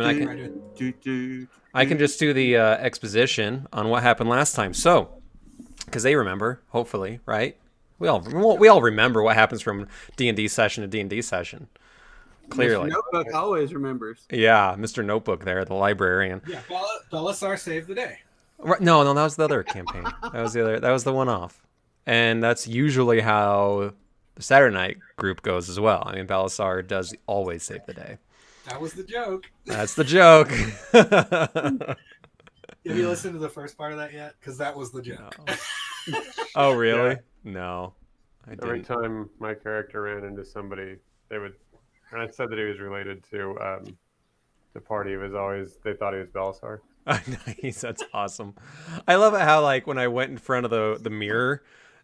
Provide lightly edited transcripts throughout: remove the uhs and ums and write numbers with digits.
I mean, I can just do the exposition on what happened last time. So, because they remember, hopefully, right? We all remember what happens from D&D session to D&D session. Mr. Clearly. Notebook always remembers. Yeah, Mr. Notebook there, the librarian. Yeah, Belisar saved the day. No, that was the other campaign. That was the one off. And that's usually how the Saturday night group goes as well. I mean, Belisar does always save the day. That was the joke. That's the joke. Have you listened to the first part of that yet? Because that was the joke. No. Oh, really? Yeah. No. Every time my character ran into somebody, and I said that he was related to the party, they thought he was Belisar. Nice, that's awesome. I love it how, like, when I went in front of the mirror,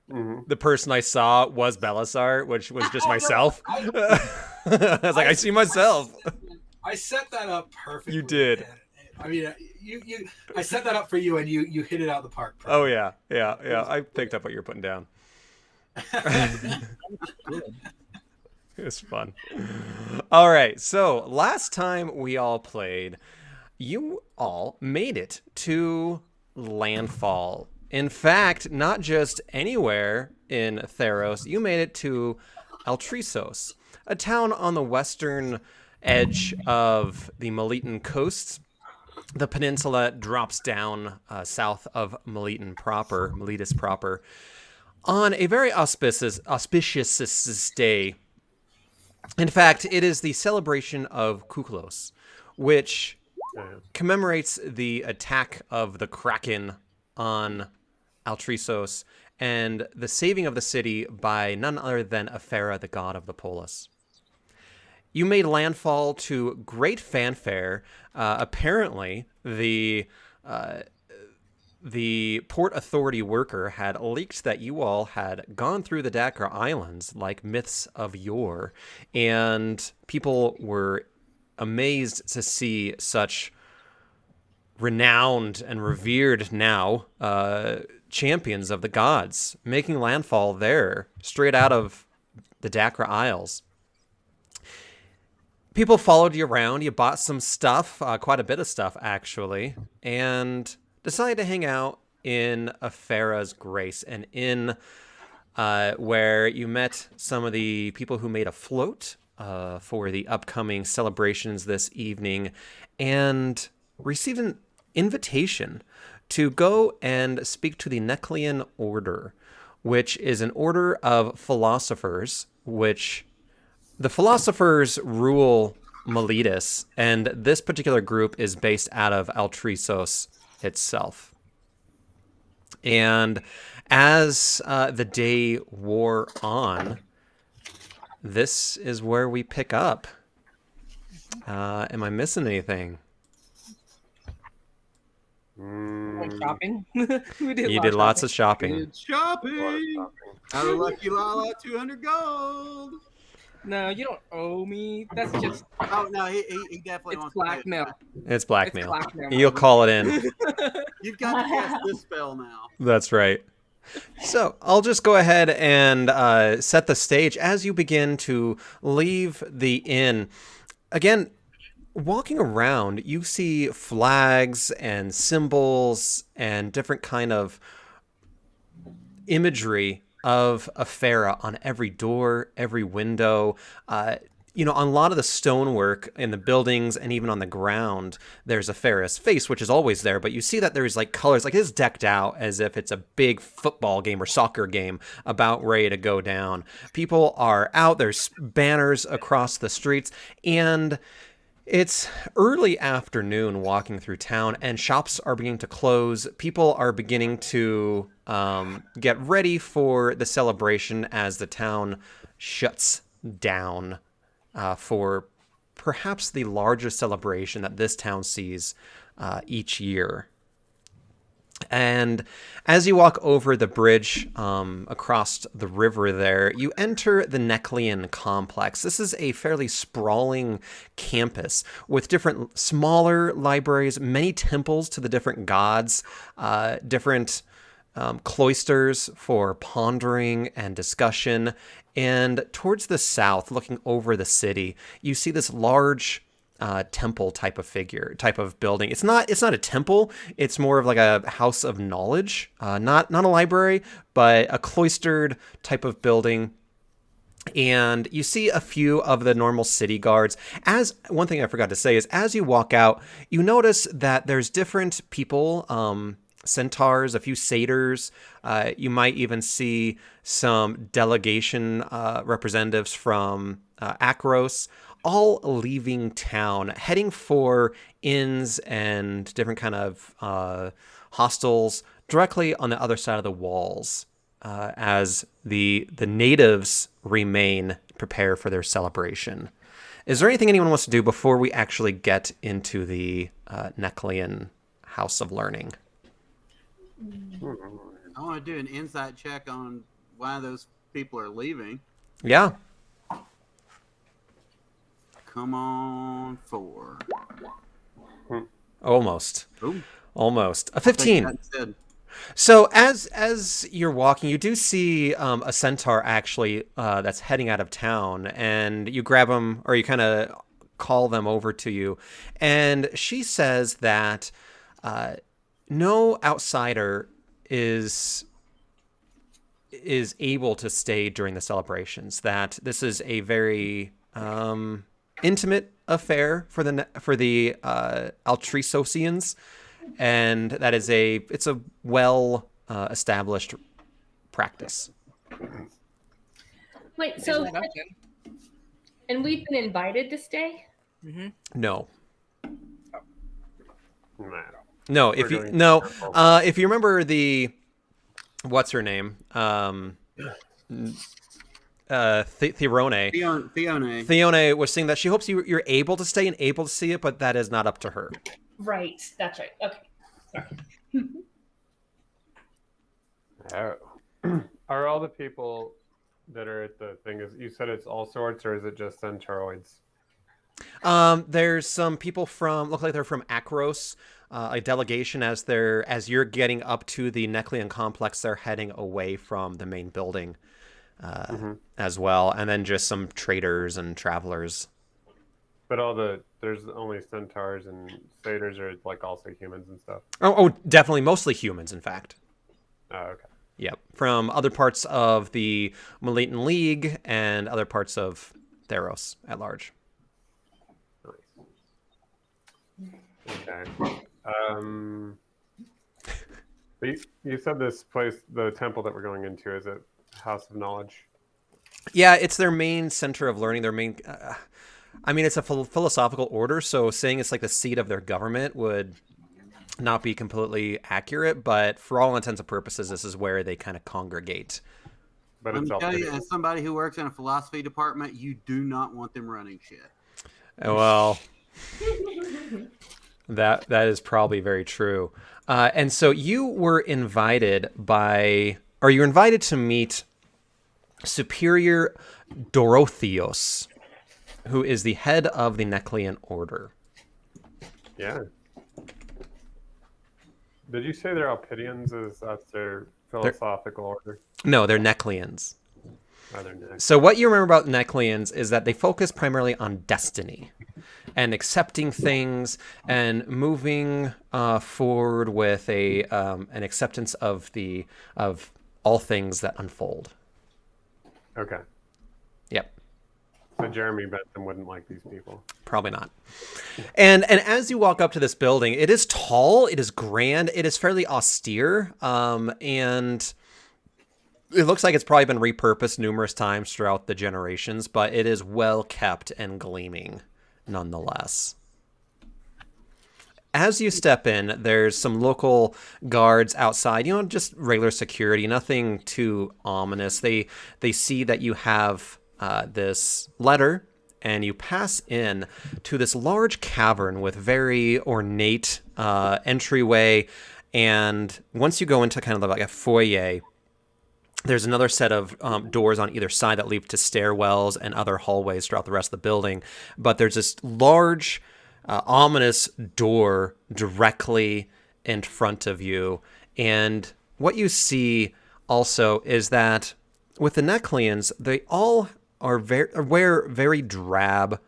the person I saw was Belisar, which was just myself. I was like, I see myself. I set that up perfectly. You did. I mean, I set that up for you, and you hit it out of the park. Oh yeah. I picked up what you're putting down. It's fun. All right, so last time we all played, you all made it to Landfall. In fact, not just anywhere in Theros, you made it to Altrisos, a town on the western edge of the Melitan coast. The peninsula drops down south of Melitus proper, on a very auspicious day. In fact, it is the celebration of Kuklos, which commemorates the attack of the Kraken on Altrisos and the saving of the city by none other than Aphera, the god of the polis. You made landfall to great fanfare. Apparently, the Port Authority worker had leaked that you all had gone through the Dakar Islands like myths of yore, and people were amazed to see such renowned and revered now champions of the gods making landfall there, straight out of the Dakar Isles. People followed you around. You bought some stuff, quite a bit of stuff, actually, and decided to hang out in Aphera's Grace, an inn where you met some of the people who made a float for the upcoming celebrations this evening, and received an invitation to go and speak to the Neclean Order, which is an order of philosophers, which the philosophers rule Melitus, and this particular group is based out of Altrisos itself. And as the day wore on, this is where we pick up. Am I missing anything? Shopping. You did lots of shopping. Good shopping. Out of Lucky Lala, 200 gold. No, you don't owe me. That's just. Oh no, he definitely It's wants blackmail. It's blackmail. It's blackmail. You'll call it in. You've got to cast this spell now. That's right. So I'll just go ahead and set the stage as you begin to leave the inn. Again, walking around, you see flags and symbols and different kind of imagery of Aphera on every door, every window. On a lot of the stonework in the buildings and even on the ground, there's Aphera's face, which is always there, but you see that there's like colors, like it's decked out as if it's a big football game or soccer game about ready to go down. People are out, there's banners across the streets, and it's early afternoon walking through town, and shops are beginning to close. People are beginning to get ready for the celebration as the town shuts down for perhaps the largest celebration that this town sees each year. And as you walk over the bridge across the river there, you enter the Neclean complex. This is a fairly sprawling campus with different smaller libraries, many temples to the different gods, different cloisters for pondering and discussion. And towards the south, looking over the city, you see this large temple type of building. It's not a temple. It's more of like a house of knowledge, not a library, but a cloistered type of building. And you see a few of the normal city guards. As one thing I forgot to say is, as you walk out, you notice that there's different people, centaurs, a few satyrs. You might even see some delegation representatives from Akros, all leaving town, heading for inns and different kind of hostels directly on the other side of the walls. As the natives prepare for their celebration. Is there anything anyone wants to do before we actually get into the Neclean House of Learning? I want to do an insight check on why those people are leaving. Yeah. Come on, 4. Almost. Ooh, Almost. A I think 15. that's good. So as you're walking, you do see a centaur actually that's heading out of town, and you grab him, or you kind of call them over to you, and she says that no outsider is able to stay during the celebrations. That this is a very intimate affair for the Altrisosians. And that is it's a well established practice. Wait, so That up then. and we've been invited to stay? No, Nah. no. We're If you remember what's her name? Therone. Theone. Was saying that she hopes you're able to stay and able to see it, but that is not up to her. Right, that's right. Okay. Sorry. Oh. Are all the people that are at the thing, you said it's all sorts, or is it just centauroids? There's some people look like they're from Akros, a delegation as you're getting up to the Neclean complex, they're heading away from the main building as well, and then just some traders and travelers. But there's only centaurs and satyrs, are like also humans and stuff. Oh, definitely, mostly humans, in fact. Oh, okay. Yep, from other parts of the Maletan League and other parts of Theros at large. Nice. Okay. But you said this place, the temple that we're going into, is it House of Knowledge? Yeah, it's their main center of learning. Their main, it's a philosophical order, so saying it's like the seat of their government would not be completely accurate. But for all intents and purposes, this is where they kind of congregate. But Let it's me all tell you, pretty- as somebody who works in a philosophy department, you do not want them running shit. Well, that is probably very true. And so you're invited to meet Superior Dorotheos, who is the head of the Neclean Order. Yeah. Did you say they're Alpidians? That's their philosophical order? No, they're Necleans. Oh, they're next. So what you remember about Necleans is that they focus primarily on destiny and accepting things and moving forward with an acceptance of all things that unfold. Okay. Yep. So Jeremy Bentham wouldn't like these people. Probably not. And as you walk up to this building, it is tall, it is grand, it is fairly austere, and it looks like it's probably been repurposed numerous times throughout the generations, but it is well kept and gleaming nonetheless. As you step in, there's some local guards outside, just regular security, nothing too ominous. They see that you have this letter, and you pass in to this large cavern with very ornate entryway. And once you go into kind of like a foyer, there's another set of doors on either side that lead to stairwells and other hallways throughout the rest of the building. But there's this large, ominous door directly in front of you. And what you see also is that with the Necleans, they all wear very drab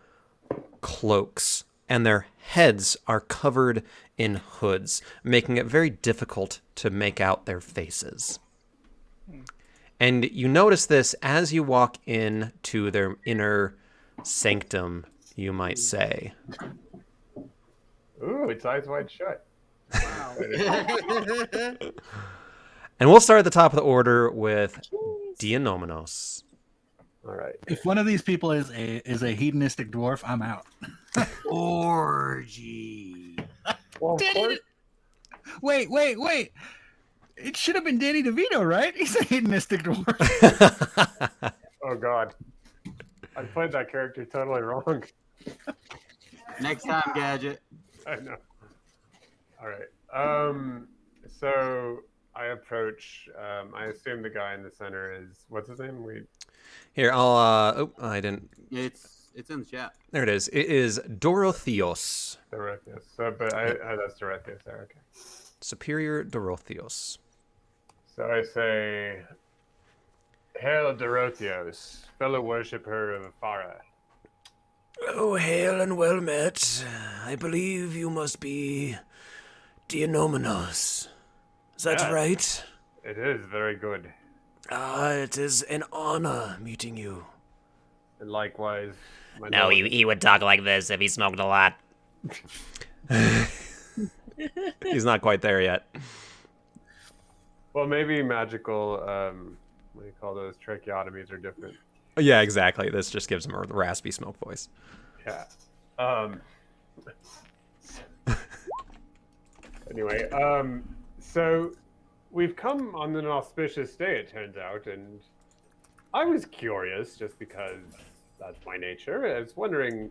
cloaks and their heads are covered in hoods, making it very difficult to make out their faces. And you notice this as you walk into their inner sanctum, you might say. Ooh, it's eyes wide shut. Wow. And we'll start at the top of the order with Dionomenos. All right. If one of these people is a hedonistic dwarf, I'm out. Orgy. Well, of Danny course, Wait. It should have been Danny DeVito, right? He's a hedonistic dwarf. oh god, I played that character totally wrong. Next time, Gadget. I know. All right. So I approach. I assume the guy in the center is what's his name? Here, I'll, I didn't. It's in the chat. There it is. It is Dorotheos. Dorotheus. So, but that's Dorotheus there. Okay. Superior Dorotheos. So I say, "Hail, Dorotheos, fellow worshipper of Farah." Oh, hail and well met. I believe you must be Dionomenos. Is that Yes. right? It is very good, It is an honor meeting you. and likewise. My No, lord. he would talk like this if he smoked a lot. He's not quite there yet. Well, maybe magical. What do you call those? Tracheotomies are different. Yeah, exactly. This just gives him a raspy smoke voice. Yeah. Anyway, so we've come on an auspicious day, it turns out, and I was curious, just because that's my nature. I was wondering,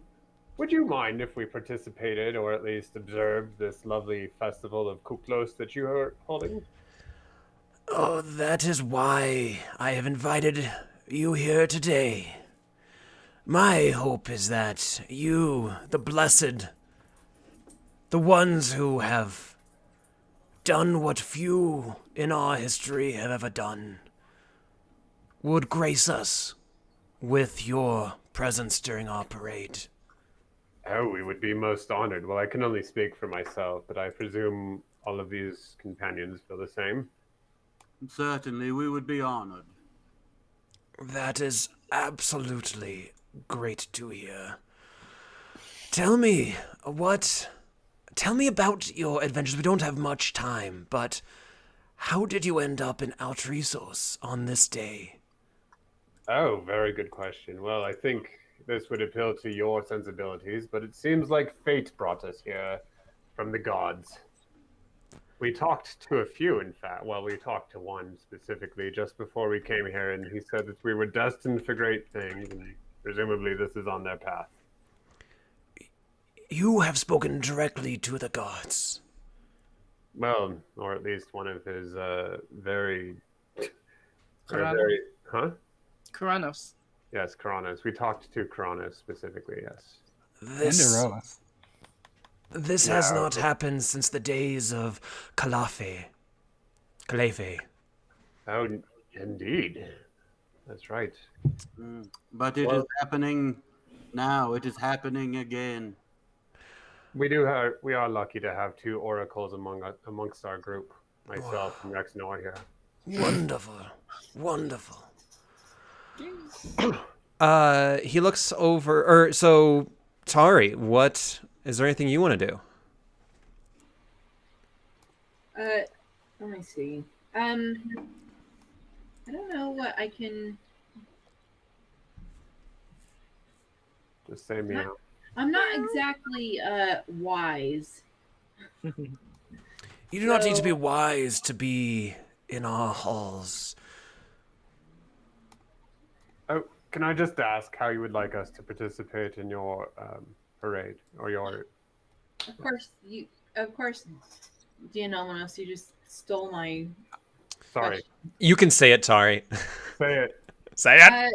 would you mind if we participated, or at least observed, this lovely festival of Kuklos that you are holding? Oh, that is why I have invited you here today. My hope is that you, the blessed, the ones who have done what few in our history have ever done, would grace us with your presence during our parade. Oh, we would be most honored. Well, I can only speak for myself, but I presume all of these companions feel the same. Certainly, we would be honored. That is absolutely great to hear. Tell me about your adventures. We don't have much time, but how did you end up in Altrizos on this day? Oh, very good question. Well, I think this would appeal to your sensibilities, but it seems like fate brought us here from the gods. We talked to a few, in fact. Well, we talked to one specifically just before we came here, and he said that we were destined for great things, and presumably this is on their path. You have spoken directly to the gods. Well, or at least one of his very... Karanos. Huh? Karanos. Yes, Karanos. We talked to Karanos specifically, yes. This has not happened since the days of Calafe. Oh, indeed. That's right. But it is Well- happening now. It is happening again. We are lucky to have two oracles amongst our group. Myself and Rex Noah here. Wonderful. He looks over, so Tari, is there anything you want to do? Let me see. I don't know what I can. Just say meow. I'm not exactly wise. You do not need to be wise to be in our halls. Oh, can I just ask how you would like us to participate in your parade or your? Of course, Dionomenos, you just stole my. Sorry, You can say it, Tari. say it. Say it.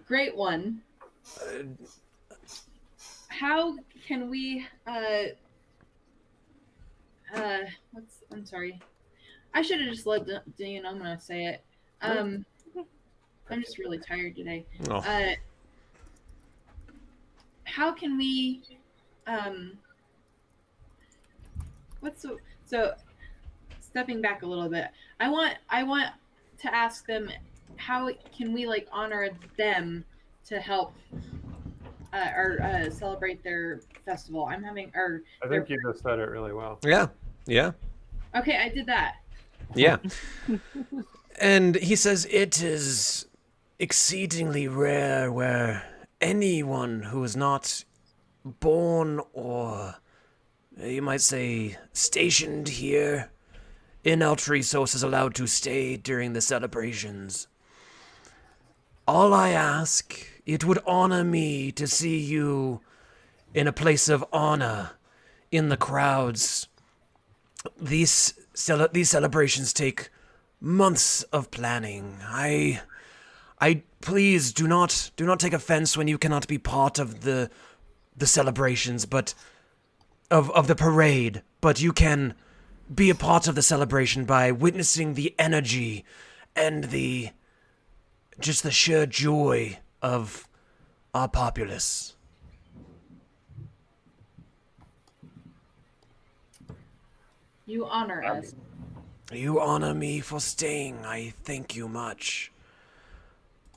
Great one. How can we? I'm sorry. I should have just let Dionomenos say it. I'm just really tired today. Oh. how can we so stepping back a little bit, I want to ask them, how can we like honor them to help or celebrate their festival? I'm having or I think you just said it really well. Yeah. Yeah. okay, I did that. Yeah. And he says it is exceedingly rare where anyone who is not born or, you might say, stationed here in Eltrisos is allowed to stay during the celebrations. All I ask, it would honor me to see you in a place of honor in the crowds. These celebrations take months of planning. I please do not take offense when you cannot be part of the celebrations, but of the parade, but you can be a part of the celebration by witnessing the energy and the sheer joy of our populace. You honor us. You honor me for staying. I thank you much.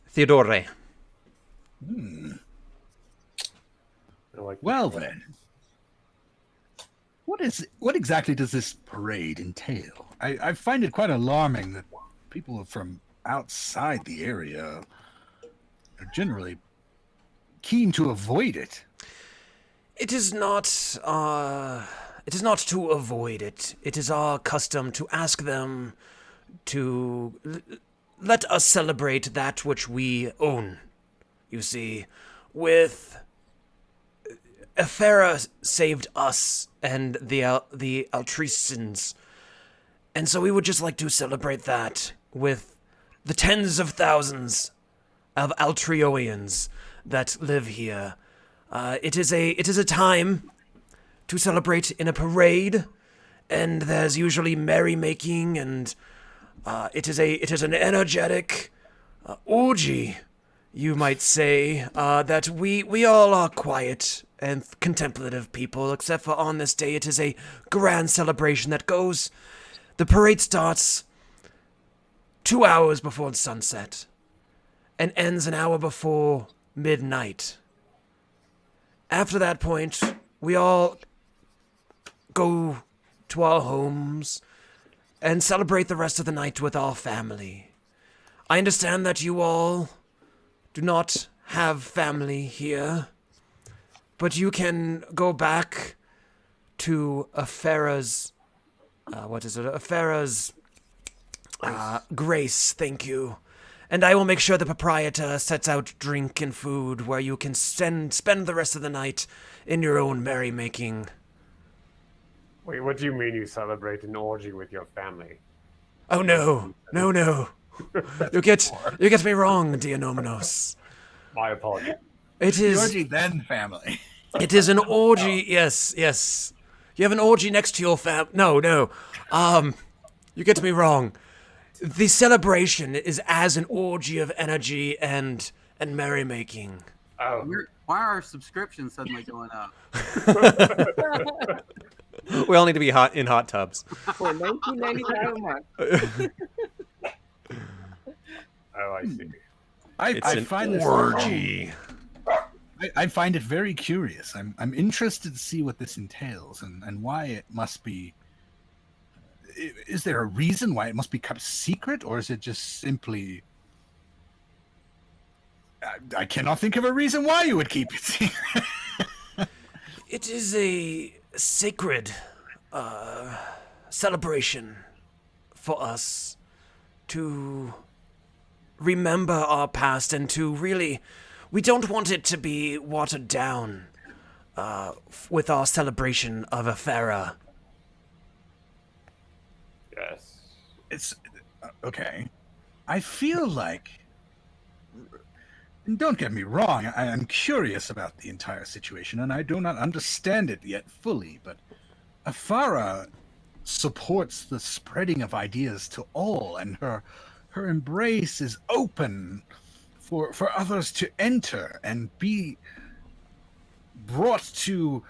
Theodore. Well then, what exactly does this parade entail? I find it quite alarming that people from outside the area are generally keen to avoid it. It is not to avoid it. It is our custom to ask them to let us celebrate that which we own. You see, with Ephera saved us and the Altrisans, and so we would just like to celebrate that with the tens of thousands of Altrioians that live here. It is a time to celebrate in a parade, and there's usually merrymaking, and it is an energetic orgy, you might say, that we all are quiet and contemplative people, except for on this day it is a grand celebration that goes. The parade starts 2 hours before sunset and ends an hour before midnight. After that point, we all go to our homes and celebrate the rest of the night with our family. I understand that you all do not have family here, but you can go back to Ephera's, Ephera's grace, thank you. And I will make sure the proprietor sets out drink and food where you can spend the rest of the night in your own merrymaking. Wait, what do you mean you celebrate an orgy with your family? Oh no. You get me wrong, Dianominos. My apologies. It is The orgy then family. It is an orgy. Yes. You have an orgy next to your No. You get me wrong. The celebration is as an orgy of energy and merrymaking. Oh. Why are our subscriptions suddenly going up? We all need to be in hot tubs. For $19.95 a month. Oh, I see. I find this orgy. I find it very curious. I'm interested to see what this entails and why it must be. Is there a reason why it must be kept secret, or is it just simply? I cannot think of a reason why you would keep it secret. It is a sacred celebration for us to remember our past and to really. We don't want it to be watered down with our celebration of Ephera. Yes. It's okay. I feel like. And don't get me wrong, I am curious about the entire situation, and I do not understand it yet fully, but Ephera supports the spreading of ideas to all, and her embrace is open for others to enter and be brought to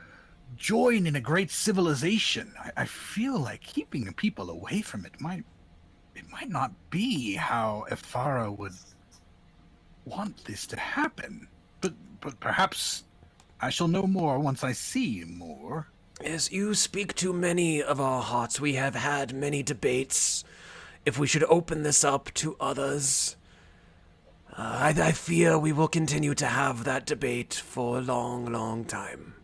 join in a great civilization. I feel like keeping people away from it might not be how Ifara would want this to happen. But perhaps I shall know more once I see more. As you speak to many of our hearts, we have had many debates. If we should open this up to others, I fear we will continue to have that debate for a long, long time.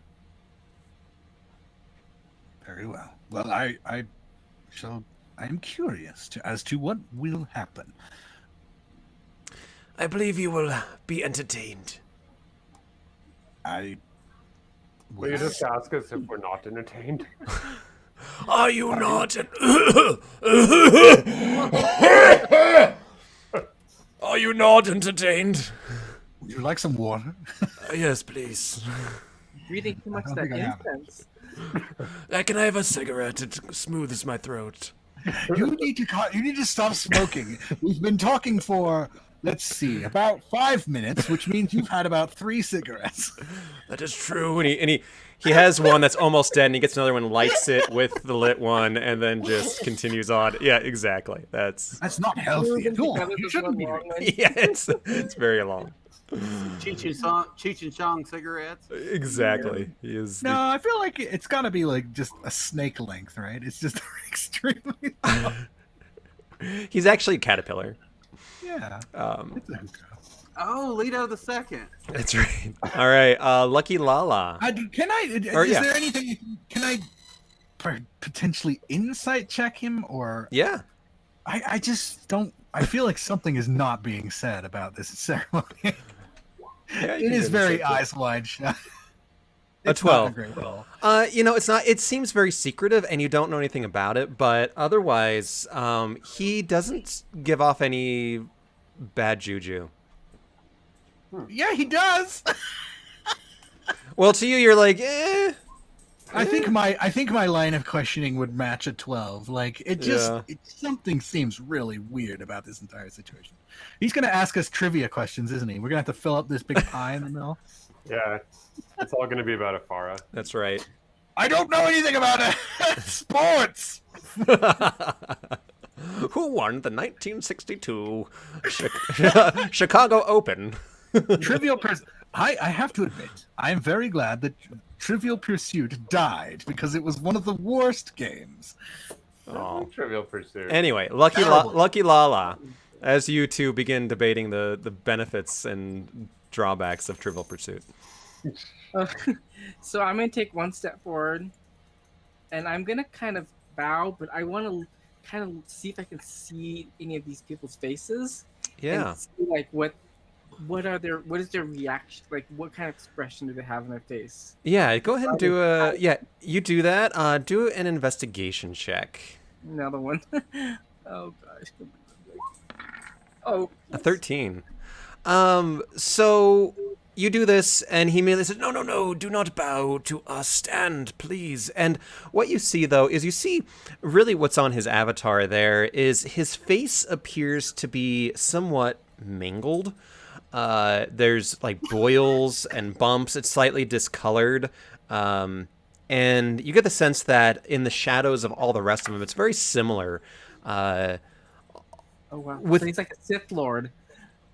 Very well. Well, I am curious as to what will happen. I believe you will be entertained. Will you just ask us if we're not entertained? Are you not? Are you not entertained? Would you like some water? Yes, please. Breathing too much I of don't that think I have it. incense. Can I have a cigarette? It smooths my throat. You need to stop smoking. We've been talking for, let's see, about 5 minutes, which means you've had about 3 cigarettes. That is true. And he has one that's almost dead, and he gets another one, lights it with the lit one, and then just continues on. Yeah, exactly. That's not healthy at all. You shouldn't be. Yeah, it's very long. Cheech and Chong cigarettes. Exactly. He is. No, I feel like it's got to be like just a snake length, right? It's just extremely long. He's actually a caterpillar. Yeah. It's a hookah. Oh, Leto the second. That's right. All right, Lucky Lala. Can I? Is there anything? Can I potentially insight check him or? Yeah. I just don't. I feel like something is not being said about this ceremony. Yeah, it is very eyes wide shut. A 12. Not a great roll. It's not. It seems very secretive, and you don't know anything about it. But otherwise, he doesn't give off any bad juju. Yeah, he does. Well, to you, you're like, eh. I think my line of questioning would match a 12. Like something seems really weird about this entire situation. He's gonna ask us trivia questions, isn't he? We're gonna have to fill up this big pie in the middle. Yeah, it's all going to be about Afara. That's right. I don't know anything about sports. Who won the 1962 Chicago Open? Trivial Pursuit. I have to admit, I am very glad that Trivial Pursuit died because it was one of the worst games. Oh. Trivial Pursuit. Anyway, Lucky Lala, as you two begin debating the benefits and drawbacks of Trivial Pursuit. So I'm gonna take one step forward, and I'm gonna kind of bow, but I want to kind of see if I can see any of these people's faces. Yeah. And see, like what is their reaction? Like what kind of expression do they have in their face? Yeah, go ahead and do you do that. Do an investigation check. Another one. Oh gosh. Oh. A 13. So you do this, and he immediately says, no, do not bow to us. Stand, please. And what you see, though, is you see really what's on his avatar there is his face appears to be somewhat mangled. There's like boils and bumps. It's slightly discolored. And you get the sense that in the shadows of all the rest of him, it's very similar. Oh wow! So he's like a Sith Lord.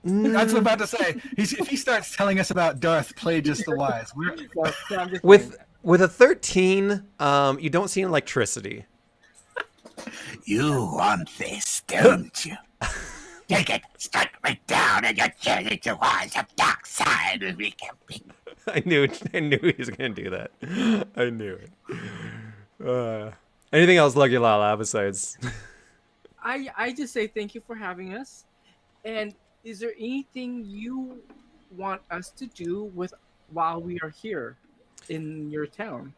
That's what I'm about to say. If he starts telling us about Darth Plagueis the Wise, with a 13, you don't see electricity. You want this, don't you? Take it, strike me down, and your journey towards the dark side will be complete. I knew he was gonna do that. I knew it. Anything else, Lucky Lala, besides? I just say thank you for having us. And is there anything you want us to do while we are here in your town?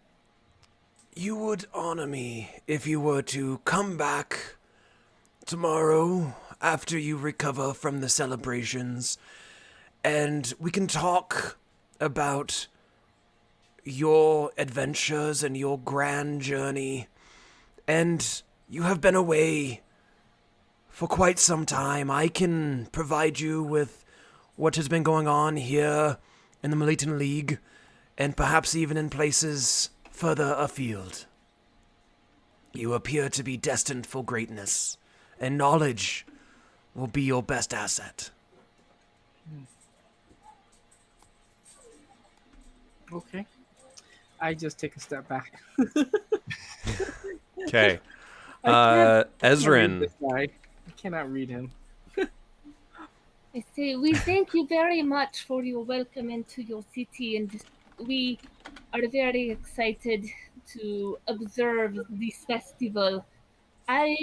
You would honor me if you were to come back tomorrow after you recover from the celebrations, and we can talk about your adventures and your grand journey. And you have been away for quite some time. I can provide you with what has been going on here in the Militan League, and perhaps even in places further afield. You appear to be destined for greatness, and knowledge will be your best asset. Okay. I just take a step back. Okay. I can't read Ezrin. this guy. I cannot read him. I say we thank you very much for your welcome into your city, and we are very excited to observe this festival. I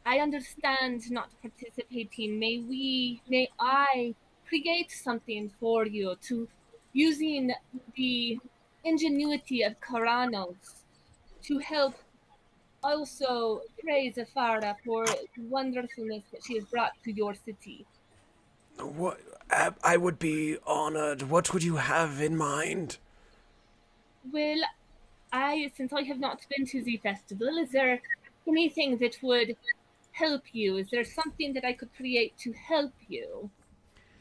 I understand not participating. May I create something for you to using the ingenuity of Karanos to help also praise Afara for the wonderfulness that she has brought to your city. What? I would be honored. What would you have in mind? Well, since I have not been to the festival, is there anything that would help you? Is there something that I could create to help you?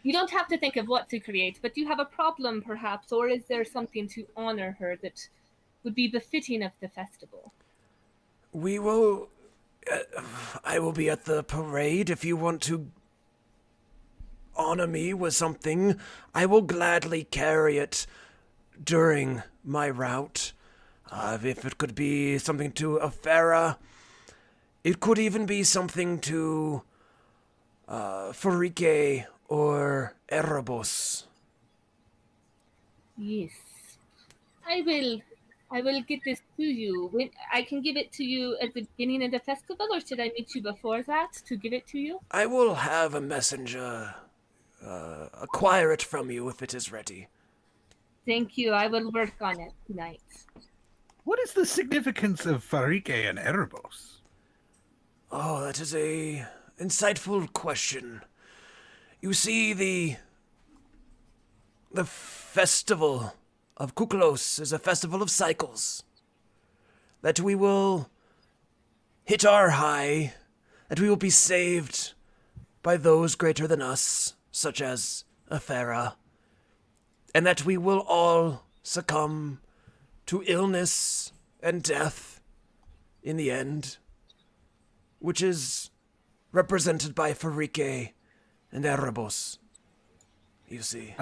You don't have to think of what to create, but do you have a problem perhaps, or is there something to honor her that would be befitting of the festival? We will. I will be at the parade. If you want to honor me with something, I will gladly carry it during my route. If it could be something to Afera, it could even be something to Farike or Erebos. Yes. I will get this to you. When I can give it to you at the beginning of the festival, or should I meet you before that to give it to you? I will have a messenger acquire it from you if it is ready. Thank you. I will work on it tonight. What is the significance of Farike and Erebos? Oh, that is a insightful question. You see, the festival of Kuklos is a festival of cycles. That we will hit our high, that we will be saved by those greater than us, such as Afera, and that we will all succumb to illness and death in the end, which is represented by Farike and Erebos. You see.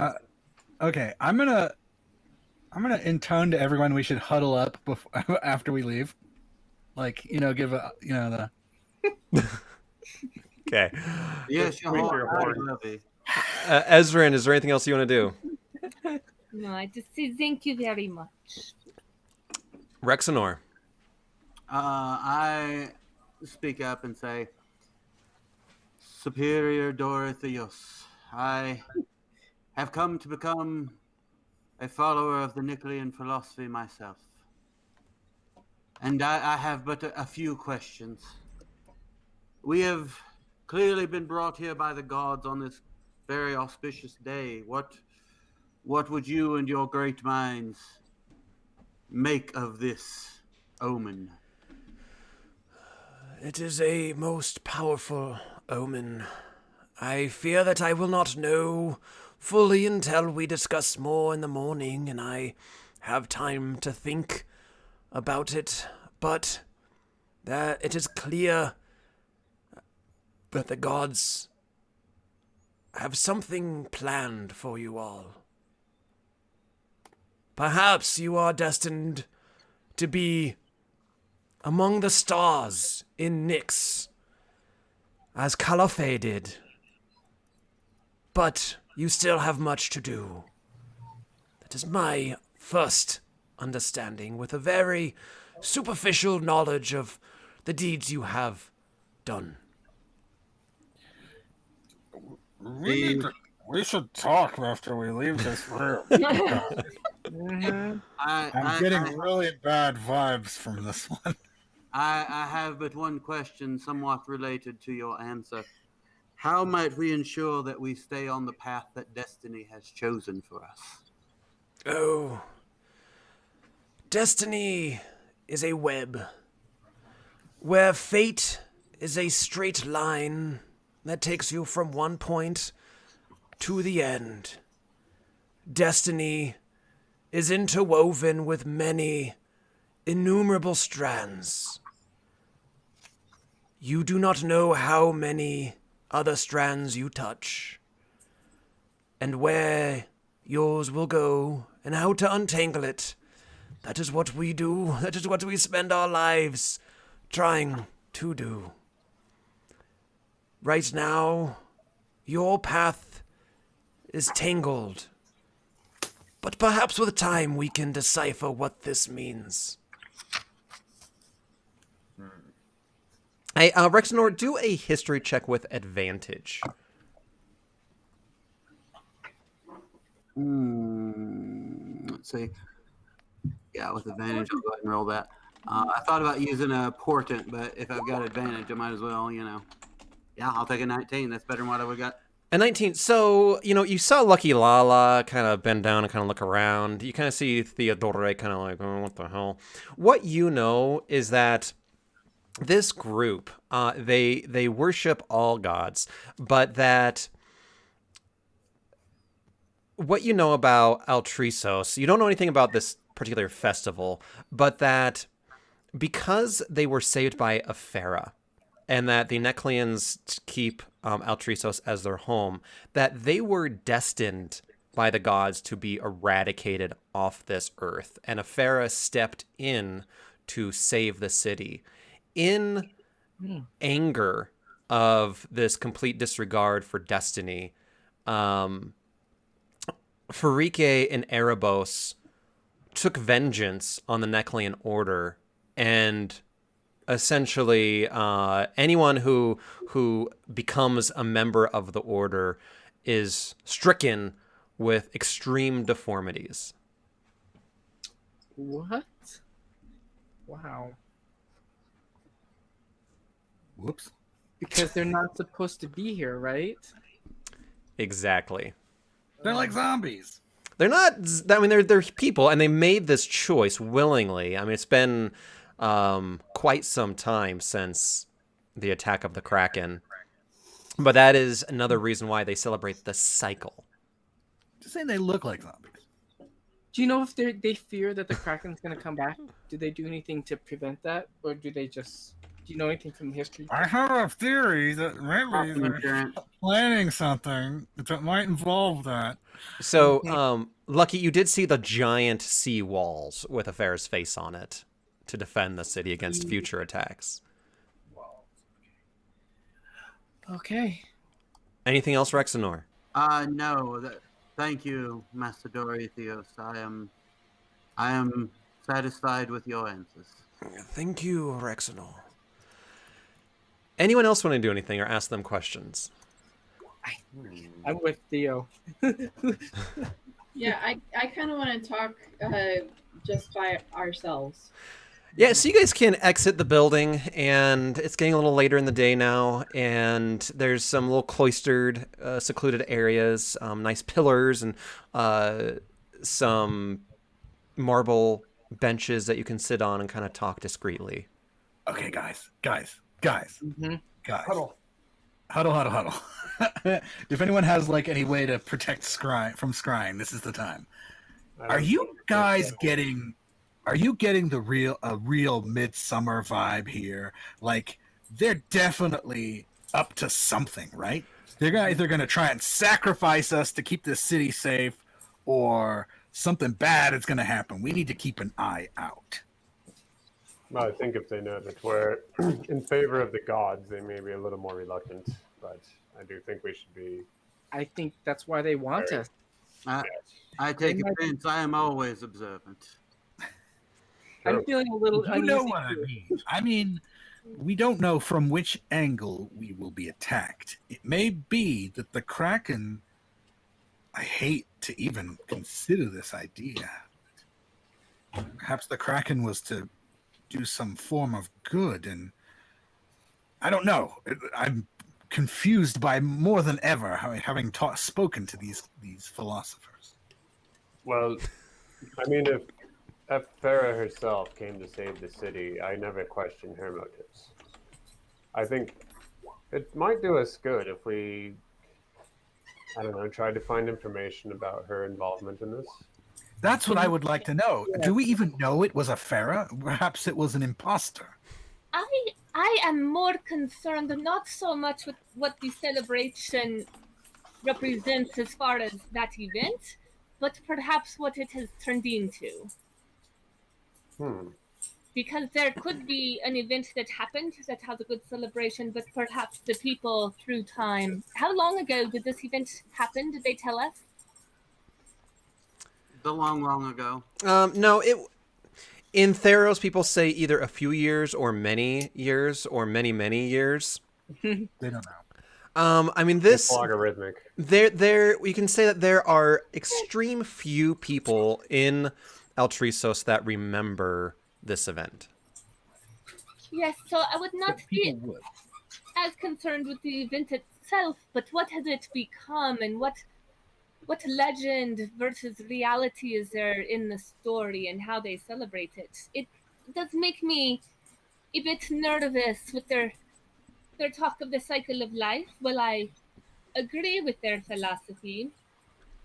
Okay, I'm gonna intone to everyone we should huddle up before, after we leave. Like, give a the Okay. Yes, your Squeeze heart. your horn. Lovey. Ezrin, is there anything else you want to do? No, I just say thank you very much. Rexanor. I speak up and say, Superior Dorotheus, I have come to become a follower of the Nicolean philosophy myself. And I have but a few questions. We have clearly been brought here by the gods on this very auspicious day. What would you and your great minds make of this omen? It is a most powerful omen. I fear that I will not know fully until we discuss more in the morning and I have time to think about it, but that it is clear that the gods have something planned for you all. Perhaps you are destined to be among the stars in Nyx, as Calafe did. But you still have much to do. That is my first understanding, with a very superficial knowledge of the deeds you have done. We should talk after we leave this room. Mhm. I'm getting really bad vibes from this one. I have but one question somewhat related to your answer. How might we ensure that we stay on the path that destiny has chosen for us? Oh. Destiny is a web, where fate is a straight line that takes you from one point to the end. Destiny is interwoven with many innumerable strands. You do not know how many other strands you touch, and where yours will go, and how to untangle it. That is what we do. That is what we spend our lives trying to do. Right now, your path is tangled, but perhaps with time we can decipher what this means. Hey, Rexenor, do a history check with advantage. Let's see. Yeah, with advantage, I'll go ahead and roll that. I thought about using a portent, but if I've got advantage, I might as well, Yeah, I'll take a 19. That's better than what I would got. A 19. So, you saw Lucky Lala kind of bend down and kind of look around. You kind of see Theodore kind of like, oh, what the hell? What you know is that this group, they worship all gods, but that what you know about Altrisos, you don't know anything about this particular festival, but that because they were saved by Aphera, and that the Necleans keep Altrisos as their home, that they were destined by the gods to be eradicated off this earth. And Aphera stepped in to save the city. In anger of this complete disregard for destiny, Farike and Erebos took vengeance on the Neclean Order, and essentially anyone who becomes a member of the order is stricken with extreme deformities. What? Wow. Whoops. Because they're not supposed to be here, right? Exactly. They're like zombies. They're not. I mean, they're people, and they made this choice willingly. I mean, it's been quite some time since the attack of the Kraken, but that is another reason why they celebrate the cycle. Just saying they look like zombies. Do you know if they fear that the Kraken's going to come back? Do they do anything to prevent that, or do they just? Do you know anything from history? I have a theory that maybe they're planning something that might involve that. So, Lucky, you did see the giant sea walls with Aphera's face on it to defend the city against future attacks. Okay. Anything else, Rexenor? No. Thank you, Master Doritheos. I am satisfied with your answers. Thank you, Rexenor. Anyone else want to do anything or ask them questions? I'm with Theo. Yeah, I kind of want to talk just by ourselves. Yeah, so you guys can exit the building, and it's getting a little later in the day now, and there's some little cloistered, secluded areas, nice pillars, and some marble benches that you can sit on and kind of talk discreetly. Okay, guys. Mm-hmm. Guys. Huddle. If anyone has any way to protect from scrying, this is the time. Are you guys getting a real midsummer vibe here? Like, they're definitely up to something, right? They're either going to try and sacrifice us to keep this city safe, or something bad is going to happen. We need to keep an eye out. Well, I think if they know that we're in favor of the gods, they may be a little more reluctant, but I do think we should be. I think that's why they want us. I take offense. I am always observant. I'm feeling a little You uneasy. know what I mean. I mean, we don't know from which angle we will be attacked. It may be that the Kraken... I hate to even consider this idea. Perhaps the Kraken was to do some form of good, and I don't know. I'm confused by more than ever having spoken to these philosophers. Well, I mean, if Farah herself came to save the city, I never questioned her motives. I think it might do us good if we, I don't know, tried to find information about her involvement in this. That's what I would like to know. Do we even know it was a Farah? Perhaps it was an imposter. I am more concerned not so much with what the celebration represents as far as that event, but perhaps what it has turned into. Because there could be an event that happened that has a good celebration, but perhaps the people through time. How long ago did this event happen? Did they tell us? The long, long ago. No, in Theros, people say either a few years or many years or many, many years. They don't know. I mean, It's logarithmic. we can say that there are extreme few people in Altrisos that remember this event. Yes, so I would not But be people would. as concerned with the event itself, but what has it become and what legend versus reality is there in the story and how they celebrate it. It does make me a bit nervous with their talk of the cycle of life. Well, I agree with their philosophy.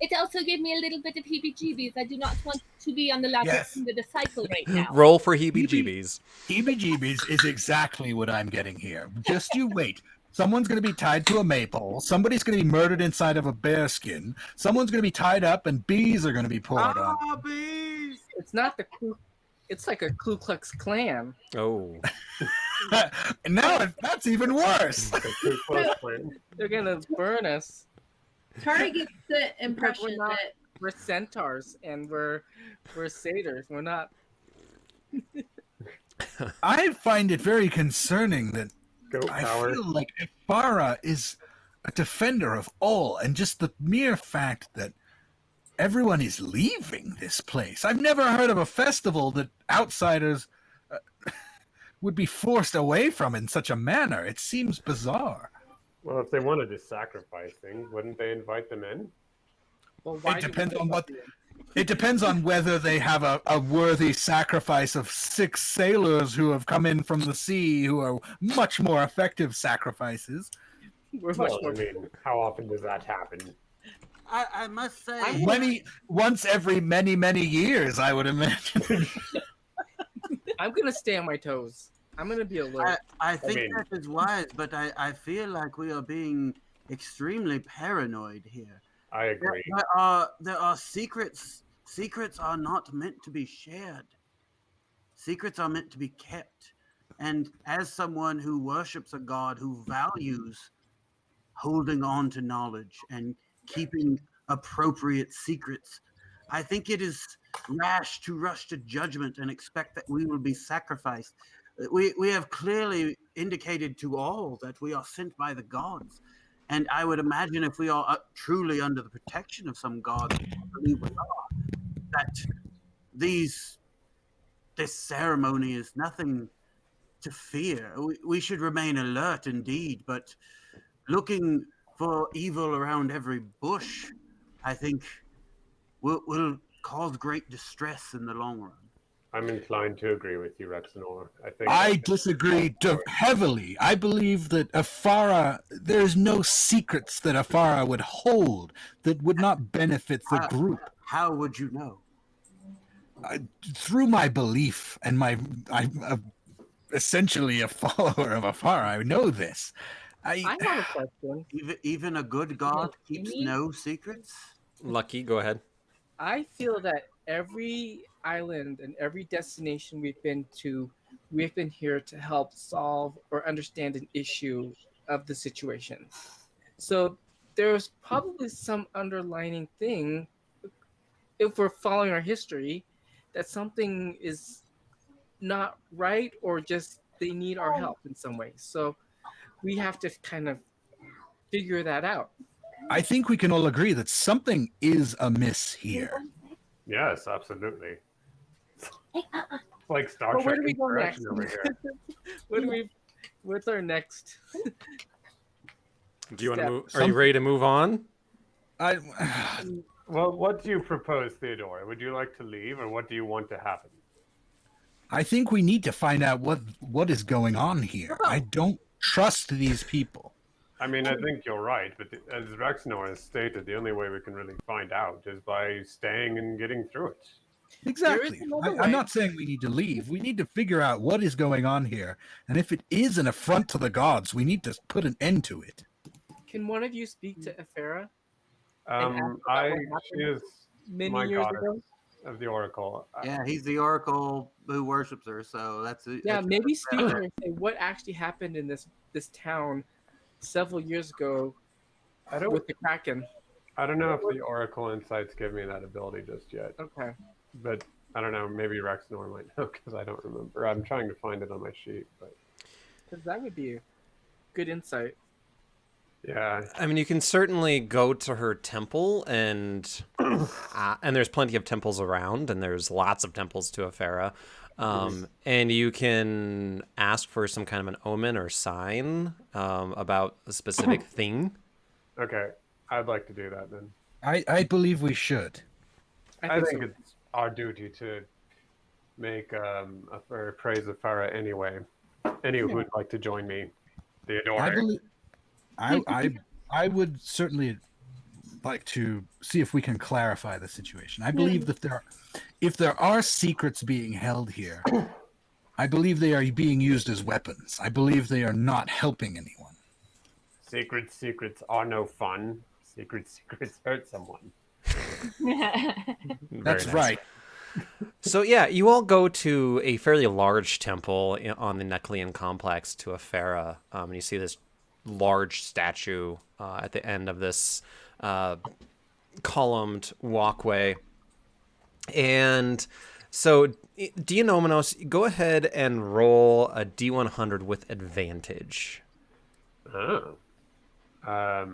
It also gave me a little bit of heebie-jeebies. I do not want to be on the latter Yes. end of the cycle right now. Roll for heebie-jeebies. Heebie-jeebies is exactly what I'm getting here. Just you wait. Someone's going to be tied to a maypole. Somebody's going to be murdered inside of a bearskin. Someone's going to be tied up, and bees are going to be poured on. Ah, bees! It's not the Ku. It's like a Ku Klux Klan. Oh. Now that's even worse. They're gonna burn us. Tari gets the impression not- that We're centaurs and we're satyrs. We're not. I find it very concerning that Goat I power. feel like Ibarra is a defender of all, and just the mere fact that everyone is leaving this place. I've never heard of a festival that outsiders would be forced away from in such a manner. It seems bizarre. Well, if they wanted to sacrifice things, wouldn't they invite them in? Well, why It do depends we- on what. It depends on whether they have a worthy sacrifice of 6 sailors who have come in from the sea, who are much more effective sacrifices. We're much Well, I more. mean, how often does that happen? I must say, Once every many, many years, I would imagine. I'm gonna stay on my toes. I'm gonna be alert. I think mean- that is wise, but I feel like we are being extremely paranoid here. I agree. There are secrets. Secrets are not meant to be shared. Secrets are meant to be kept. And as someone who worships a god who values holding on to knowledge and keeping appropriate secrets, I think it is rash to rush to judgment and expect that we will be sacrificed. We have clearly indicated to all that we are sent by the gods. And I would imagine if we are truly under the protection of some god, we are, that this ceremony is nothing to fear. We should remain alert indeed, but looking for evil around every bush, I think will cause great distress in the long run. I'm inclined to agree with you, Rexenor. I disagree heavily. I believe that there's no secrets that Afara would hold that would not benefit the group. How would you know? Through my belief and I'm essentially a follower of Afara. I know this. I have a question. Even a good god keeps no secrets? Lucky, go ahead. I feel that every island and every destination we've been to, we've been here to help solve or understand an issue of the situation. So there's probably some underlining thing, if we're following our history, that something is not right or just they need our help in some way. So we have to kind of figure that out. I think we can all agree that something is amiss here. Yes, absolutely. Like Star Well, where Trek do we go next? Interaction over here. What's our next? Do you want to Step. move? Are you ready to move on? Well, what do you propose, Theodora? Would you like to leave, or what do you want to happen? I think we need to find out what is going on here. I don't trust these people. I mean, I think you're right, but as Rexnor has stated, the only way we can really find out is by staying and getting through it. Exactly. another I'm way. not saying we need to leave. We need to figure out what is going on here. And if it is an affront to the gods, we need to put an end to it. Can one of you speak to Ephera? And ask about what She happened is many my years goddess ago? of the Oracle. Yeah, he's the oracle who worships her, so that's Yeah, that's maybe speak to her and say what actually happened in this town several years ago I don't with the Kraken. I don't know if the Oracle insights give me that ability just yet, Okay. but I don't know. Maybe Rexnor might know because I don't remember. I'm trying to find it on my sheet, but Because that would be a good insight. yeah. I mean, you can certainly go to her temple, and there's plenty of temples around, and there's lots of temples to Ephera. And you can ask for some kind of an omen or sign about a specific thing. Okay, I'd like to do that then. I believe we should. I think so. it's our duty to make a praise of Farah anyway. Any who would like to join me, Theodore. I believe. I would certainly like to see if we can clarify the situation. I believe that if there are secrets being held here, I believe they are being used as weapons. I believe they are not helping anyone. Secrets are no fun. Secrets hurt someone. That's nice. right. So yeah, you all go to a fairly large temple on the Neclean complex to Ephera, and you see this large statue at the end of this columned walkway. And so, Dionomenos, go ahead and roll a D100 with advantage. Oh. I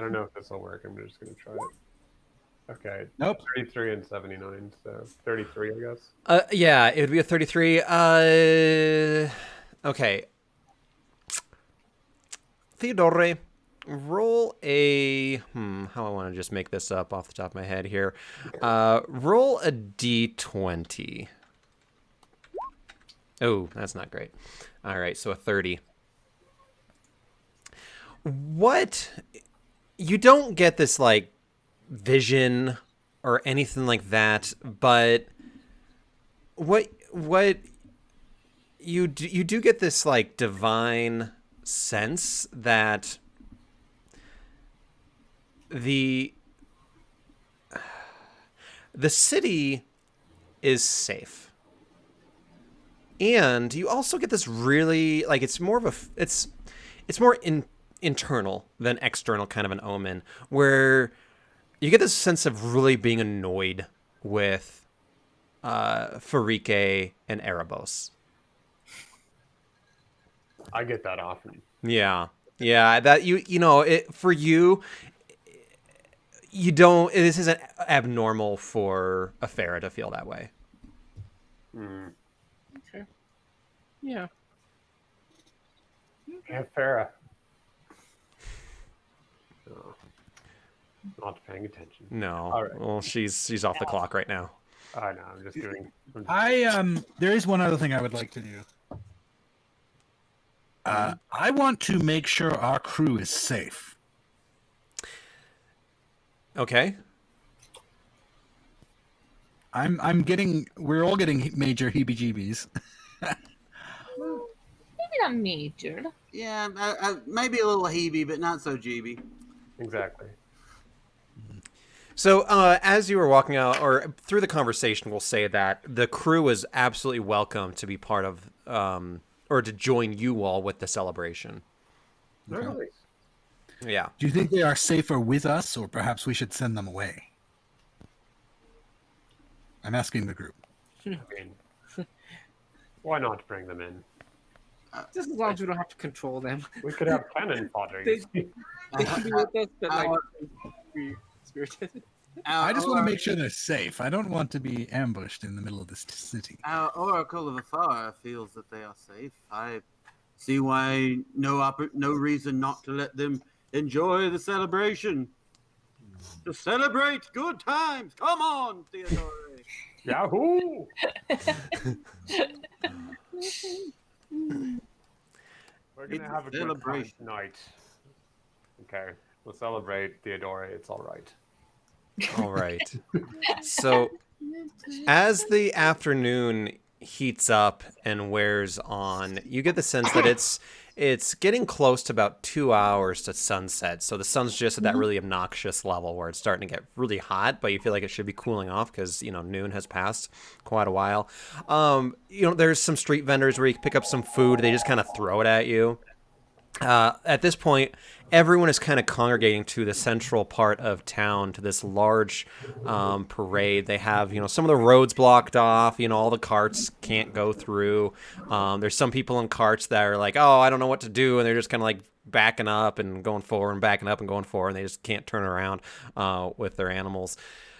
don't know if this will work. I'm just going to try it. Okay. Nope. 33 and 79, so 33, I guess. Yeah, it would be a 33. Okay. Theodore, roll a how I want to just make this up off the top of my head here. Roll a D20. Oh, that's not great. All right, so a 30. What? You don't get this like vision or anything like that, but what you do get this like divine sense that the city is safe, and you also get this really like it's more internal than external kind of an omen, where you get this sense of really being annoyed with Farike and Erebos. I get that often. Yeah, that you know it for you. You don't. This isn't abnormal for a Farah to feel that way. Okay. Yeah. Yeah, Farah. Oh, not paying attention. No. All right. Well, she's off the clock right now. I know. I'm just doing. There is one other thing I would like to do. I want to make sure our crew is safe. Okay. We're all getting major heebie-jeebies. Maybe not major. Yeah, maybe a little heebie, but not so jeeby. Exactly. So as you were walking out, or through the conversation, we'll say that the crew is absolutely welcome to be part of, or to join you all with the celebration. Really? Yeah. Do you think they are safer with us, or perhaps we should send them away? I'm asking the group. I mean, why not bring them in? Just as long as we don't have to control them. We could have cannon fodder. They can be with us, but like be spirited. I just want to make sure they're safe. I don't want to be ambushed in the middle of this city. Our Oracle of Afar feels that they are safe. I see why no reason not to let them enjoy the celebration. To celebrate good times. Come on, Theodore. Yahoo! We're We're gonna It's have a a good time celebration. tonight. Okay, we'll celebrate Theodore. It's all right. All right. So as the afternoon heats up and wears on, you get the sense that it's getting close to about 2 hours to sunset. So the sun's just at that really obnoxious level where it's starting to get really hot, but you feel like it should be cooling off because noon has passed quite a while. There's some street vendors where you can pick up some food. They just kind of throw it at you. At this point, everyone is kind of congregating to the central part of town to this large parade. They have, some of the roads blocked off. All the carts can't go through. There's some people in carts that are like, oh, I don't know what to do. And they're just kind of like backing up and going forward and backing up and going forward. And they just can't turn around with their animals.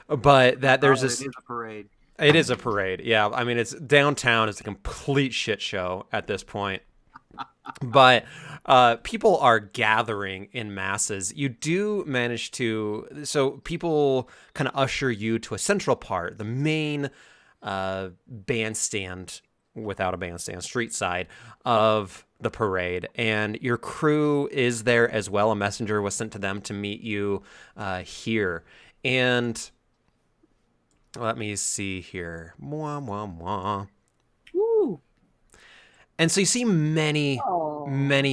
But that there's this. It is a parade. It is a parade. Yeah. I mean, it's downtown is a complete shit show at this point. But people are gathering in masses. You do manage so people kind of usher you to a central part, the main bandstand, without a bandstand, street side of the parade. And your crew is there as well. A messenger was sent to them to meet you here. And let me see here. Mwah, mwah, mwah. Woo. And so you see many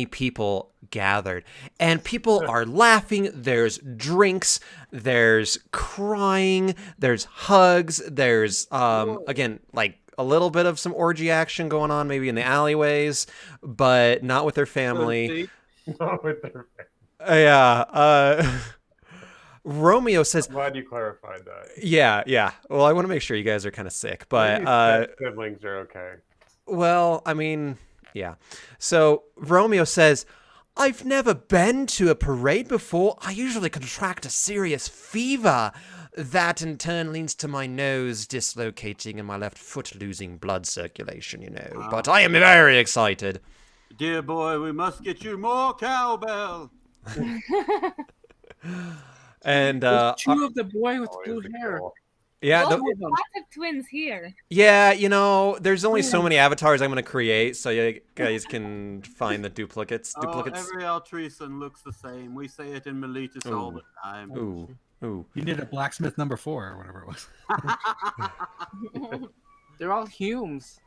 people gathered, and people are laughing. There's drinks, there's crying, there's hugs, there's, again, like a little bit of some orgy action going on maybe in the alleyways, but not with their family. Not with their Yeah. Romeo says, I'm glad you clarified that. Yeah. Well, I want to make sure you guys are kind of sick, but siblings are okay. Well, I mean, yeah. So Romeo says, I've never been to a parade before. I usually contract a serious fever. That in turn leads to my nose dislocating and my left foot losing blood circulation, But I am very excited. Dear boy, we must get you more cowbell. And There's two of the boy with blue hair. Yeah, there's lots of twins here. Yeah, there's only so many avatars I'm going to create, so you guys can find the duplicates. Every Altreeson looks the same. We say it in Meletus all the time. Ooh. You did a blacksmith number 4 or whatever it was. They're all Humes.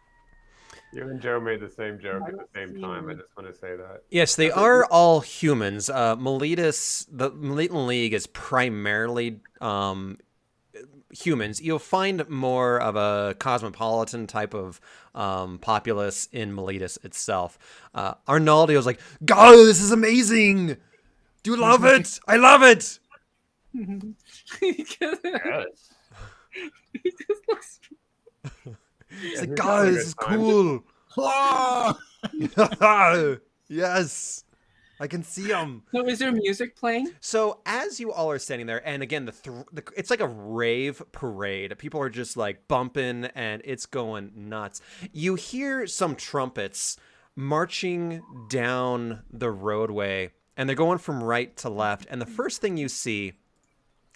You and Joe made the same joke at the same time. I just want to say that. Yes, they are all humans. The Meletan League is primarily humans. You'll find more of a cosmopolitan type of populace in Meletus itself. Arnaldio's like, "God, this is amazing! Do you love it? I love it!" Yes. He just looks. It's like, "God, this is cool!" Yes. I can see them. So is there music playing? So as you all are standing there, and again, it's like a rave parade. People are just like bumping, and it's going nuts. You hear some trumpets marching down the roadway, and they're going from right to left. And the first thing you see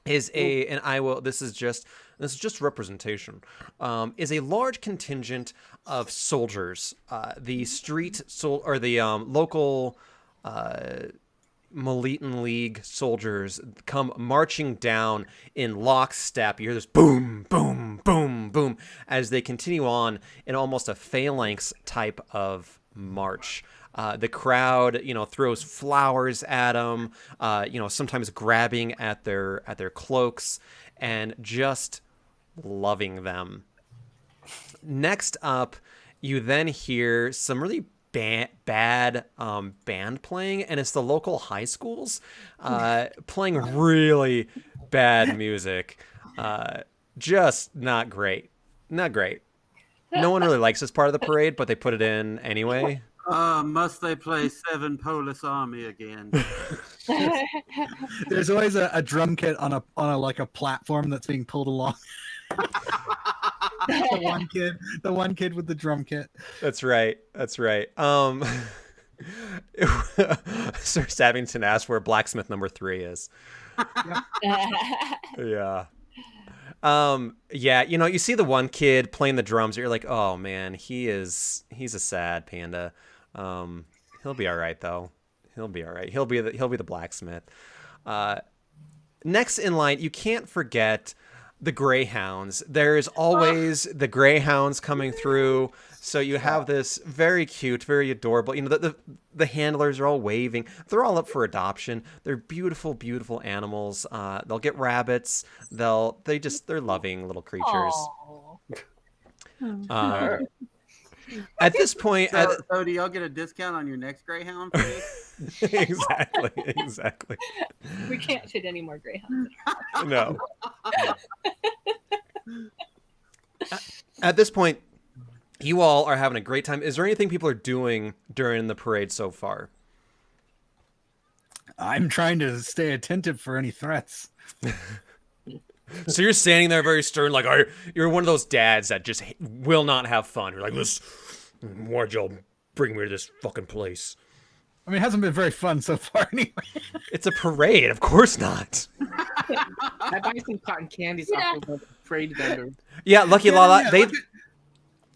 is this is just representation, is a large contingent of soldiers. The local Meletan League soldiers come marching down in lockstep. You hear this boom, boom, boom, boom as they continue on in almost a phalanx type of march. The crowd, throws flowers at them, sometimes grabbing at their cloaks and just loving them. Next up, you then hear some really bad band playing, and it's the local high schools playing really bad music. Just not great. No one really likes this part of the parade, but they put it in anyway. Must they play Seven Police Army again? There's always a drum kit on a platform that's being pulled along. the one kid with the drum kit. That's right. Sir Savington asked where blacksmith number 3 is. Yeah. You see the one kid playing the drums. You're like, oh man, he's a sad panda. He'll be all right though. He'll be all right. He'll be the blacksmith. Next in line, you can't forget the greyhounds. There's always the greyhounds coming through. So you have this very cute, very adorable. You know, the handlers are all waving. They're all up for adoption. They're beautiful, beautiful animals. They'll get rabbits. They're loving little creatures. Aw. At this point, So do y'all get a discount on your next Greyhound? Please? exactly. We can't fit any more greyhounds. No. At this point, you all are having a great time. Is there anything people are doing during the parade so far? I'm trying to stay attentive for any threats. So you're standing there very stern, like you're one of those dads that just will not have fun. You're like, why'd y'all bring me to this fucking place? I mean, it hasn't been very fun so far anyway. It's a parade, of course not. I buy some cotton candies off of the parade vendor. Yeah, Lucky Yeah, Lala. yeah,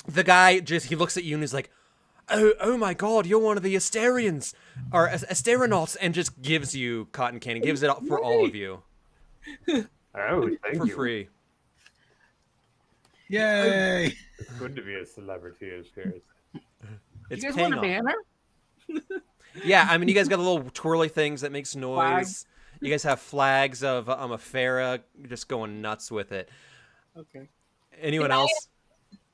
The guy he looks at you and he's like, oh my God, you're one of the Asterians or Asteronauts, and just gives you cotton candy, gives it for all of you Oh, thank for you. free. Yay! It's good to be a celebrity as Theros. It's You guys paying want a off. banner? Yeah, I mean, you guys got the little twirly things that makes noise. Flags. You guys have flags of a Farah just going nuts with it. Okay. Anyone Did I- else?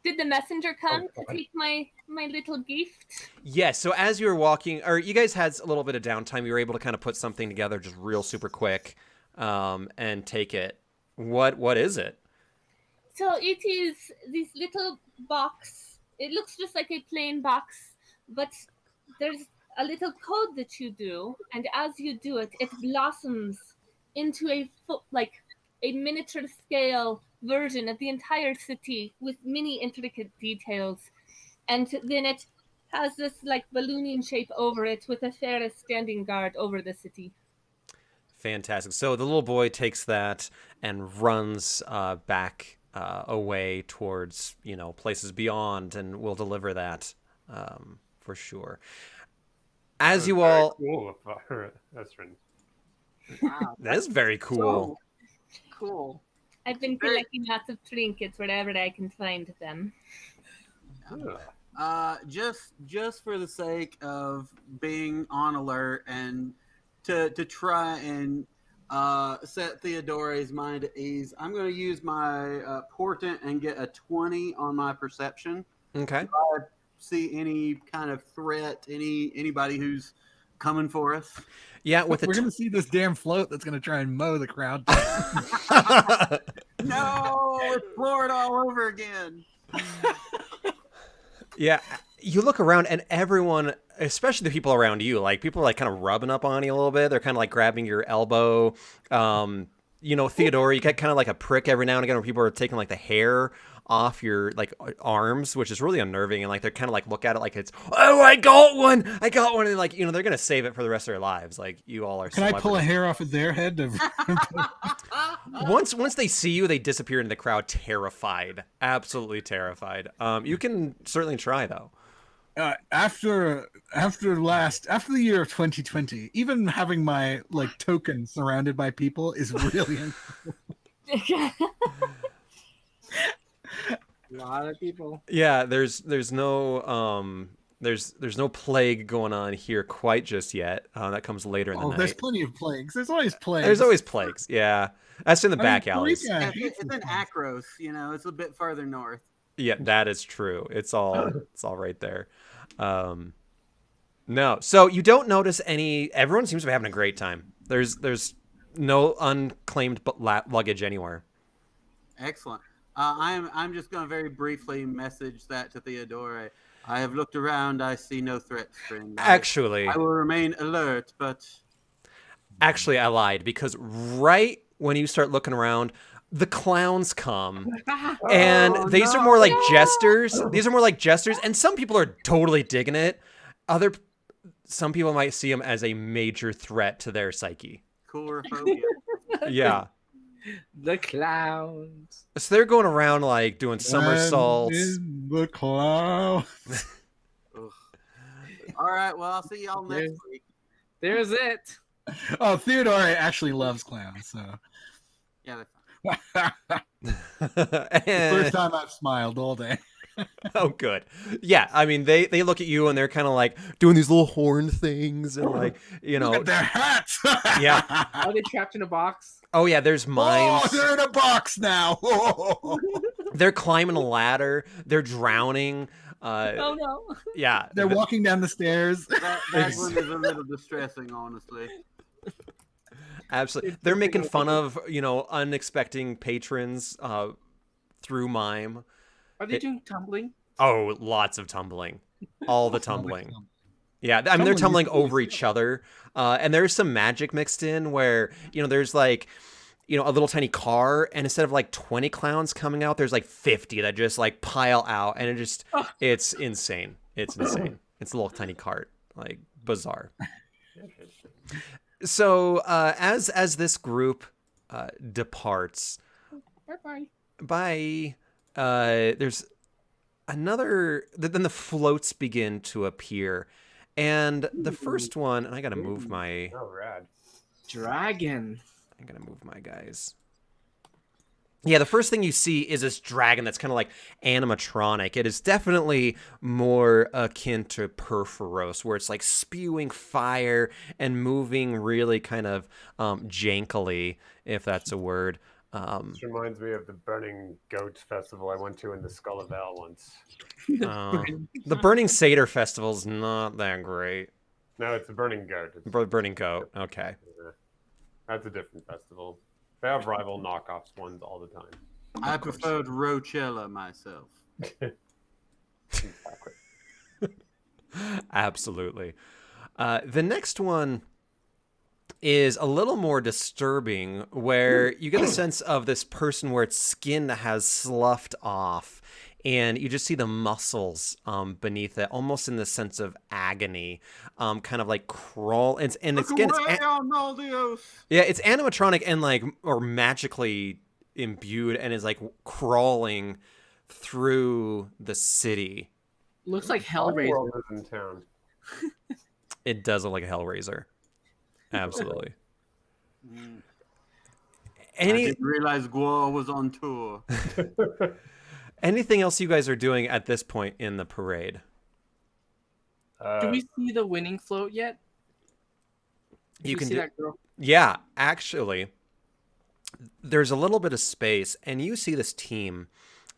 Did the messenger come Oh, to take my little gift? Yes. So as you were walking, or you guys had a little bit of downtime, you were able to kind of put something together just real super quick, and take it. What is it? So it is this little box. It looks just like a plain box, but there's a little code that you do, and as you do it, it blossoms into like a miniature scale version of the entire city with many intricate details. And then it has this like ballooning shape over it with a Ferris standing guard over the city. Fantastic. So the little boy takes that and runs back away towards places beyond, and will deliver that for sure. As you all, Cool, Estrin. Wow. that is very cool. Cool. I've been collecting lots of trinkets wherever I can find them. Just for the sake of being on alert and to try and set Theodore's mind at ease, I'm going to use my portent and get a 20 on my perception. Okay. See any kind of threat, anybody who's coming for us. Yeah, with We're going to see this damn float that's going to try and mow the crowd. No, it's Florida all over again. Yeah, you look around and everyone, especially the people around you, like people are like kind of rubbing up on you a little bit. They're kind of like grabbing your elbow. Theodore, you get kind of like a prick every now and again where people are taking like the hair off your like arms, which is really unnerving. And like they're kind of like look at it like it's, oh, I got one, and like they're gonna save it for the rest of their lives. Like you all are. Can I pull a hair off of their head? Once they see you, they disappear into the crowd, terrified, absolutely terrified. You can certainly try though. After the year of 2020, even having my like token surrounded by people is really A lot of people. Yeah, there's no there's no plague going on here quite just yet. That comes later in the night. there's plenty of plagues. There's always plagues. There's always plagues. Yeah, that's in the back alleys. It's in Akros, it's a bit further north. Yeah, that is true. It's all right there. No, so you don't notice any. Everyone seems to be having a great time. There's no unclaimed luggage anywhere. Excellent. I'm just going to very briefly message that to Theodore. I have looked around. I see no threats, friend. Actually, I will remain alert, but actually, I lied because right when you start looking around, the clowns come, and these are more like jesters. These are more like jesters, and some people are totally digging it. Some people might see them as a major threat to their psyche. coulrophobia. Yeah. The clowns. So they're going around like doing somersaults. In the clouds. All right. Well, I'll see y'all next week. There's it. Oh, Theodore actually loves clowns, so. Yeah. First time I've smiled all day. Oh, good. Yeah, I mean, they look at you and they're kind of like doing these little horn things and like, you Look know. at their hats! Yeah. Are they trapped in a box? Oh, yeah, there's mimes. Oh, they're in a box now! They're climbing a ladder. They're drowning. Oh no. Yeah. They're walking down the stairs. That one is a little distressing, honestly. Absolutely. They're making fun of, unexpected patrons through mime. Are they doing tumbling? Oh, lots of tumbling. All the tumbling. Yeah, I mean, they're tumbling over each other. And there's some magic mixed in where, there's like, a little tiny car, and instead of like 20 clowns coming out, there's like 50 that just like pile out, and it's insane. It's insane. It's a little tiny cart, like bizarre. So as this group departs, bye. There's another. Then the floats begin to appear, and the first one. And I gotta move my. Oh, rad. Dragon. I'm gonna move my guys. Yeah, the first thing you see is this dragon that's kind of like animatronic. It is definitely more akin to Perforos, where it's like spewing fire and moving really kind of jankily, if that's a word. This reminds me of the Burning Goat Festival I went to in the Skull of Val once. The Burning Satyr Festival's not that great. No, it's the Burning Goat. Burning Goat, okay. Yeah. That's a different festival. They have rival knockoffs ones all the time. I preferred Rochella myself. Exactly. Absolutely. The next one is a little more disturbing, where you get a sense of this person where its skin has sloughed off, and you just see the muscles beneath it, almost in the sense of agony, kind of like crawl. And it's again, it's animatronic and like or magically imbued, and is like crawling through the city. Looks like Our Hellraiser. world is in town. It does look like a Hellraiser. Absolutely. I didn't realize Guar was on tour. Anything else you guys are doing at this point in the parade? Do we see the winning float yet? You can see do that girl? Yeah, actually, there's a little bit of space, and you see this team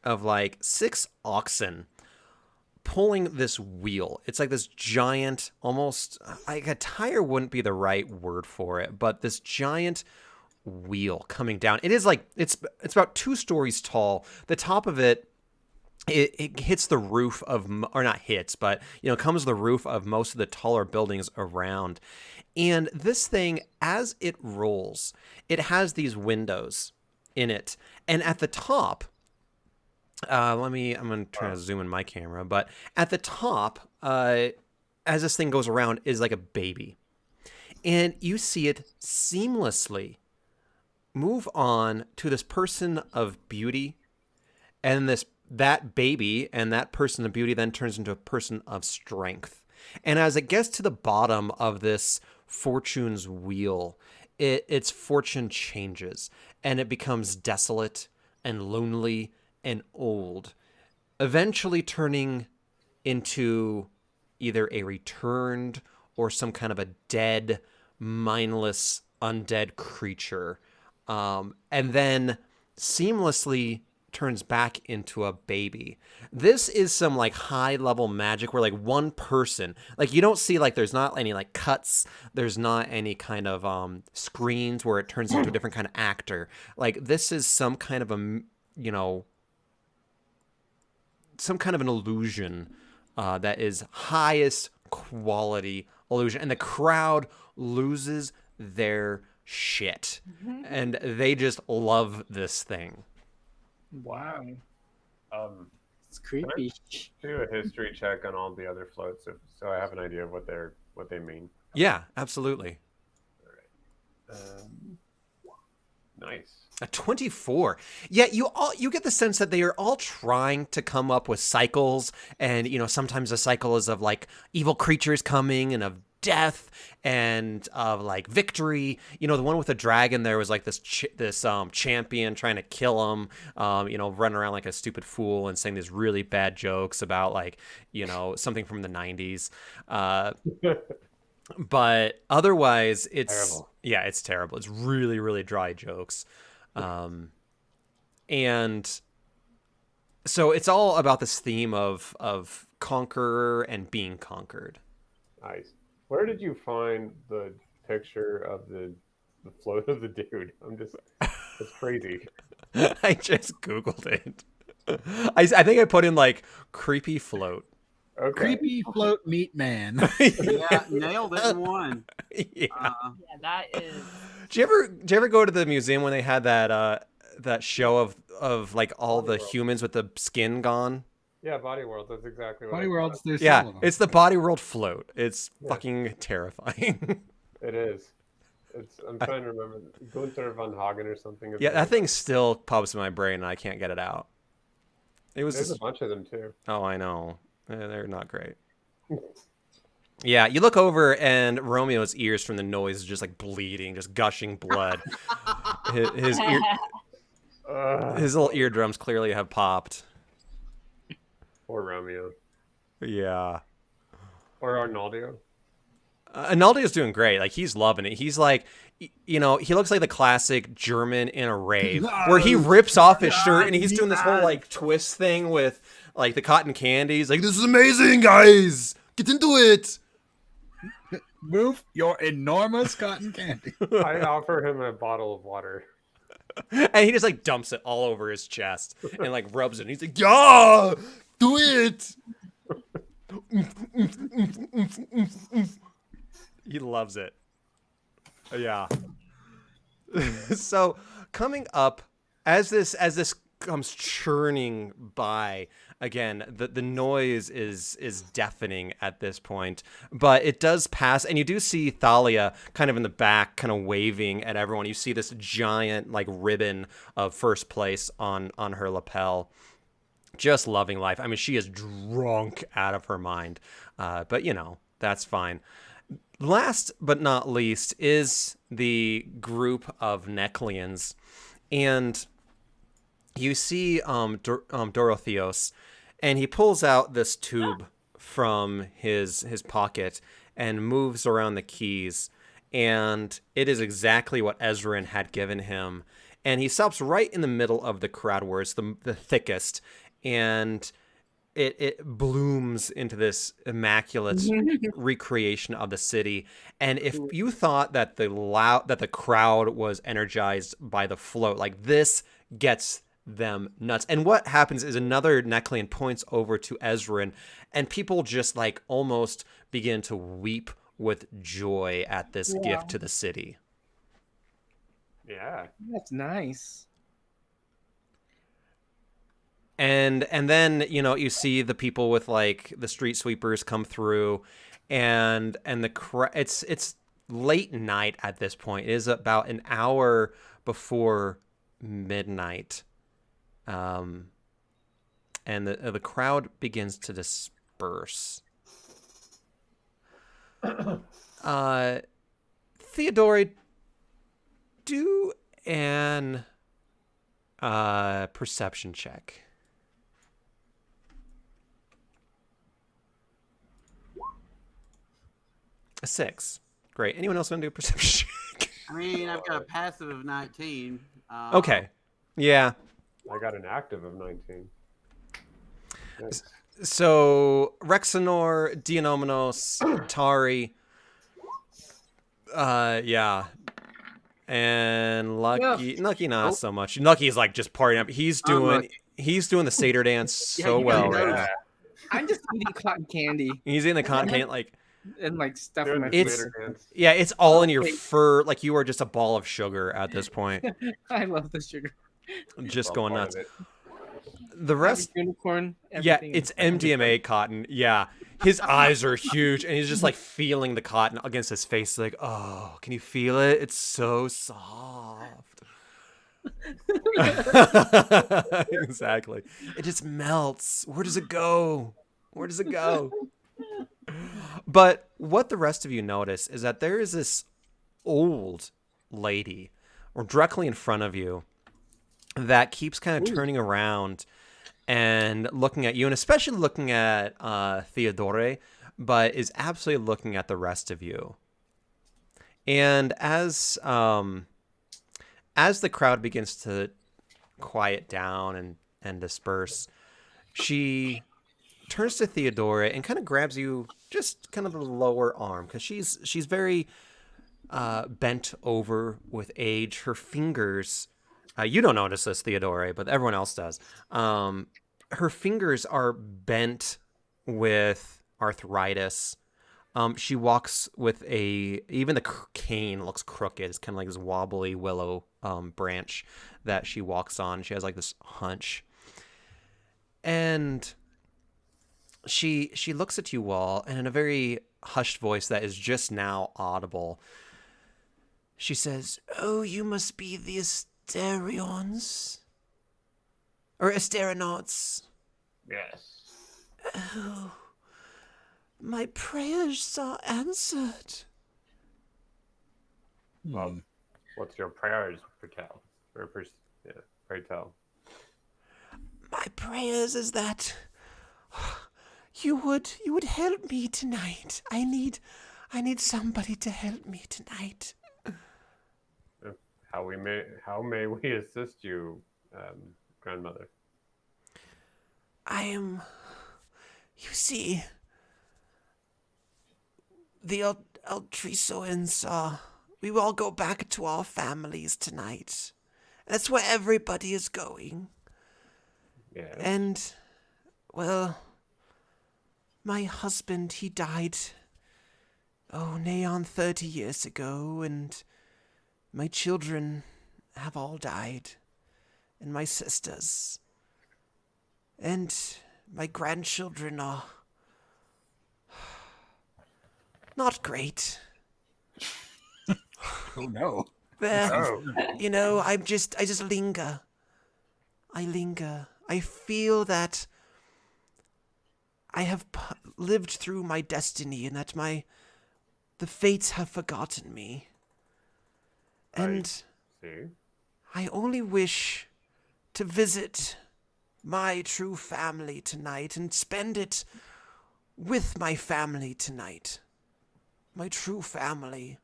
of like 6 oxen pulling this wheel. It's like this giant, almost like a tire wouldn't be the right word for it, but this giant wheel coming down. It is like it's about 2 stories tall. The top of it hits the roof of, or not hits, but comes to the roof of most of the taller buildings around. And this thing, as it rolls, it has these windows in it, and at the top, I'm gonna try to zoom in my camera, but at the top, as this thing goes around, is like a baby, and you see it seamlessly move on to this person of beauty, and that baby and that person of beauty then turns into a person of strength. And as it gets to the bottom of this fortune's wheel, its fortune changes, and it becomes desolate and lonely and old, eventually turning into either a returned or some kind of a dead, mindless, undead creature, and then seamlessly turns back into a baby. This is some like high level magic where like one person, like you don't see like there's not any like cuts, there's not any kind of screens where it turns into a different kind of actor. Like this is some kind of a some kind of an illusion that is highest quality illusion, and the crowd loses their shit, and they just love this thing. Wow. It's Can creepy. I do a history check on all the other floats, so I have an idea of what they mean? Yeah, absolutely. No, Nice. A 24. Yeah, you get the sense that they are all trying to come up with cycles, and sometimes the cycle is of like evil creatures coming and of death and of like victory. The one with the dragon there was like this champion trying to kill him, running around like a stupid fool and saying these really bad jokes about like, something from the 90s. But otherwise it's Terrible. Yeah, it's terrible. It's really, really dry jokes. And so it's all about this theme of conqueror and being conquered. Nice. Where did you find the picture of the float of the dude? It's crazy. I just Googled it. I think I put in like creepy float. Okay. Creepy float meat man. Yeah, nailed it in one. Yeah. Yeah, that is. Did you ever go to the museum when they had that show of like all Body the World. humans with the skin gone? Yeah, Body World. That's exactly what Body I Worlds, thought. there's Yeah, several of them. it's the Body World float. It's Yeah. fucking terrifying. It is. I'm trying to remember. Gunther von Hagen or something. is Yeah, the that name. thing still pops in my brain and I can't get it out. It was There's just, a bunch of them too. oh, I know. They're not great. Yeah, you look over and Romeo's ears from the noise is just like bleeding, just gushing blood. his little eardrums clearly have popped. Or Romeo. Yeah. Or Arnaldo. Analdi's doing great. Like, he's loving it. He's like, he looks like the classic German in a rave, where he rips off his shirt and he's doing this whole like twist thing with like the cotton candy. He's like, "This is amazing, guys! Get into it!" Move your enormous cotton candy. I offer him a bottle of water. And he just like dumps it all over his chest and like rubs it. And he's like, "Yeah, do it!" He loves it. Yeah. So coming up as this comes churning by, again, the noise is deafening at this point, but it does pass, and you do see Thalia kind of in the back, kind of waving at everyone. You see this giant like ribbon of first place on her lapel, just loving life. I mean, she is drunk out of her mind, but that's fine. Last but not least is the group of Necleans, and you see Dorotheos, and he pulls out this tube from his pocket and moves around the keys, and it is exactly what Ezrin had given him. And he stops right in the middle of the crowd where it's the thickest, and it blooms into this immaculate recreation of the city. And if you thought that the crowd was energized by the float, like, this gets them nuts. And what happens is another Neclean points over to Ezrin, and people just like almost begin to weep with joy at this gift to the city. Yeah. That's nice. And then you see the people with like the street sweepers come through, and it's late night at this point. It is about an hour before midnight, and the crowd begins to disperse. Theodore, do an perception check. A 6. Great. Anyone else want to do a perception check? I mean, I've got a passive of 19. Okay. Yeah. I got an active of 19. Nice. So Rexenor, Dionomenos, Tari, yeah, and Lucky not so much. Lucky is like just partying up. He's doing the satyr dance so you well gotta right go. now. I'm just eating cotton candy He's in the content like, and like stuff Doing in my the It's- face. skater dance. yeah, it's all in your Okay. fur. Like, you are just a ball of sugar at this point, I love the sugar. just Well, going part nuts. of it. The rest, Unicorn. yeah, Everything. it's MDMA cotton. Yeah, his eyes are huge, and he's just like feeling the cotton against his face. Like, oh, can you feel it? It's so soft. Exactly. It just melts. Where does it go? Where does it go? But what the rest of you notice is that there is this old lady, or directly in front of you, that keeps kind of turning around and looking at you, and especially looking at Theodore, but is absolutely looking at the rest of you. And as the crowd begins to quiet down and disperse, she turns to Theodore and kind of grabs you just kind of the lower arm, because she's very bent over with age. Her fingers, you don't notice this, Theodore, but everyone else does. Her fingers are bent with arthritis. She walks with even the cane looks crooked. It's kind of like this wobbly willow branch that she walks on. She has like this hunch. And she looks at you all, and in a very hushed voice that is just now audible, she says, "Oh, you must be the Asterions? Or Asteronauts? Yes. Oh, my prayers are answered." Well, what's your prayers, Patel? Yeah, pray tell. My prayers is that you would help me tonight. I need somebody to help me tonight. How may we assist you, grandmother? You see, the Altrisoans we will all go back to our families tonight. That's where everybody is going. Yeah. And, well, my husband, he died, nigh on 30 years ago, and my children have all died, and my sisters, and my grandchildren are not great. Oh no. I just linger. I linger. I feel that I have lived through my destiny, and that the fates have forgotten me. And See? I only wish to visit my true family tonight and spend it with my family tonight. My true family.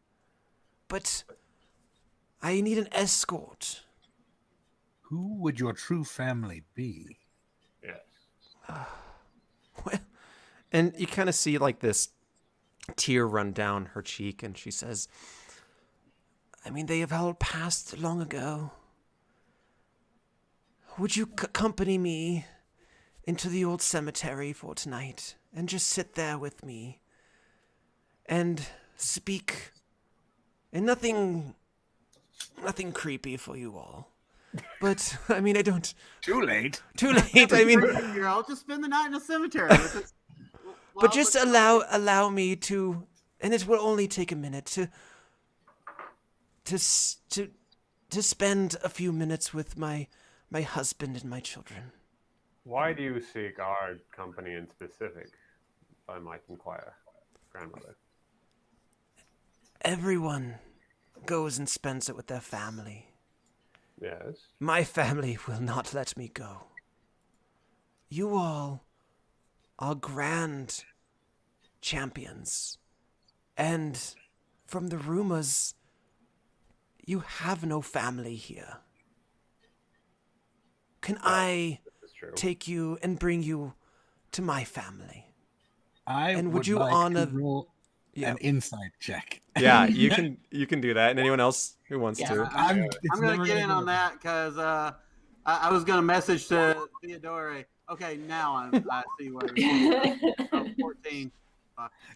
But I need an escort. Who would your true family be? Yes. Well, and you kind of see like this tear run down her cheek, and she says, They have all passed long ago. Would you accompany me into the old cemetery for tonight and just sit there with me and speak, and nothing creepy for you all. But I don't. Too late. Too late. I'll just spend the night in a cemetery. But just allow me to, and it will only take a minute to spend a few minutes with my husband and my children. Why do you seek our company in specific, if I might inquire, grandmother? Everyone goes and spends it with their family. Yes. My family will not let me go. You all are grand champions, and from the rumors, you have no family here. Can I take you and bring you to my family? And would you like honor- to roll Yeah. an insight check? "Yeah, you can do that." And anyone else who wants to? I'm going to get in on that because I was going to message to Theodore. Okay, now I see what you're 14.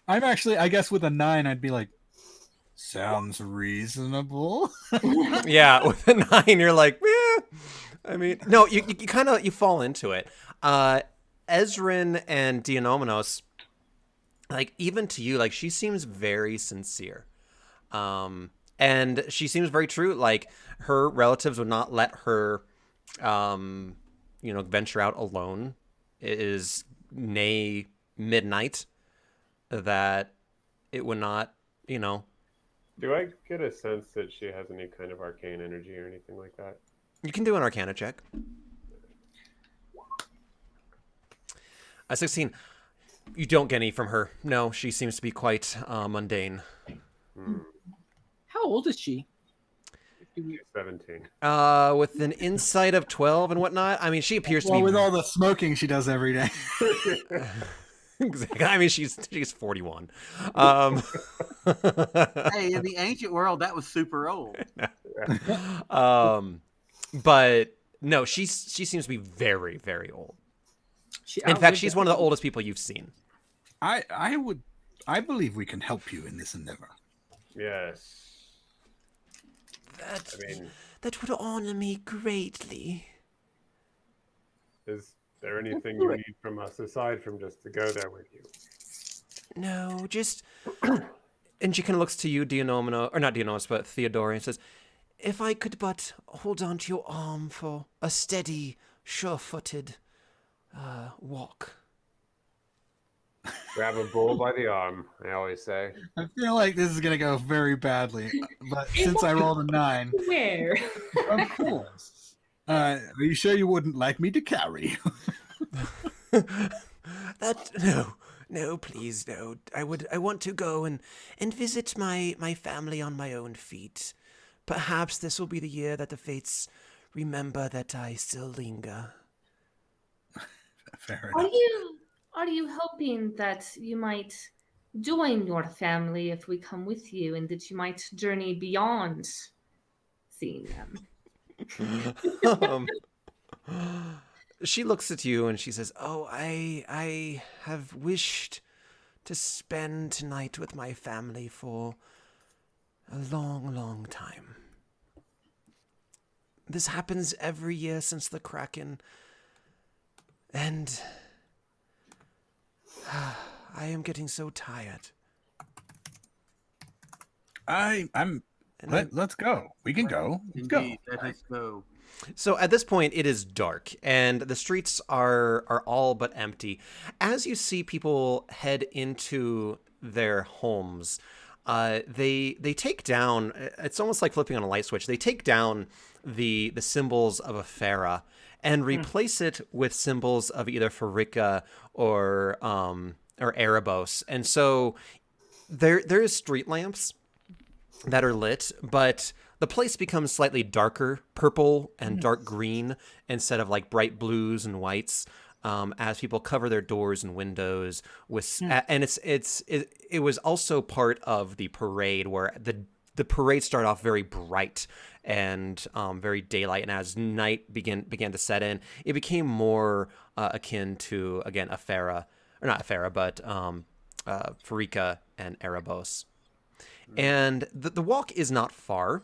I'm actually, I guess with a 9, I'd be like, sounds reasonable. Yeah, with a 9, you're like, no, you kind of fall into it. Ezrin and Dionomenos, like, even to you, like, she seems very sincere. And she seems very true. Like, her relatives would not let her, venture out alone. It is nay midnight that it would not, Do I get a sense that she has any kind of arcane energy or anything like that? You can do an Arcana check. A 16. You don't get any from her. No, she seems to be quite mundane. How old is she? 17. With an insight of 12 and whatnot. I mean, she appears to be. With all the smoking she does every day. Exactly. I mean, she's 41. Hey, in the ancient world, that was super old. But no, she seems to be very, very old. In fact, she's one of the oldest people you've seen. I believe we can help you in this endeavor. Yes. That would honor me greatly. Is there anything you need from us aside from just to go there with you? No, just... And she kind of looks to you, Dionomino, or not Dionomos, but Theodora, and says, if I could but hold on to your arm for a steady, sure-footed walk. Grab a bull by the arm, I always say. I feel like this is going to go very badly, but since I rolled a 9... Where? Of course. Are you sure you wouldn't like me to carry? No, please, no. I want to go and visit my family on my own feet. Perhaps this will be the year that the fates remember that I still linger. Fair enough. Are you hoping that you might join your family if we come with you, and that you might journey beyond seeing them? She looks at you and she says, Oh, I have wished to spend tonight with my family for a long, long time. This happens every year since the Kraken, and I am getting so tired. Let's go. We can go. Let's go. Indeed, let us go. So at this point, it is dark, and the streets are all but empty. As you see people head into their homes, they take down. It's almost like flipping on a light switch. They take down the symbols of a Farah and replace it with symbols of either Farika or Erebos. And so there is street lamps that are lit, but the place becomes slightly darker purple and dark green instead of like bright blues and whites, as people cover their doors and windows with and it was also part of the parade where the parade started off very bright and very daylight, and as night began to set in, it became more akin to, again, a Farah, or not a Farah, but Farika and Erebos. And the walk is not far.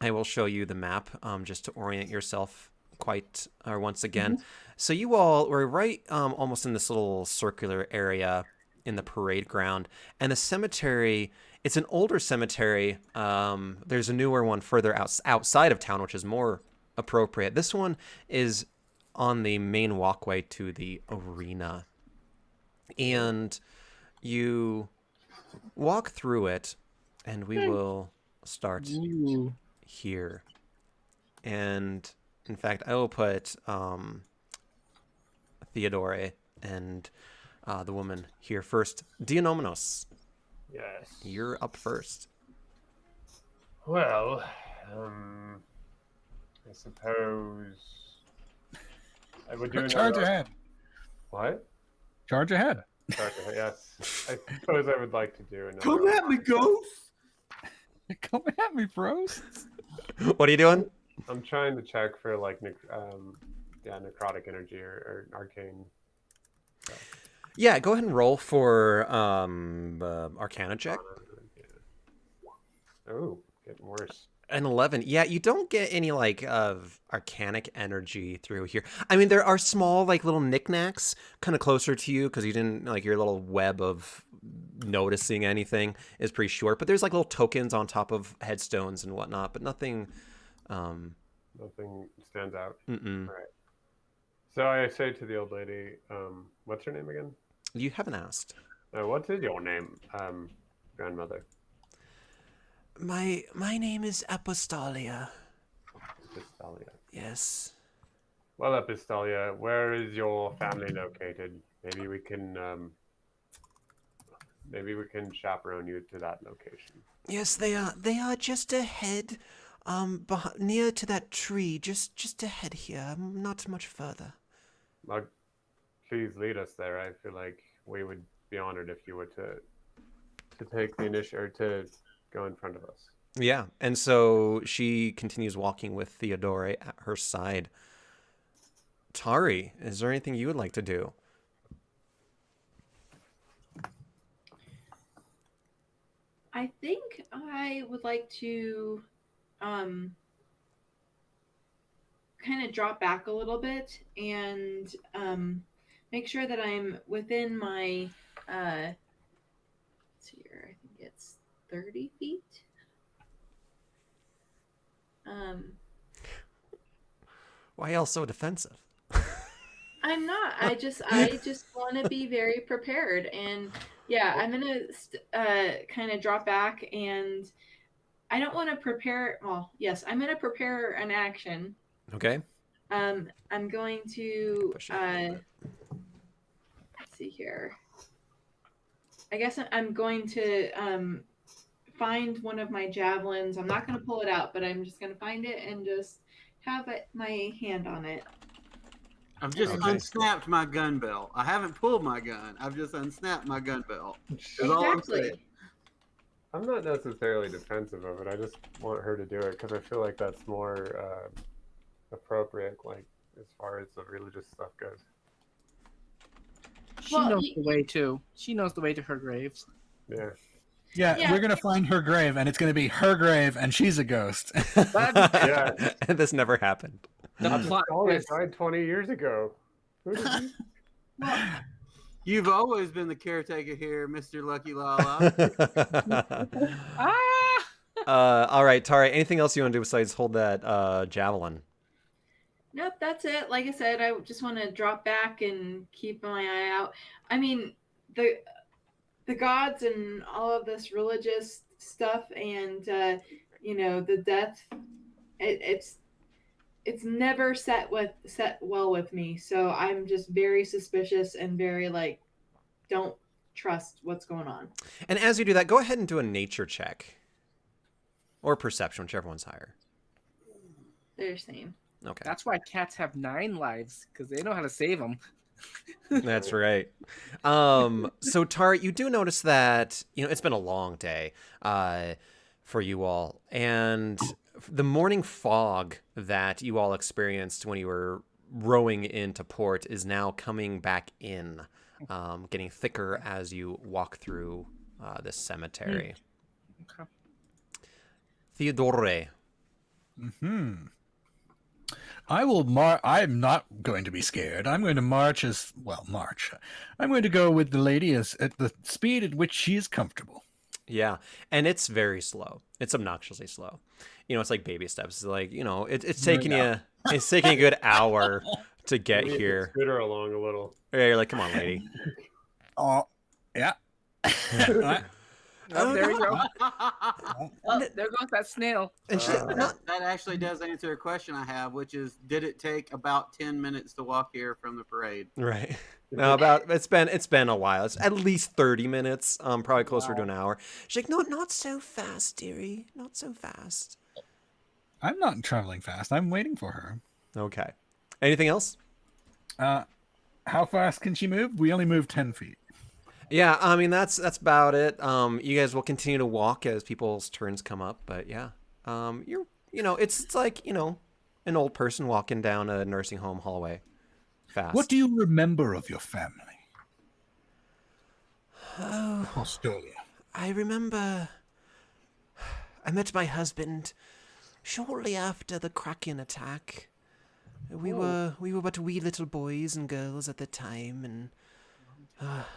I will show you the map just to orient yourself once again. So you all were right almost in this little circular area in the parade ground. And the cemetery, it's an older cemetery. There's a newer one further outside of town, which is more appropriate. This one is on the main walkway to the arena. And you walk through it, and we will start here. And in fact, I will put Theodore and the woman here first. Dionominos, Yes. you're up first. Well, I suppose I would do Charge ahead. What? Charge ahead. Charge ahead, yes. I suppose I would like to do another. Come at me, ghost! Come at me, bros. What are you doing? I'm trying to check for like necrotic energy or arcane. Yeah, go ahead and roll for Arcana check. Oh, getting worse. An 11. Yeah, you don't get any like of arcanic energy through here. I mean, there are small like little knickknacks kind of closer to you because you didn't like your little web of noticing anything is pretty short. But there's like little tokens on top of headstones and whatnot, but nothing. Nothing stands out. Mm-mm. All right. So I say to the old lady, what's her name again? You haven't asked. What is your name, grandmother? My name is Apostolia. Epistalia. Yes. Well, Epistalia, where is your family located? Maybe we can chaperone you to that location. Yes, they are. They are just ahead, near to that tree. Just ahead here. Not much further. Well, please lead us there. I feel like we would be honored if you were to take the initiative, or to go in front of us. Yeah, and so she continues walking with Theodore at her side. Tari, is there anything you would like to do? I think I would like to kind of drop back a little bit and make sure that I'm within my let's see here, I think it's 30 feet. Why else so defensive? I'm not. I just want to be very prepared, and yeah, I'm gonna kind of drop back, and I don't want to prepare. Well, yes, I'm gonna prepare an action. Okay. I'm going to Push it a little bit. let's see here. I guess I'm going to find one of my javelins. I'm not going to pull it out, but I'm just going to find it and just have my hand on it. I've just Okay. unsnapped my gun belt. I haven't pulled my gun. I've just unsnapped my gun belt. Is all I'm saying. Exactly. I'm not necessarily defensive of it. I just want her to do it because I feel like that's more appropriate, like as far as the religious stuff goes. She Well, knows the way too. She knows the way to her graves. Yeah. Yeah, Yeah. we're gonna find her grave, and it's gonna be her grave, and she's a ghost. Yeah. This never happened. The plot Oh, twist. died 20 years ago. Who did he? Well, You've always been the caretaker here, Mr. Lucky Lala. All right, Tari, anything else you want to do besides hold that javelin? nope, that's it. Like I said, I just want to drop back and keep my eye out. I mean, the gods and all of this religious stuff, and the death. It's never set well with me. So I'm just very suspicious and very like, don't trust what's going on. And as you do that, go ahead and do a nature check. Or perception, whichever one's higher. They're the same. Okay. That's why cats have 9 lives, because they know how to save them. That's right. So Tari, you do notice that, it's been a long day for you all. And the morning fog that you all experienced when you were rowing into port is now coming back in, getting thicker as you walk through this cemetery. Okay. Theodore. I will I'm not going to be scared. I'm going to march. I'm going to go with the lady at the speed at which she is comfortable. Yeah, and it's very slow. It's obnoxiously slow. It's like baby steps. It's like, it's taking it's taking a good hour to get Maybe here. Scoot her along a little. Yeah, you're like, come on, lady. Oh, yeah. Oh, there you go. Oh, there goes that snail. And she, That actually does answer a question I have, which is, did it take about 10 minutes to walk here from the parade? right. No, it's been a while. It's at least 30 minutes, probably closer to an hour. She's like, no, not so fast, dearie. Not so fast. I'm not traveling fast. I'm waiting for her. Okay. Anything else? How fast can she move? We only move 10 feet. Yeah, I mean that's about it. You guys will continue to walk as people's turns come up, but yeah, it's like an old person walking down a nursing home hallway, fast. What do you remember of your family? Oh, Australia. I remember I met my husband shortly after the Kraken attack. We were but wee little boys and girls at the time, and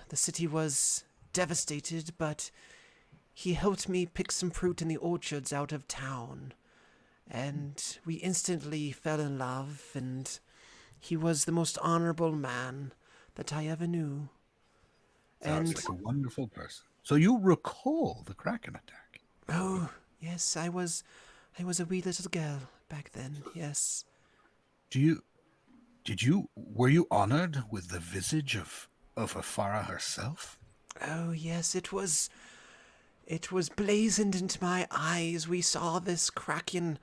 the city was devastated, but he helped me pick some fruit in the orchards out of town. And we instantly fell in love, and he was the most honorable man that I ever knew. Sounds And like a wonderful person. So you recall the Kraken attack? oh, yes, I was a wee little girl back then. Yes. Were you honored with the visage of Afara herself? Oh, yes, it was blazoned into my eyes. We saw this kraken.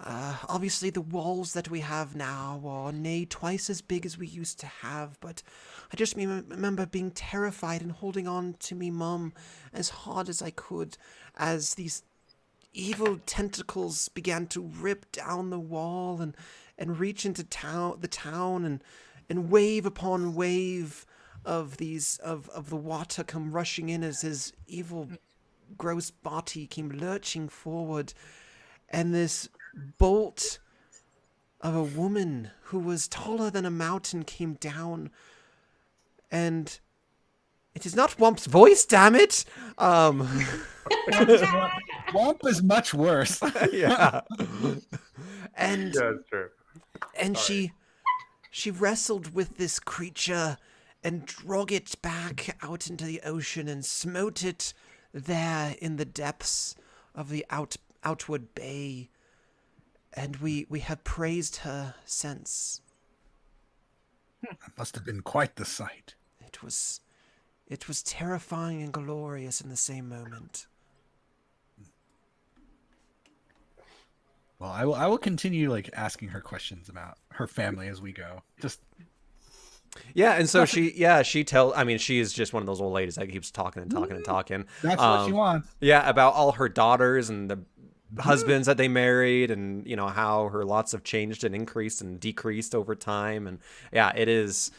Obviously, the walls that we have now are nay twice as big as we used to have, but I just remember being terrified and holding on to me mum as hard as I could as these evil tentacles began to rip down the wall and reach into the town and wave upon wave of these of the water come rushing in as his evil gross body came lurching forward, and this bolt of a woman who was taller than a mountain came down, and it is not Womp's voice, damn it! Womp is much worse. Yeah. And Yeah, that's true. and she wrestled with this creature and drug it back out into the ocean and smote it there in the depths of the outward bay. And we have praised her since. That must have been quite the sight. It was terrifying and glorious in the same moment. Well, I will continue like asking her questions about her family as we go. Just Yeah, and so she is just one of those old ladies that keeps talking and talking and talking. that's what she wants. Yeah, about all her daughters and the husbands that they married, and how her lots have changed and increased and decreased over time. And yeah, it is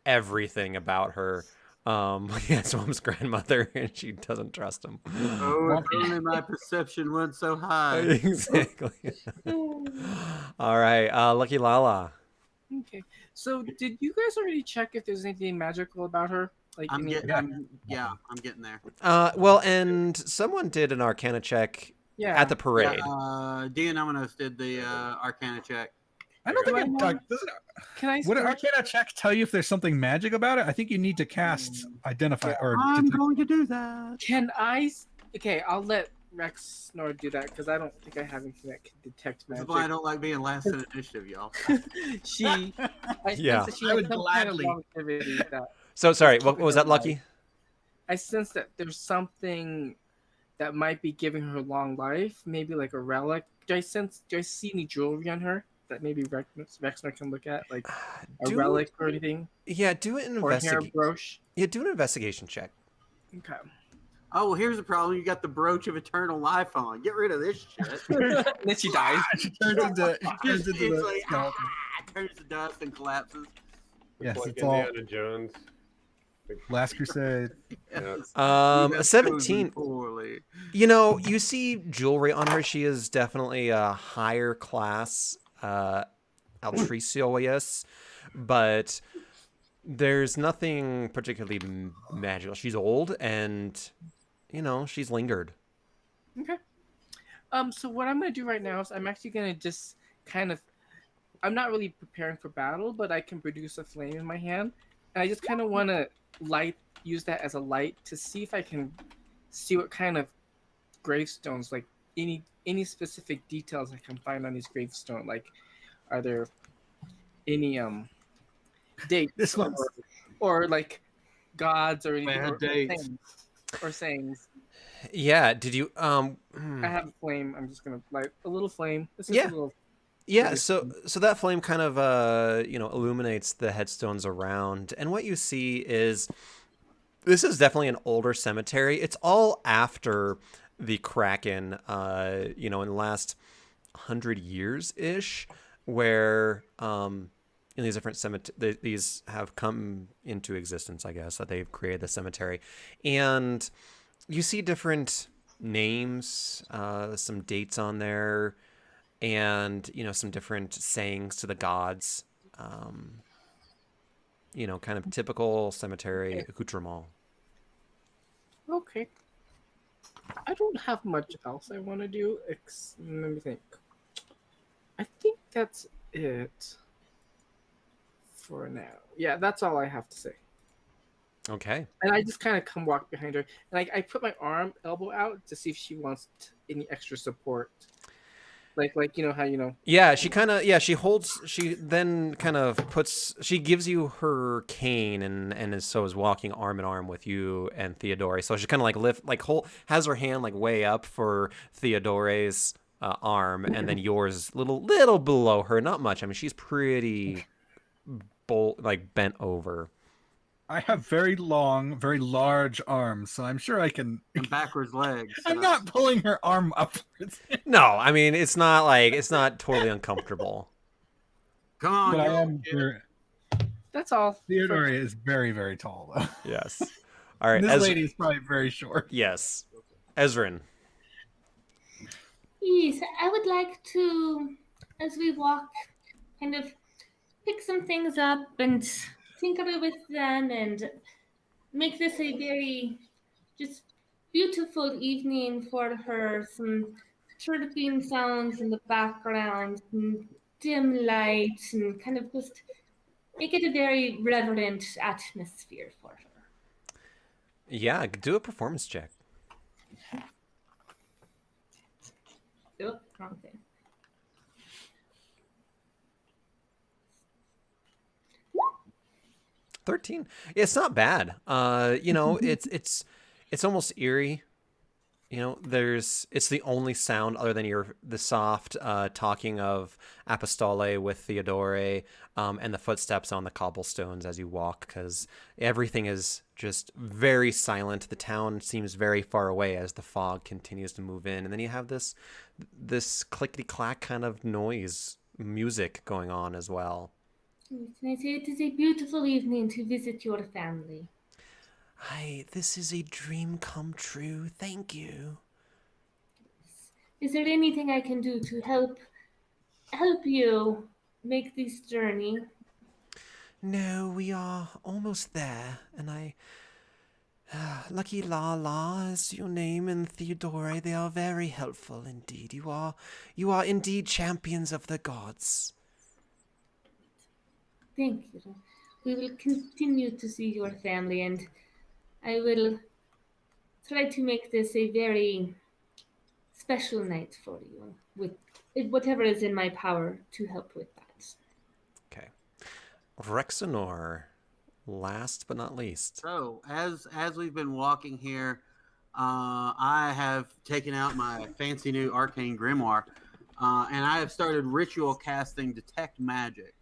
everything about her. Yeah, it's Mom's grandmother, and she doesn't trust him. Oh, if only my perception wasn't so high. Exactly. All right, Lucky Lala. Okay. So, did you guys already check if there's anything magical about her? Like, I'm getting there. Well, and someone did an Arcana check at the parade. Dianominus did the Arcana check. I don't think it doesn't. Can I? Would an Arcana check tell you if there's something magic about it? I think you need to cast identify or. I'm going to do that. Can I? Okay, I'll let Rex Nor do that because I don't think I have anything that can detect That's magic. why I don't like being last in initiative, y'all. She, Yeah. sense that she I has would some gladly. Kind of longevity that So sorry, what was that, Lucky? I sense that there's something that might be giving her long life, maybe like a relic. Do I see any jewelry on her that maybe Rexner can look at, like a relic or anything? Yeah, do an Or hair investigation. brooch? Yeah, do an investigation check. Okay. Oh, well, here's the problem. You got the brooch of eternal life on. Get rid of this shit. Then she dies. She turns into Just the easily, skeleton. turns to dust and collapses. Yes, Like it's all Indiana Jones. Last Crusade. Yes. A You have 17. chosen poorly. You see jewelry on her. She is definitely a higher class Altricious, but there's nothing particularly magical. She's old, and she's lingered. Okay. So what I'm gonna do right now is I'm actually gonna just kind of, I'm not really preparing for battle, but I can produce a flame in my hand, and I just kind of want to use that as a light to see if I can see what kind of gravestones, like any specific details I can find on these gravestones. Like, are there any dates This one's or like gods or anything Bad or dates. sayings? Yeah. Did you? I have a flame. I'm just gonna light a little flame. This is Yeah. a little. Yeah, so that flame kind of illuminates the headstones around, and what you see is this is definitely an older cemetery. It's all after the Kraken, in the last 100 years ish, where in these different these have come into existence. I guess that they've created the cemetery, and you see different names, some dates on there. And some different sayings to the gods, kind of typical cemetery accoutrement. Okay. I don't have much else I want to do. Let me think. I think that's it for now. Yeah, that's all I have to say. Okay. And I just kind of come walk behind her, and I put my elbow out to see if she wants any extra support. Like you know how Yeah, she then kind of she gives you her cane and is walking arm in arm with you and Theodore. So she kind of has her hand like way up for Theodore's arm, and then yours little below her, not much. I mean, she's pretty bent over. I have very long, very large arms, so I'm sure I can. And backwards legs. I'm not pulling her arm upwards. No, I mean it's not totally uncomfortable. Come on, But I you am. kid. that's all. Theodore is very, very tall, though. Yes. All right. This lady is probably very short. Yes. Ezrin. Yes, I would like to, as we walk, kind of pick some things up and tinker with them and make this a very just beautiful evening for her. Some chirping sounds in the background, some dim lights, and kind of just make it a very reverent atmosphere for her. Yeah, do a performance check. Oh, wrong thing. $13. Yeah, it's not bad. It's almost eerie. It's the only sound other than the soft talking of Apostole with Theodore, and the footsteps on the cobblestones as you walk, because everything is just very silent. The town seems very far away as the fog continues to move in, and then you have this clickety clack kind of music going on as well. Can I say it is a beautiful evening to visit your family? This is a dream come true. Thank you. Is there anything I can do to help you make this journey? No, we are almost there, and Lucky La is your name, and Theodore, they are very helpful indeed. You are indeed champions of the gods. Thank you. We will continue to see your family, and I will try to make this a very special night for you, with whatever is in my power to help with that. Okay. Rexenor, last but not least. So as we've been walking here, I have taken out my fancy new arcane grimoire, and I have started ritual casting detect magic,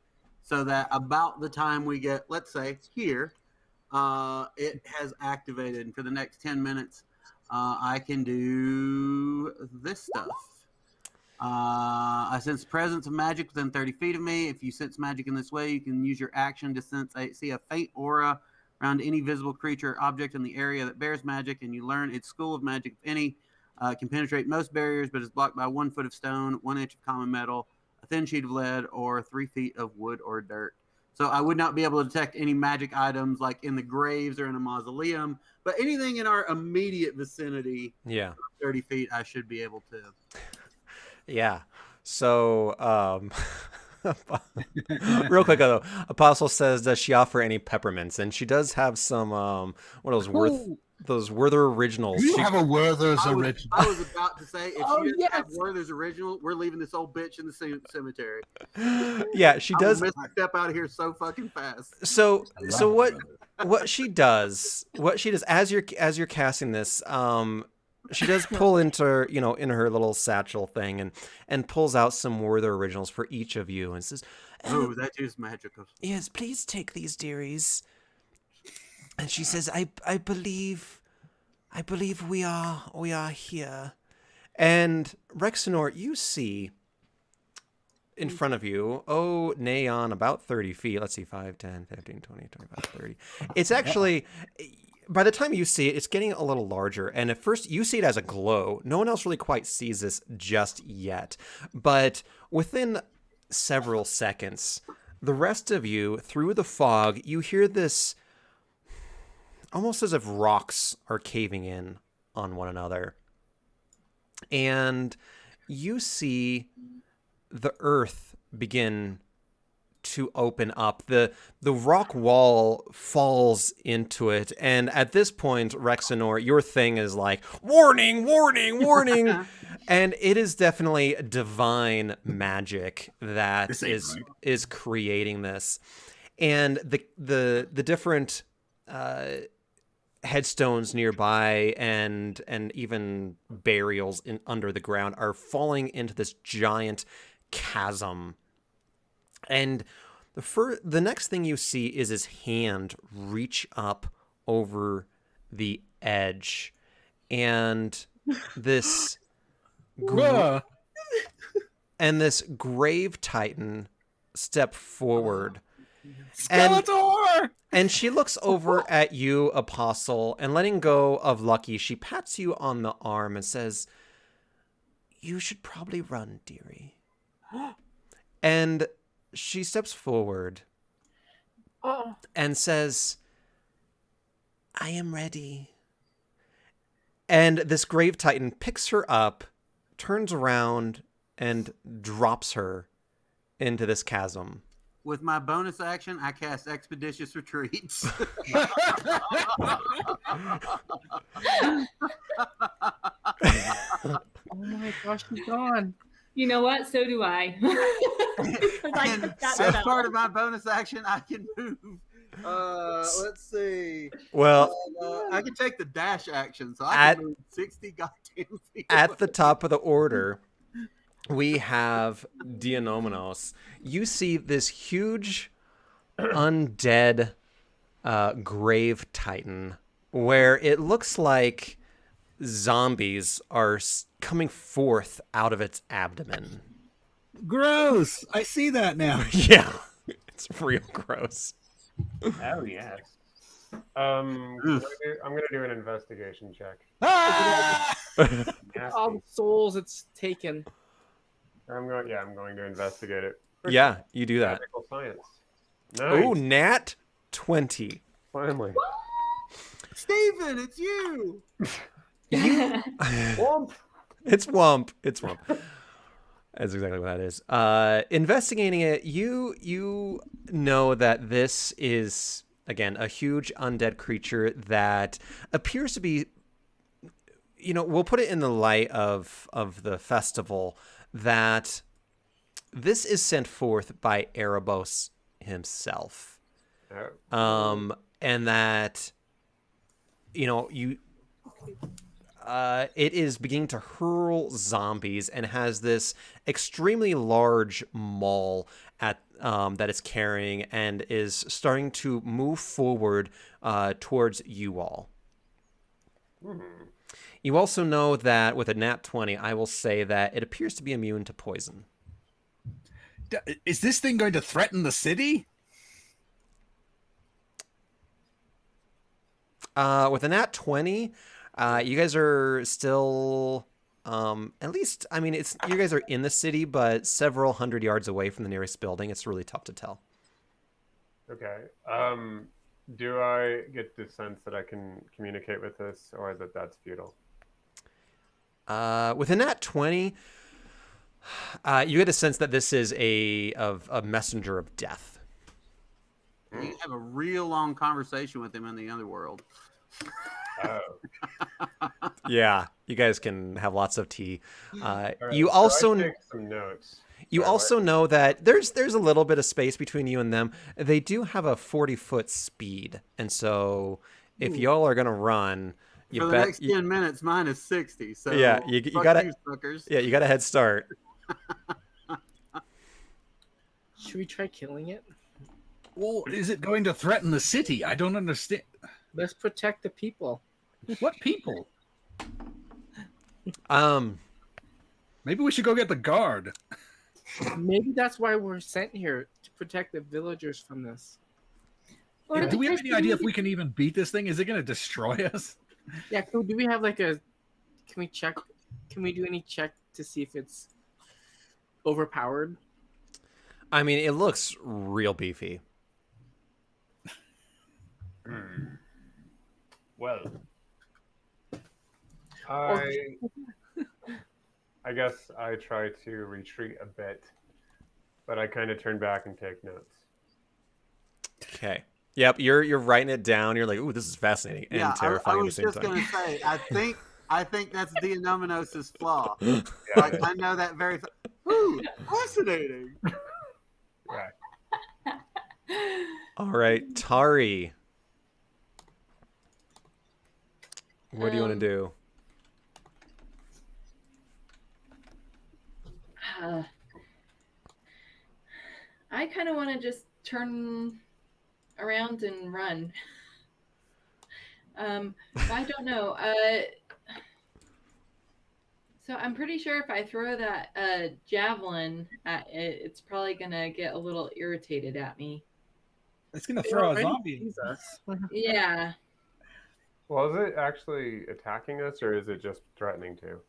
so that about the time we get, let's say, here, it has activated. And for the next 10 minutes, I can do this stuff. I sense the presence of magic within 30 feet of me. If you sense magic in this way, you can use your action to see a faint aura around any visible creature or object in the area that bears magic, and you learn its school of magic, if any. Can penetrate most barriers, but is blocked by 1 foot of stone, 1 inch of common metal, a thin sheet of lead, or 3 feet of wood or dirt. So I would not be able to detect any magic items like in the graves or in a mausoleum, but anything in our immediate vicinity, 30 feet, I should be able to. Yeah. So, real quick though, Apostle says, does she offer any peppermints? And she does have some, what are those Werther originals. Do you have a Werther's original? I was about to say, if she doesn't have Werther's original, we're leaving this old bitch in the cemetery. Yeah, she does. I will step out of here so fucking fast. So what she does as you're casting this, she does pull into, in her little satchel thing and pulls out some Werther originals for each of you and says, "Oh, that is magical." Yes, please take these, dearies. And she says, I believe we are here. And Rexenor, you see in front of you, nigh on about 30 feet. Let's see, 5, 10, 15, 20, 25, 30. It's actually, by the time you see it, it's getting a little larger. And at first, you see it as a glow. No one else really quite sees this just yet. But within several seconds, the rest of you, through the fog, you hear this, almost as if rocks are caving in on one another. And you see the earth begin to open up. The rock wall falls into it, and at this point, Rexenor, your thing is like, warning, warning, warning. And it is definitely divine magic that This ain't right. is creating this. And the different headstones nearby and even burials under the ground are falling into this giant chasm. And the next thing you see is his hand reach up over the edge, and this this grave titan step forward. Skeletor! And she looks over at you, Apostle, and letting go of Lucky, she pats you on the arm and says, "You should probably run, dearie." And she steps forward and says, "I am ready." And this grave titan picks her up, turns around, and drops her into this chasm. With my bonus action, I cast Expeditious Retreats. Oh my gosh, she's gone. You know what? So do I. 'Cause I And took that as spell. part of my bonus action, I can move. Let's see. Well, I can take the dash action, so I can move 60 goddamn feet. at the top of the order, we have Dionomenos. You see this huge undead grave titan where it looks like zombies are coming forth out of its abdomen. Gross! I see that now. Yeah, it's real gross. Oh yes. I'm gonna do an investigation check. Ah! All the souls it's taken. I'm going to investigate it. Yeah, you do that. Medical science. Oh, Nice. nat 20. Finally. Steven, it's you! Womp. It's Wump. It's Wump. That's exactly what that is. Investigating it, you know that this is, again, a huge undead creature that appears to be, we'll put it in the light of the festival, that this is sent forth by Erebos himself. And that, it is beginning to hurl zombies and has this extremely large maul that it's carrying and is starting to move forward towards you all. You also know that with a nat 20, I will say that it appears to be immune to poison. Is this thing going to threaten the city? With a nat 20, you guys are still, at least, I mean, you guys are in the city, but several hundred yards away from the nearest building. It's really tough to tell. Okay. Do I get the sense that I can communicate with this, or that that's futile? With a nat 20, you get a sense that this is a messenger of death. You have a real long conversation with him in the underworld. Oh. Yeah, you guys can have lots of tea. Right, You so also I take some notes. You also know that there's a little bit of space between you and them. They do have a 40-foot speed, and so if y'all are gonna run, For the next 10 minutes, mine is 60. So yeah, you gotta suckers. you got a head start. Should we try killing it? Well, is it going to threaten the city? I don't understand. Let's protect the people. What people? Maybe we should go get the guard. Maybe that's why we're sent here, to protect the villagers from this. Or Do we have because any idea if we can even beat this thing? Is it going to destroy us? Yeah, do we have can we check? Can we do any check to see if it's overpowered? I mean, it looks real beefy. Well, Or- I guess I try to retreat a bit, but I kind of turn back and take notes. Okay. Yep, you're writing it down. You're like, ooh, this is fascinating and Yeah, I terrifying at the was same just time. gonna say, I think that's Dianominos' flaw. Yeah, Like I know that very. Ooh, fascinating. right. All right, Tari. What do you want to do? I kind of want to just turn around and run. But I don't know. So I'm pretty sure if I throw that javelin at it, it's probably gonna get a little irritated at me. It's gonna It throw a already zombie. sees us. Yeah. Well, is it actually attacking us, or is it just threatening to?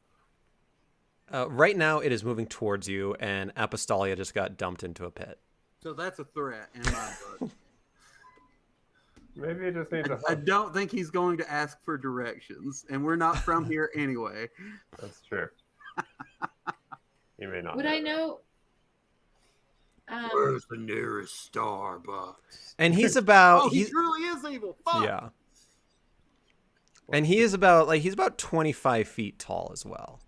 Right now, it is moving towards you, and Apostolia just got dumped into a pit. So that's a threat in my book. Maybe it just needs a I hook. don't think he's going to ask for directions, and we're not from here anyway. That's true. You may not. Would I know? The nearest Starbucks? And he's about Oh, he truly is evil. Fuck. yeah. And he is about he's about 25 feet tall as well.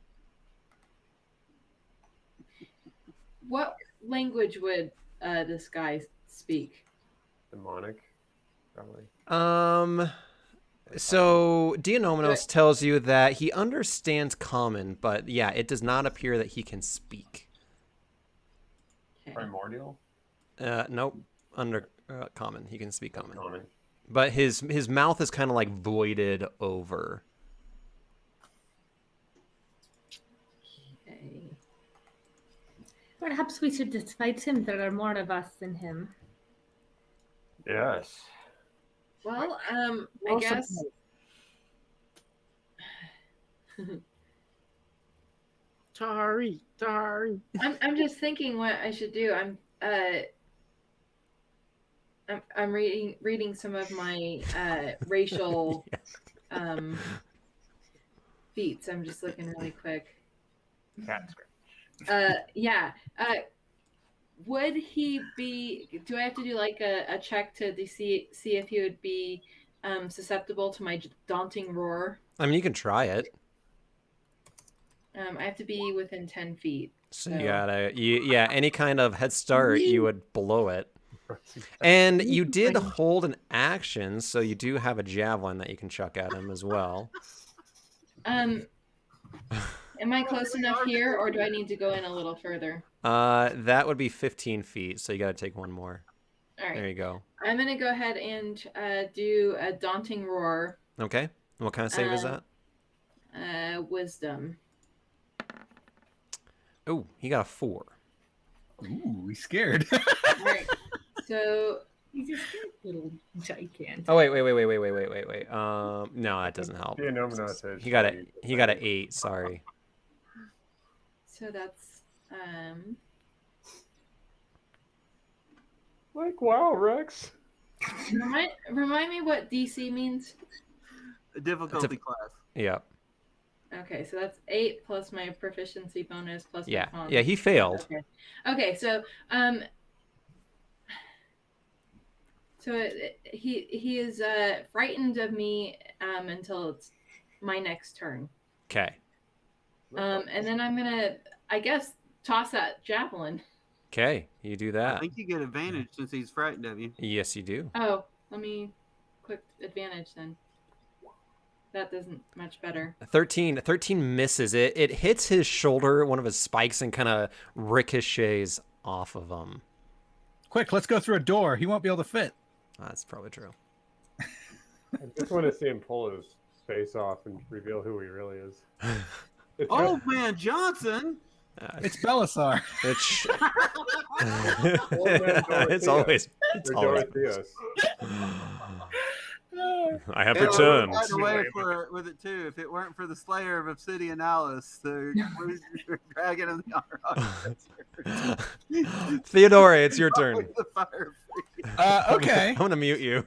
What language would this guy speak? Demonic, probably. So Dianominos tells you that he understands common, but yeah, it does not appear that he can speak. Okay. Primordial. Nope. Under common, he can speak common, Common. but his mouth is kind of like voided over. Okay. Perhaps we should just fight him. There are more of us than him. Yes. Well, I Roll guess. some- Tari. I'm just thinking what I should do. I'm reading some of my racial feats. I'm just looking really quick. Cat scratch. Yeah. Would he be? Do I have to do like a check to see if he would be susceptible to my daunting roar? I mean, you can try it. I have to be within 10 feet. So you gotta, yeah, any kind of head start, you would blow it. And you did hold an action, so you do have a javelin that you can chuck at him as well. Am I close enough here, or do I need to go in a little further? That would be 15 feet, so you gotta take one more. All right. There you go. I'm gonna go ahead and do a daunting roar. Okay. What kind of save is that? Wisdom. Oh, he got a 4. Ooh, he's scared. All right. So He's just a little gigantic. Oh wait. No, that doesn't help. Dianominos says He got an 8. Sorry. so that's Like, wow, Rex. remind me what DC means. Difficulty class. Yeah. Okay, so that's 8 plus my proficiency bonus plus Yeah. my con. Yeah. He failed. Okay, so he is frightened of me until it's my next turn. Okay. And then I'm gonna, I guess, toss that javelin. Okay. You do I that. think you get advantage since he's frightened of you. Yes, you do. Oh, let me click advantage then. That doesn't much better. 13 misses it. It hits his shoulder, one of his spikes, and kind of ricochets off of him. Quick, let's go through a door. He won't be able to fit. That's probably true. I just want to see him pull his face off and reveal who he really is. It's Old man Johnson. It's Belisar. It's Dorothea. it's always Dorotheus. I have Yeah, returned. I'd away with it too. If it weren't for the Slayer of Obsidian Alice, the dragon of the Arrow. Theodore, it's your turn. The fire. Okay. I'm gonna mute you.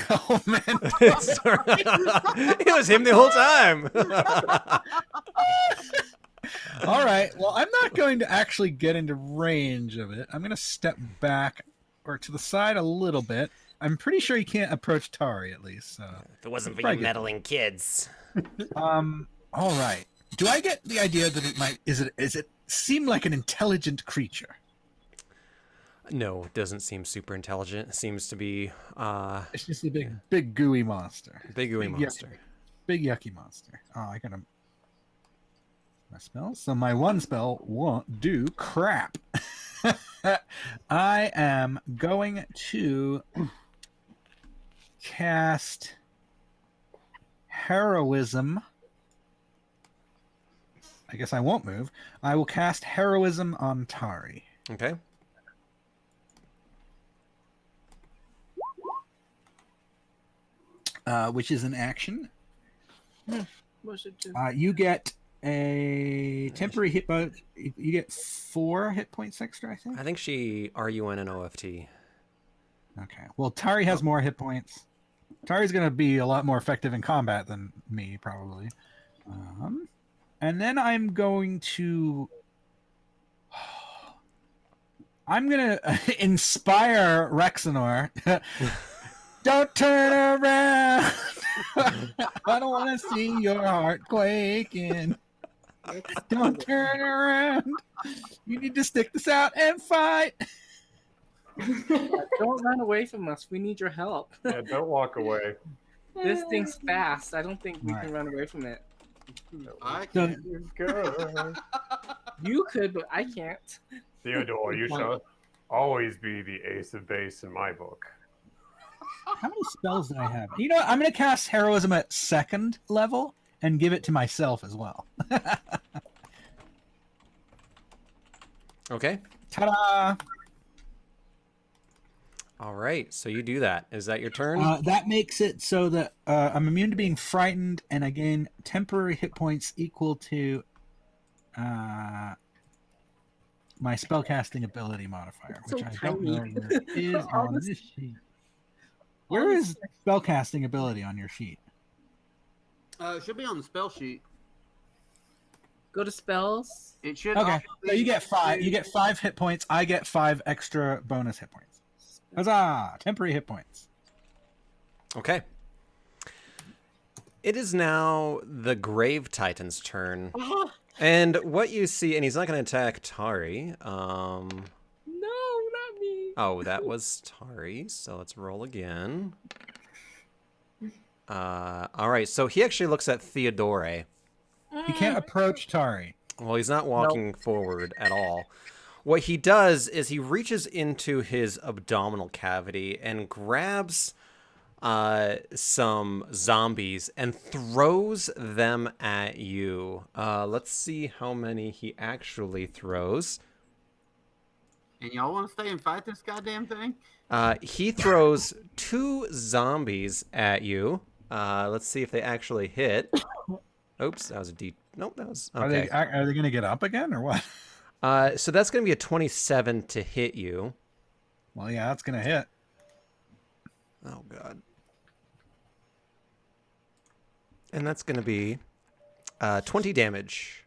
Oh man. Sorry. It was him the whole time. All right. Well, I'm not going to actually get into range of it. I'm going to step back or to the side a little bit. I'm pretty sure he can't approach Tari at least. So. If it wasn't for Probably you good. meddling kids. All right. Do I get the idea that it might is it seem like an intelligent creature? No, it doesn't seem super intelligent. It seems to be It's just a big gooey monster. big gooey Big monster. Big yucky monster. Oh, I gotta my spell. So my one spell won't do crap. I am going to cast heroism. I guess I won't move. I will cast heroism on Tari. Okay. Which is an action. What's it do? You get a temporary hit point. You get 4 hit points extra, I think. I think she RUN and OFT. Okay. Well, Tari has more hit points. Tari's going to be a lot more effective in combat than me, probably. And then I'm going to... I'm going to inspire Rexenor. Don't turn around. I don't want to see your heart quaking. Don't turn around. You need to stick this out and fight. Don't run away from us. We need your help. Yeah, don't walk away. This thing's fast. I don't think we Right. can run away from it. I So- can. Go. You could, but I can't. Theodore, you shall always be the ace of base in my book. How many spells do I have? You know what? I'm going to cast heroism at 2nd level and give it to myself as well. Okay. Ta-da! All right. So you do that. Is that your turn? That makes it so that I'm immune to being frightened, and I gain temporary hit points equal to my spellcasting ability modifier, So which I don't know tiny. where it is on this sheet. Where is spellcasting ability on your sheet? It should be on the spell sheet. Go to spells. It should. Okay, also so be- you get 5. You get 5 hit points. I get 5 extra bonus hit points. Huzzah! Temporary hit points. Okay. It is now the Grave Titan's turn. And what you see, and he's not going to attack Tari. No, not me. Oh, that was Tari. So let's roll again. All right. So he actually looks at Theodore. You can't approach Tari. Well, he's not walking forward at all. What he does is he reaches into his abdominal cavity and grabs some zombies and throws them at you. Let's see how many he actually throws. And y'all want to stay and fight this goddamn thing? He throws 2 zombies at you. Let's see if they actually hit. Oops, that was a D. Nope, that was okay. Are they going to get up again or what? So that's going to be a 27 to hit you. Well, yeah, that's going to hit. Oh, God. And that's going to be 20 damage.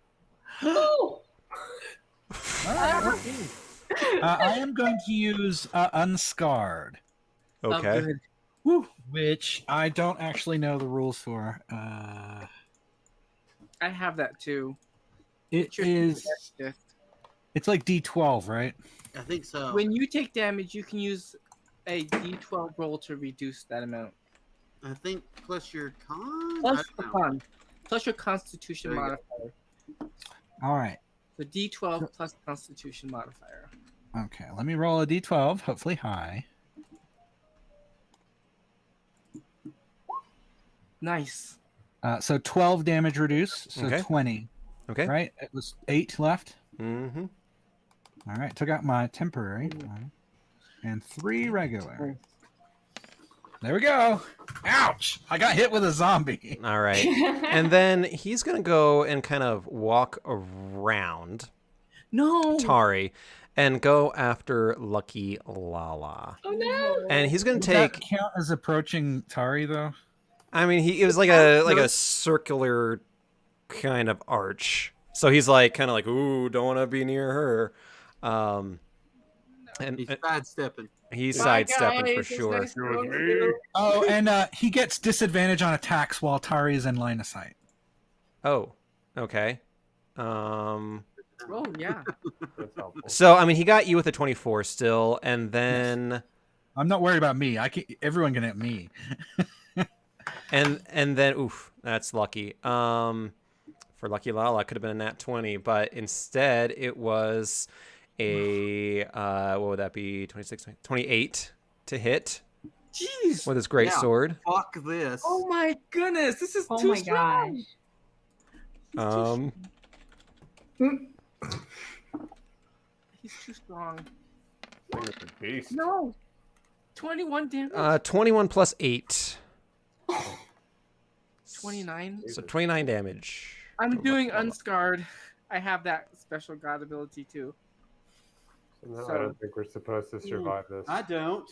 I am going to use Unscarred, Okay. good. which I don't actually know the rules for. I have that too. It Your is. shift. It's like D12, right? I think so. When you take damage, you can use a D12 roll to reduce that amount. I think plus your con. Plus I the don't know. con. Plus your Constitution There you modifier. All right. The D12 plus Constitution modifier. Okay, let me roll a D12, hopefully high. Nice. So 12 damage reduced, so Okay. 20. Okay. Right? It was 8 left. Mm-hmm. All right, took out my temporary. And 3 regular. There we go. Ouch! I got hit with a zombie. All right. And then he's going to go and kind of walk around No. Tari. and go after Lucky Lala. Oh no! And he's going Does to that take. count as approaching Tari though? I mean, it was like a circular kind of arch. So he's like kind of like, ooh, don't want to be near her. And He's sidestepping. he's Bye, sidestepping for guys. It's sure. nice to Excuse meet me. you. Oh, and he gets disadvantage on attacks while Tari is in line of sight. Oh, okay. Oh yeah. That's helpful. So I mean, he got you with a 24 still, and then I'm not worried about me. Everyone can hit me. and then oof, that's lucky. For Lucky Lala, could have been a nat 20, but instead it was a what would that be? 26, 28 to hit Jeez. with his great Yeah. sword. Fuck this. Oh my goodness. This is Oh too my strong. gosh. He's too strong. Thing is a beast. No. 21 damage. 21 plus 8, 29. so 29 damage. I'm from doing Lucky Lala. unscarred. I have that special god ability too. No, So- I don't think we're supposed to survive this. I don't.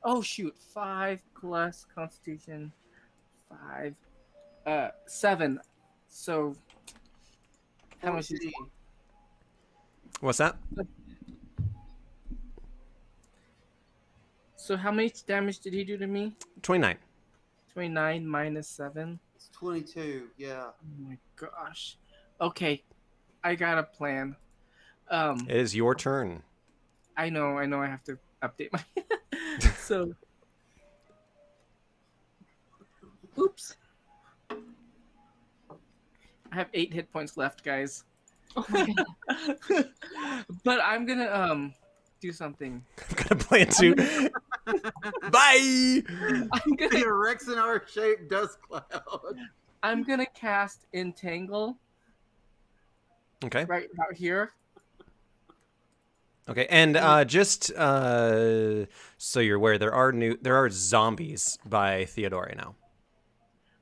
Oh shoot. 5 plus constitution. 5. 7. So how much is 14. What's that? So how much damage did he do to me? 29. 29 minus 7. It's 22. Yeah. Oh my gosh. Okay. I got a plan. It is your turn. I know I have to update my so oops. I have 8 hit points left, guys. Oh my god. But I'm gonna do something. I'm gonna plan to. Bye. I'm The gonna Rexenar shaped dust cloud. I'm gonna cast Entangle Okay. right about here. Okay, and just so you're aware, there are zombies by Theodore now.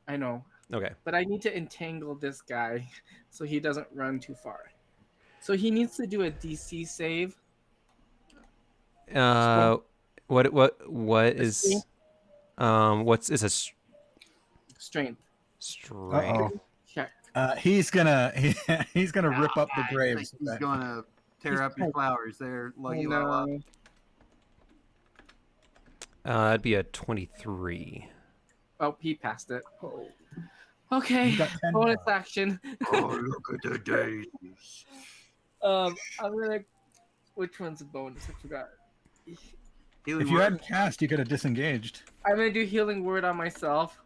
I know. Okay. But I need to entangle this guy so he doesn't run too far. So he needs to do a DC save. What is strength. what's is a Strength strength? check. He's gonna rip up the graves. He's going to tear up your flowers there, Lucky Oh, Lala. no. It'd be a 23. Oh, he passed it. Oh. Okay. You got 10 Bonus more. action. Oh, look at the daisies. I'm gonna. Which one's a bonus? I forgot. Healing If you word. hadn't cast, you could have disengaged. I'm gonna do healing word on myself.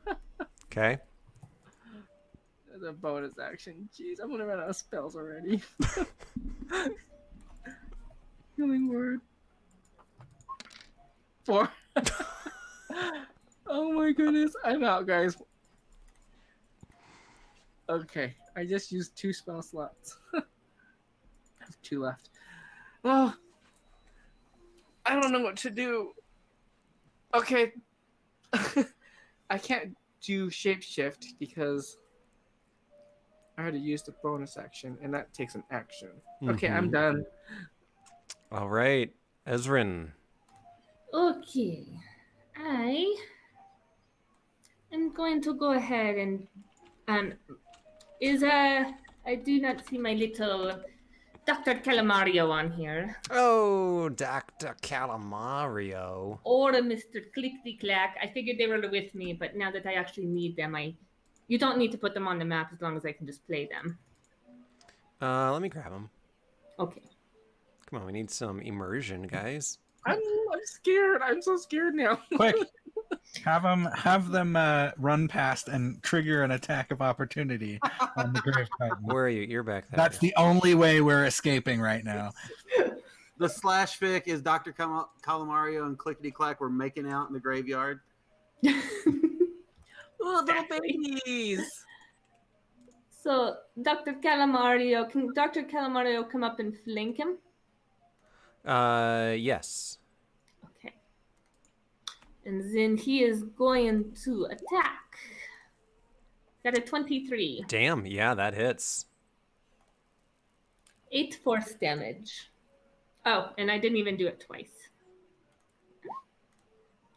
Okay. The bonus action. Jeez, I'm gonna run out of spells already. Healing word. 4. Oh my goodness, I'm out, guys. Okay, I just used 2 spell slots. I have 2 left. Oh, I don't know what to do. Okay, I can't do shapeshift because I already used a bonus action, and that takes an action. Okay, I'm Mhm. done. All right, Ezrin. Okay. I am going to go ahead and I do not see my little Dr. Calamario on here. Oh, Dr. Calamario. Or a Mr. Clickety Clack. I figured they were with me, but now that I actually need them, you don't need to put them on the map as long as I can just play them. Let me grab him. Okay. Come on, we need some immersion, guys. I'm scared. I'm so scared now. Quick, have them run past and trigger an attack of opportunity on the Grave Titan. Where are you? You're back there. That's the only way we're escaping right now. The slash fic is Dr. Calamario and Clickety Clack were making out in the graveyard. Oh, little babies. So, Dr. Calamario, can Dr. Calamario come up and flank him? Yes. Okay. And then he is going to attack. Got a 23. Damn, yeah, that hits. 8 force damage. Oh, and I didn't even do it twice.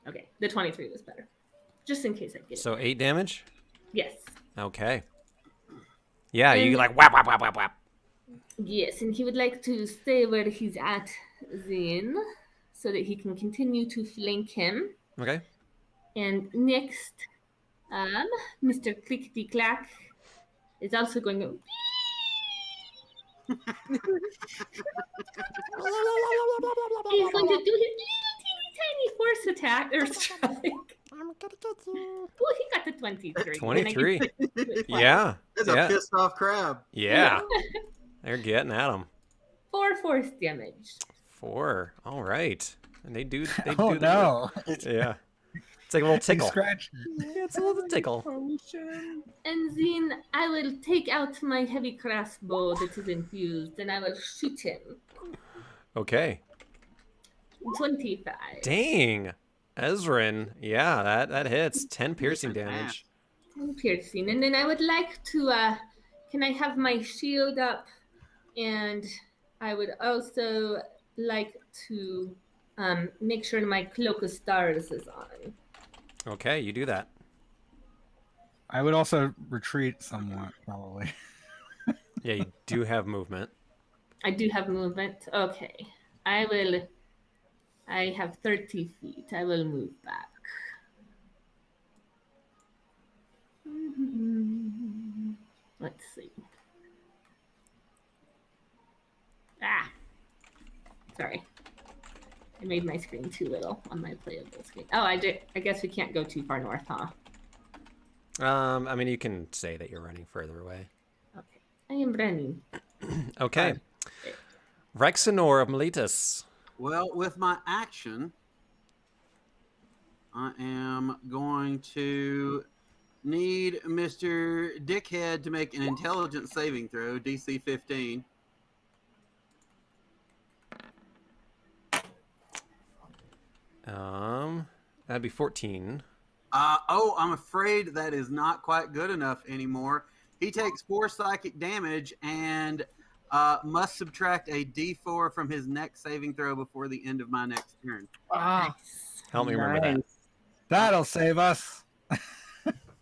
Okay, the 23 was better. Just in case I get it. So 8 damage? Yes. Okay. Yeah, you And- like whap, whap, whap, whap, whap. Yes, and he would like to stay where he's at then, so that he can continue to flank him. Okay. And next, Mr. Clickety Clack is also going to. He's going to do his little teeny tiny force attack or strike. I'm gonna get you. Oh, he got the 23. 23. Yeah. That's Yeah. a pissed off crab. Yeah. They're getting at him. 4 force damage. 4. All right. And they do Oh the work. no! Yeah. It's like a little tickle. Scratch. Yeah, it's a little tickle. And then I will take out my heavy crossbow that is infused and I will shoot him. Okay. 25. Dang. Ezrin. Yeah, that hits. 10 piercing damage. Piercing. And then I would like to, can I have my shield up? And I would also like to make sure my cloak of stars is on. Okay, you do that. I would also retreat somewhat, probably. Yeah, you do have movement. I do have movement. Okay. I have 30 feet. I will move back. Let's see. Ah. Sorry. I made my screen too little on my playable screen. Oh, I guess we can't go too far north, huh? I mean, you can say that you're running further away. Okay. I am running. Okay. Rexenor of Miletus. Well, with my action, I am going to need Mr. Dickhead to make an intelligence saving throw, DC 15. That'd be 14. I'm afraid that is not quite good enough anymore. He takes 4 psychic damage and must subtract a D4 from his next saving throw before the end of my next turn. Ah, Help me remember that. That'll save us.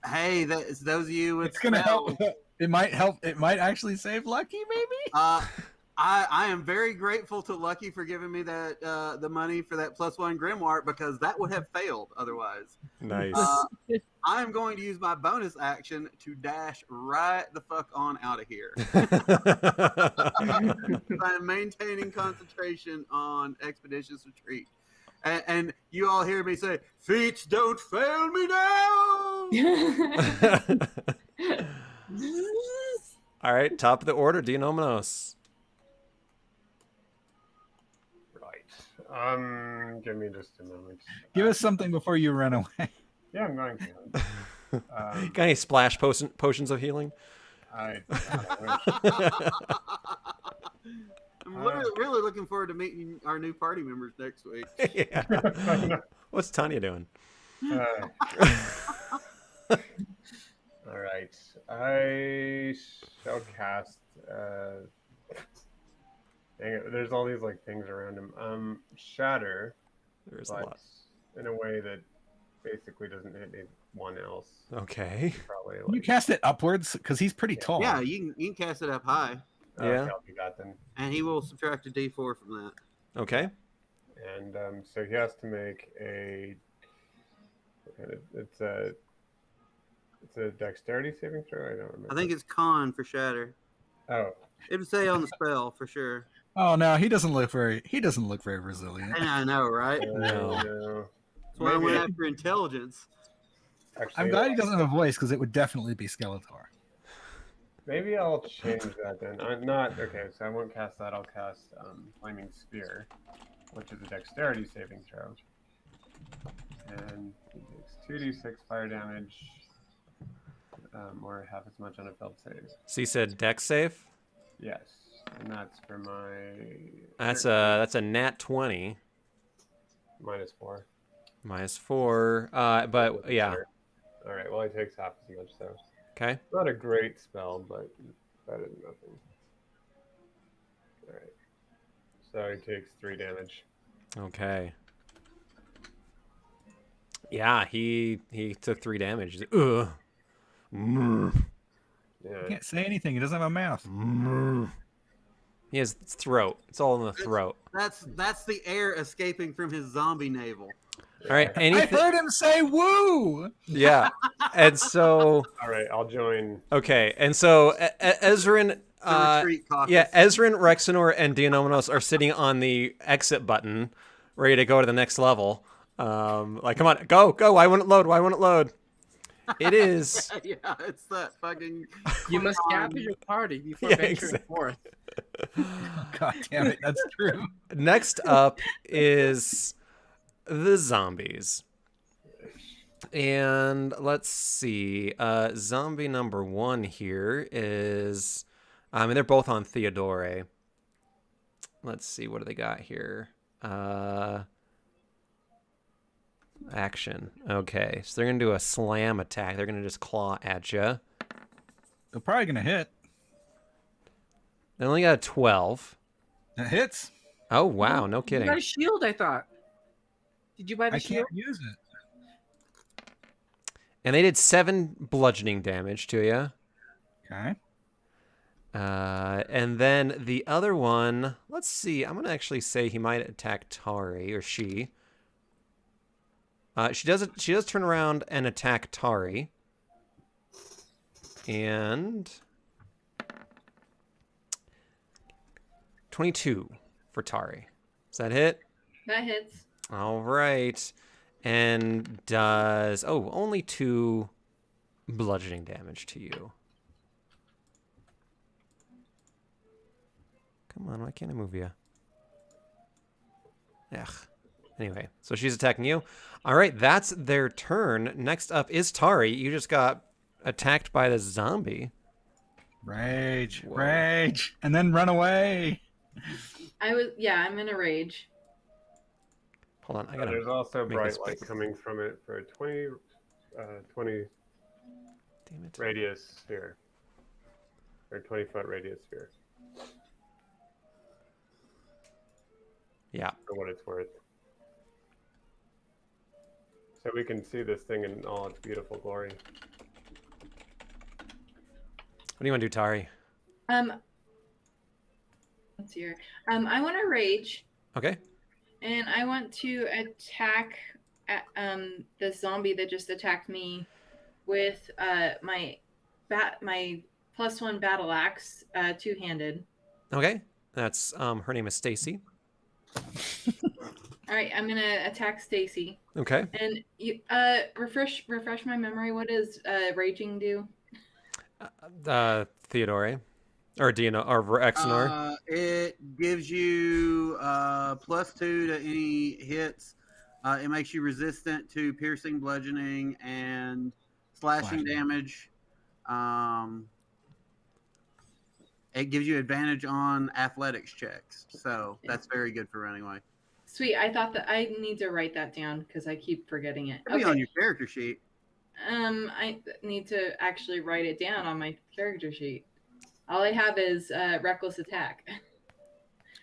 Hey, that's those of you with It's gonna spells. help. It might help. It might actually save Lucky, maybe. I am very grateful to Lucky for giving me that the money for that +1 grimoire because that would have failed otherwise. Nice. I am going to use my bonus action to dash right the fuck on out of here. I am maintaining concentration on Expeditious Retreat. And you all hear me say, "Feats don't fail me now." All right, top of the order, Dionomos. Right. Give me just a moment. Give us something before you run away. Yeah, I'm going to. Got any splash potions of healing? I I'm really looking forward to meeting our new party members next week. Yeah. What's Tanya doing? All right. I shall cast. Dang it, there's all these like things around him. Shatter, There's a but lot. in a way that basically doesn't hit anyone else. Okay. Probably You like. cast it upwards because he's pretty tall. Yeah, you can cast it up high, Yeah. Okay, I'll do that then. and he will subtract a D4 from that. Okay. And so he has to make a. It's a dexterity saving throw. I don't remember. I think it's con for Shatter. Oh, It would say on the spell for sure. Oh no, he doesn't look very resilient. And I know, right? No. no. That's why I went Maybe- after intelligence. Actually, I'm glad he doesn't have a voice because it would definitely be Skeletor. Maybe I'll change that then. I'm not okay. So I won't cast that. I'll cast Flaming Spear, which is a dexterity saving throw, and he takes 2d6 fire damage, or half as much on a failed save. So you said dex save? Yes, and that's for my. That's a nat 20. -4. -4. But yeah. All right. Well, he takes half as much, so Okay. not a great spell, but better than nothing. All right. So he takes 3 damage. Okay. Yeah, he took 3 damage. He's like, ugh. Mm. He Yeah. can't say anything. He doesn't have a mouth. He has throat. It's all in the throat. That's the air escaping from his zombie navel. All right. I Anything? heard him say "woo." Yeah. And so, All right, I'll join. okay. And so Ezrin, The retreat caucus. yeah, Ezrin, Rexenor, and Dionominos are sitting on the exit button, ready to go to the next level. Like, come on, go. Why won't it load? Why won't it load? It is. Yeah, it's that fucking. You must Klingon- gather your party before Yeah, venturing exactly. forth. God damn it, that's true. Next up is the zombies. And let's see. Zombie number 1 here is. I mean, they're both on Theodore. Let's see. What do they got here? Action. Okay. So they're going to do a slam attack. They're going to just claw at you. They're probably gonna hit. They only got a 12. That hits. Oh, wow. No You kidding. got a shield, I thought. Did you buy the I shield? can't use it. And they did 7 bludgeoning damage to you. Okay. And then the other one, let's see. I'm going to actually say he might attack Tari, or she. She does turn around and attack Tari. And 22 for Tari. Does that hit? That hits. All right. And does only 2 bludgeoning damage to you. Come on, why can't I move you? Ugh. Anyway, so she's attacking you. All right, that's their turn. Next up is Tari. You just got attacked by the zombie. Rage, Whoa. rage, and then run away. I'm in a rage. Hold on, I gotta. There's also make bright this light big. coming from it for a 20 Damn it. radius sphere. Or 20-foot radius sphere, Yeah. for what it's worth. So we can see this thing in all its beautiful glory. What do you want to do, Tari? Let's see here. I want to rage, Okay. and I want to attack the zombie that just attacked me with my +1 battle axe, 2-handed. Okay. That's her name is Stacy. All right, I'm gonna attack Stacy. Okay. And you refresh my memory. What does raging do? Theodore. Or Dino or Exnor. It gives you +2 to any hits. It makes you resistant to piercing, bludgeoning, and slashing damage. It gives you advantage on athletics checks, so that's very good for running away. Sweet. I thought that I need to write that down because I keep forgetting it. It'll be on your character sheet. I need to actually write it down on my character sheet. All I have is reckless attack.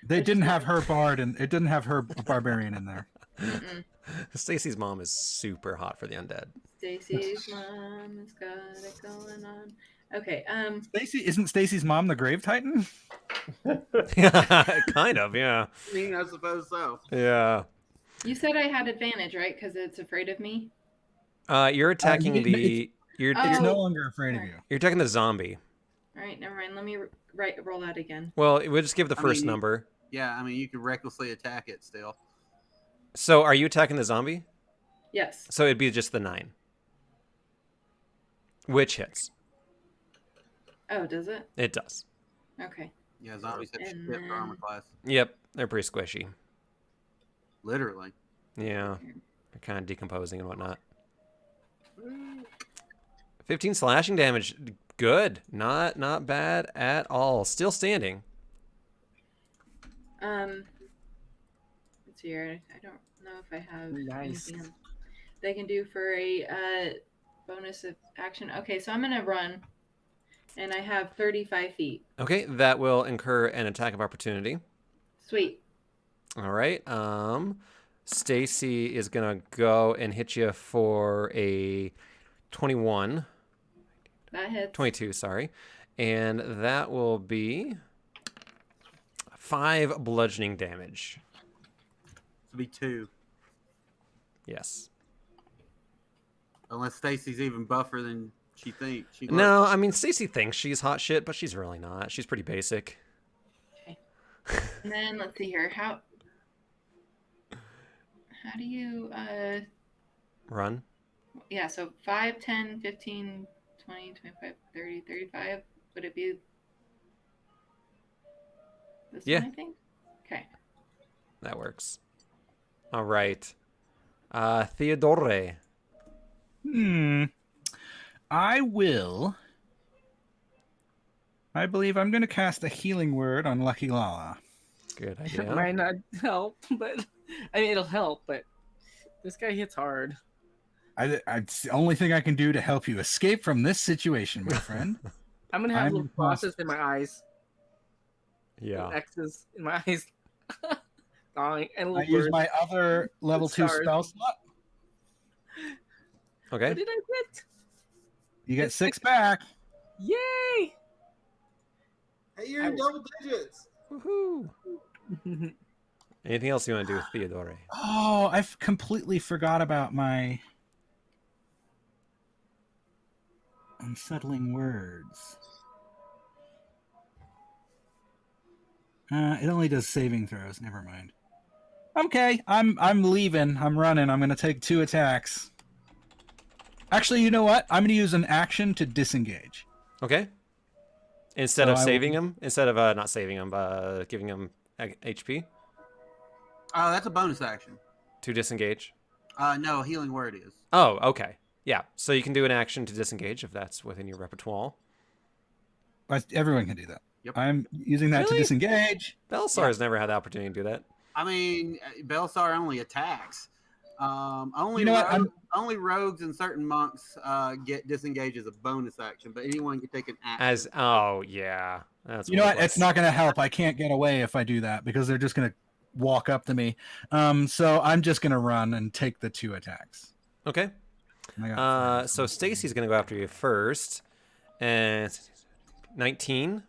They didn't have her bard, and it didn't have her barbarian in there. Mm-mm. Stacy's mom is super hot for the undead. Stacy's mom has got it going on. Okay. Isn't Stacy's mom the Grave Titan? Kind of, yeah. I mean, I suppose so. Yeah. You said I had advantage, right? Because it's afraid of me. You're attacking you're It's Oh. no longer afraid of you. you're attacking the zombie. All right, never mind. Let me roll that again. Well, we'll just give the I first mean, number. Yeah, I mean, you could recklessly attack it still. So, are you attacking the zombie? Yes. So it'd be just the 9. Which hits. Oh, does it? It does. Okay. Yeah, zombies have And shit for armor then- class. Yep, they're pretty squishy. Literally. Yeah, they're kind of decomposing and whatnot. 15 slashing damage. Good. Not bad at all. Still standing. Let's see here. I don't know if I have Nice. anything else they can do for a bonus of action. Okay, so I'm gonna run. and I have 35 feet. Okay, that will incur an attack of opportunity. Sweet. All right. Stacy is gonna go and hit you for a 21, That hits. 22, sorry, and that will be 5 bludgeoning damage. To be 2. Yes. Unless Stacy's even buffer than she thinks. No, I mean Stacy thinks she's hot shit, but she's really not. She's pretty basic. Okay. And then let's see here. How do you Run. yeah, so 5, 10, 15, 20, 25, 30, 35. Would it be this Yeah. one, I think? Okay. That works. All right. Theodore. I believe I'm going to cast a healing word on Lucky Lala. Good It idea. might not help, but I mean it'll help. But this guy hits hard. It's the only thing I can do to help you escape from this situation, my friend. I'm gonna have I'm little crosses in my eyes, Yeah. little X's in my eyes, and I little use birds. my other level 2 Stars. spell slot. Okay. What did I get? You get 6 back. Yay! Hey, you're in double digits. Woohoo. Anything else you want to do with Theodore? Oh, I've completely forgot about my unsettling words. It only does saving throws. Never mind. Okay, I'm leaving. I'm running. I'm going to take 2 attacks. Actually, you know what? I'm going to use an action to disengage. Okay. Instead So of I will- saving him, instead of not saving him, but giving him HP Oh, that's a bonus action. to disengage. No, healing word is. Oh, okay. Yeah. So you can do an action to disengage if that's within your repertoire. But everyone can do that. Yep. I'm using that to Really? disengage. Belisar has never had the opportunity to do that. I mean, Belisar only attacks. Only You know what? only rogues and certain monks get disengage as a bonus action, but anyone can take an action. Yeah. That's You know what? worthless. It's not going to help. I can't get away if I do that because they're just going to walk up to me. So I'm just going to run and take the 2 attacks. Okay. I got So Stacy's gonna go after you first, and 19.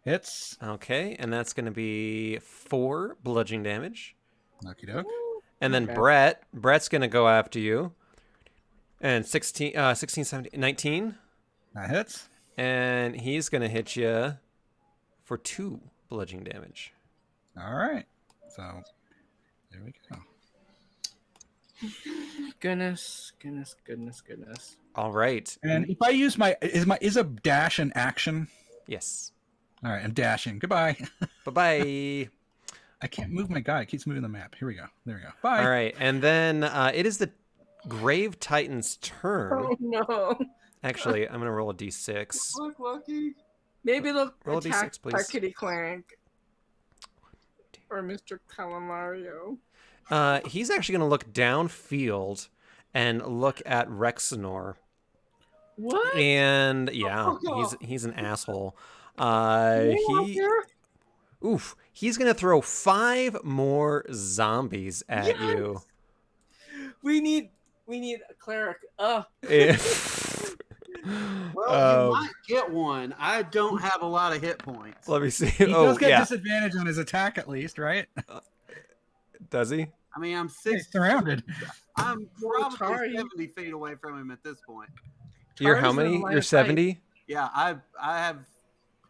hits. Okay, and that's gonna be 4 bludgeoning damage. Okie doke. And then Okay. Brett's gonna go after you, and 16, 17, 19, That hits. and he's gonna hit you for 2 bludgeoning damage. All right. So there we go. Goodness. All right. And if I use is a dash an action? Yes. All right, I'm dashing. Goodbye. Bye bye. I can't move my guy. It keeps moving the map. Here we go. There we go. Bye. All right, and then it is the Grave Titan's turn. Oh no. Actually, I'm gonna roll a d6. Look, Lucky. Maybe they'll Roll a attack d6, please. Parkity Clank or Mr. Calamario. He's actually going to look downfield and look at Rexenor. What? And yeah, he's an asshole. He's going to throw 5 more zombies at you. We need a cleric. If Well, you might get one. I don't have a lot of hit points. let me see. He Oh, does get yeah. disadvantage on his attack at least, right? Does he? I mean, I'm He's 6. surrounded. I'm probably Atari. 70 feet away from him at this point. You're how Charlie's in many? line You're of sight. 70? Yeah, I have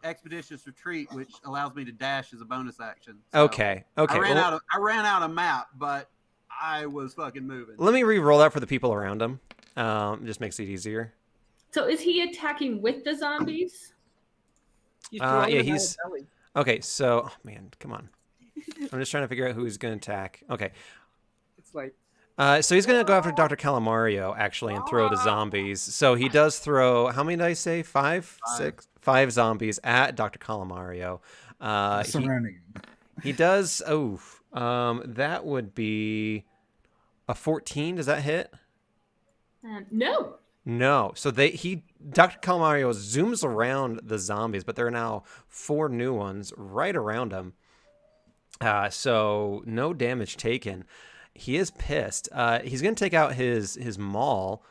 expeditious retreat, which allows me to dash as a bonus action. So Okay. Okay. I ran well, out of map, but I was fucking moving. let me re-roll that for the people around him. Just makes it easier. So is he attacking with the zombies? He's Yeah, throwing them out he's- of belly. Okay, so man, come on. I'm just trying to figure out who he's going to attack. Okay. It's like So he's going to go after Dr. Calamario, actually, and throw the zombies. So he does throw, how many did I say? 5? 6? 5 zombies at Dr. Calamario. Surrounding him. He does, that would be a 14. Does that hit? No. No. So Dr. Calamario zooms around the zombies, but there are now 4 new ones right around him. So no damage taken. He is pissed. He's going to take out his maul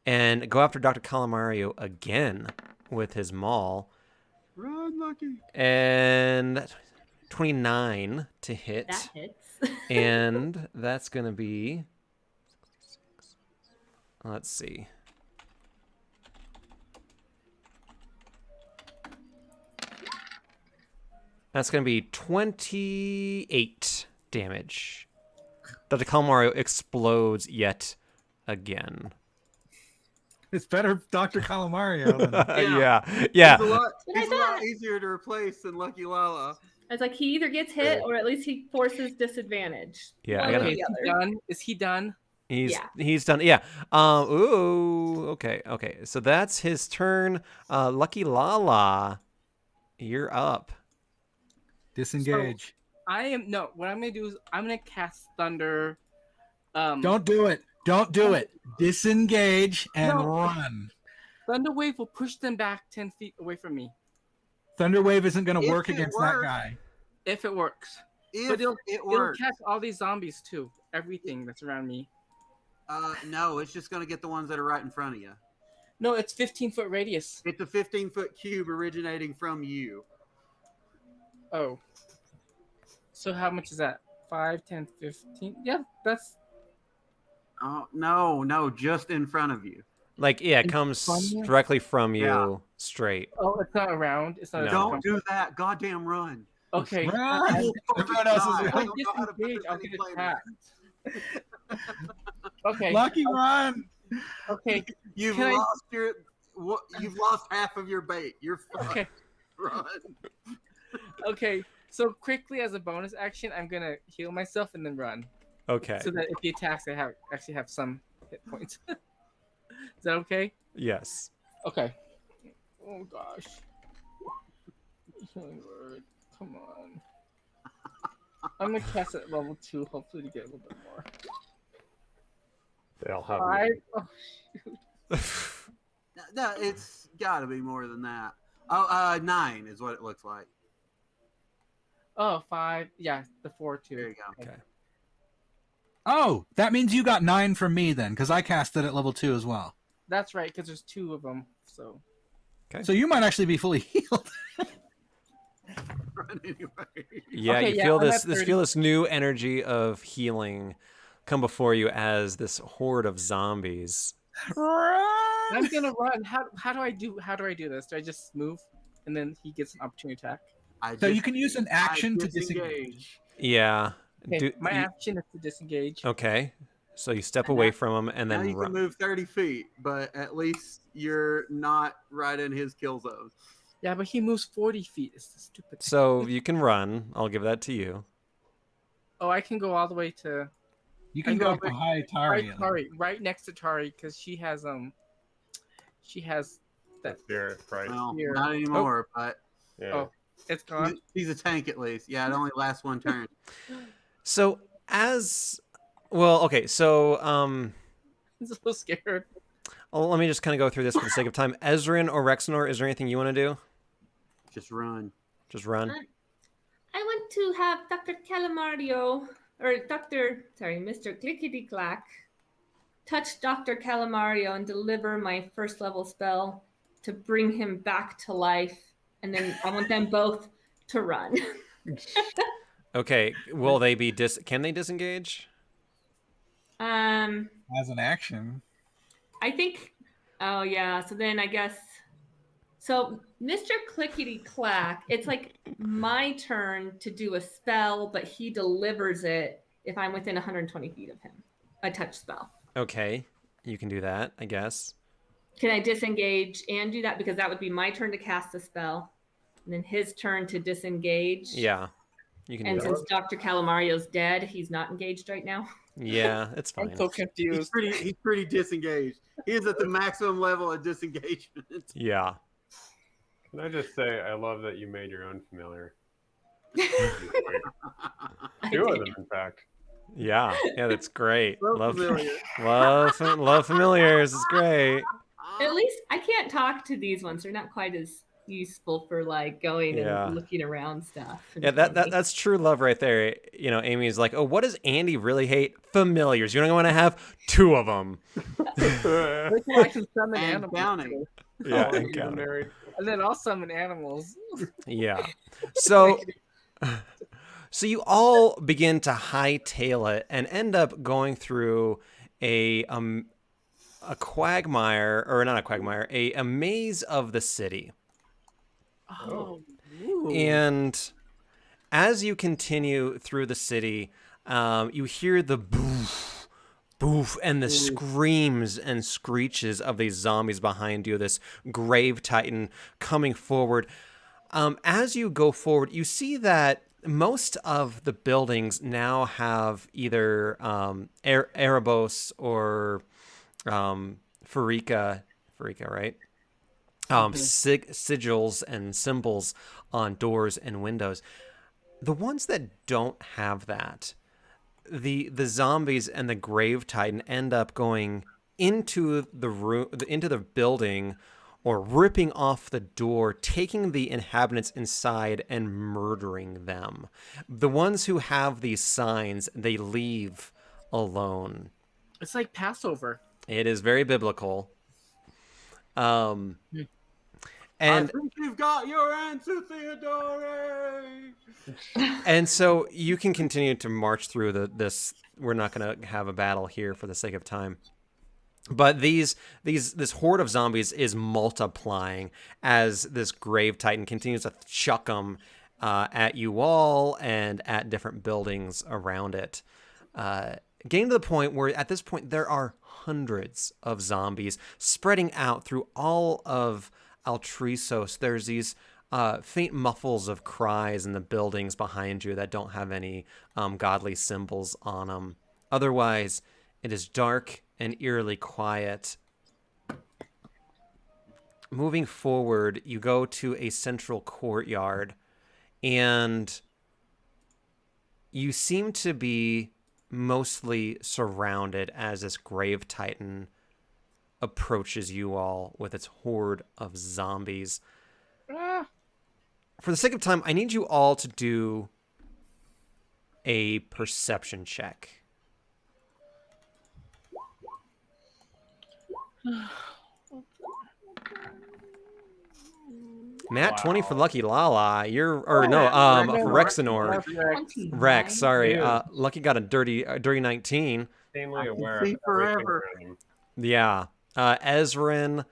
and go after Dr. Calamario again with his maul. Run, Lucky. And 29 to hit. That hits. And that's going to be... Let's see. That's going to be 28 damage. Dr. Calamario explodes yet again. It's better Dr. Calamario than Yeah. He's a lot, But I he's a lot thought- easier to replace than Lucky Lala. It's like he either gets hit or at least he forces disadvantage. Yeah, I One or gotta- Okay, the is he other. done? Is he done? He's done. Yeah. Ooh. Okay. So that's his turn. Lucky Lala, you're up. disengage. What I'm gonna do is I'm gonna cast Thunder. Don't do it. Don't do it. Disengage and No. run. Thunder Wave will push them back 10 feet away from me Thunderwave isn't going to If work it against that works. guy. if it works. If But it It'll works. catch all these zombies too. Everything that's around me. No, it's just going to get the ones that are right in front of you. No, it's 15-foot radius. It's a 15-foot cube originating from you. Oh. So how much is that? 5, 10, 15? Yeah, that's... Oh, no, just in front of you. Like, yeah, it In comes front of you? directly from you, Yeah. straight. Oh, it's not around? It's not No. Don't do that. Goddamn run. Okay. Run! You will Everyone else is die. I If I don't know how to put disengage, this I'll any get plainer. attacked. Okay. Lucky run! Okay. You've Can I- you've lost half of your bait. You're fucked. Okay. Run. Okay. So quickly, as a bonus action, I'm gonna heal myself and then run, Okay. so that if he attacks, I actually have some hit points. Is that okay? Yes. Okay. Oh gosh. Healing word. Come on. I'm gonna cast it at level 2, hopefully to get a little bit more. They'll have 5. Oh, No, it's got to be more than that. Oh, 9 is what it looks like. oh, 5. Yeah, the 4 There too. you go. Okay. Oh, that means you got 9 from me then, because I cast it at level 2 as well. That's right, because there's 2 of them. So So you might actually be fully healed. Run anyway. Yeah, Okay, you yeah, feel I'm this at 30. feel this new energy of healing come before you as this horde of zombies. I'm gonna run. How do I do this? Do I just move and then he gets an opportunity attack? So you can use an action to disengage. Yeah. Okay, my action is to disengage. Okay. So you step away from him and Now then you run. can move 30 feet, but at least you're not right in his kill zone. Yeah, but he moves 40 feet. It's the stupid. So you can run. I'll give that to you. Oh, I can go all the way to You can I go know, but- behind right, Tari. Tari, right next to Tari, because she has that. that spirit, right? Well, Here. not anymore, but Yeah. Oh, it's gone. he's a tank at least. Yeah, it only lasts one turn. So okay, so I'm so scared. let me just kind of go through this for the sake of time. Ezrin or Rexnor, is there anything you want to do? Just run. Just run. I want to have Dr. Calamario, or Mr. Clickety Clack, touch Dr. Calamario and deliver my first level spell to bring him back to life. And then I want them both to run. Okay, will they be can they disengage? As an action. I think, oh yeah, so then I guess, so Mr. Clickety Clack, it's like my turn to do a spell, but he delivers it if I'm within 120 feet of him, a touch spell. Okay, you can do that, I guess. Can I disengage and do that? Because that would be my turn to cast a spell, and then his turn to disengage. Yeah, you can And do since that. Dr. Calamario's dead, he's not engaged right now. Yeah, it's fine. I'm so He's confused. pretty disengaged. He is at the maximum level of disengagement. Yeah. Can I just say, I love that you made your own familiar. I Two of did. them, in fact. Yeah, that's great. So familiar. love familiars. It's great. At least I can't talk to these ones. They're not quite as useful for like going Yeah. and looking around stuff. Yeah, that's true love right there. You know, Amy's like, oh, what does Andy really hate? Familiars. You don't want to have 2 of them. We can actually summon And animals. counting. too. Yeah, All and even counting. married. And then I'll summon animals. Yeah. So so you all begin to hightail it and end up going through a quagmire, or not a quagmire, a maze of the city. Oh. And as you continue through the city, you hear the boof, boof, and the screams and screeches of these zombies behind you, this grave titan coming forward. As you go forward, you see that most of the buildings now have either Erebos or Farika, right? Sigils and symbols on doors and windows. The ones that don't have that, the zombies and the grave titan end up going into the room, into the building, or ripping off the door, taking the inhabitants inside and murdering them. The ones who have these signs, they leave alone. It's like Passover. It is very biblical. And I think you've got your answer, Theodore. and so you can continue to march through this. We're not going to have a battle here for the sake of time. But this horde of zombies is multiplying as this grave titan continues to chuck them at you all and at different buildings around it. Getting to the point where at this point there are hundreds of zombies spreading out through all of Altrisos. There's these faint muffles of cries in the buildings behind you that don't have any godly symbols on them. Otherwise, it is dark and eerily quiet. Moving forward, you go to a central courtyard, and you seem to be mostly surrounded as this grave titan approaches you all with its horde of zombies. For the sake of time, I need you all to do a perception check. Nat 20 for Lucky Lala. Rexanor. Rex, sorry. Lucky got a dirty 19. Insanely aware see of everything forever. around him. Yeah. Ezrin,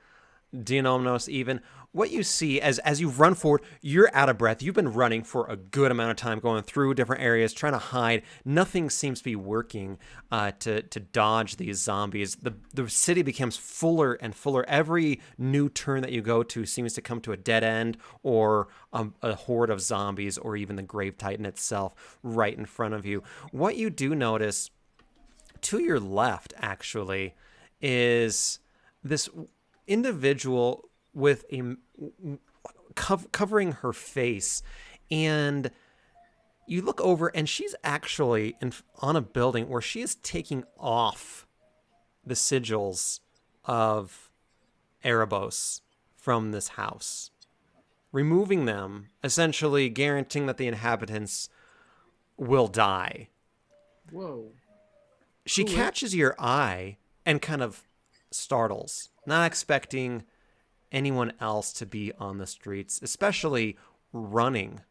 Dianomnos even. What you see as you run forward, you're out of breath. You've been running for a good amount of time, going through different areas, trying to hide. Nothing seems to be working to dodge these zombies. The city becomes fuller and fuller. Every new turn that you go to seems to come to a dead end, or a horde of zombies, or even the grave titan itself right in front of you. What you do notice to your left, actually, is this individual with a covering her face, and you look over and she's actually on a building where she is taking off the sigils of Erebos from this house, removing them, essentially guaranteeing that the inhabitants will die. Whoa. She catches your eye and kind of startles, not expecting anyone else to be on the streets, especially running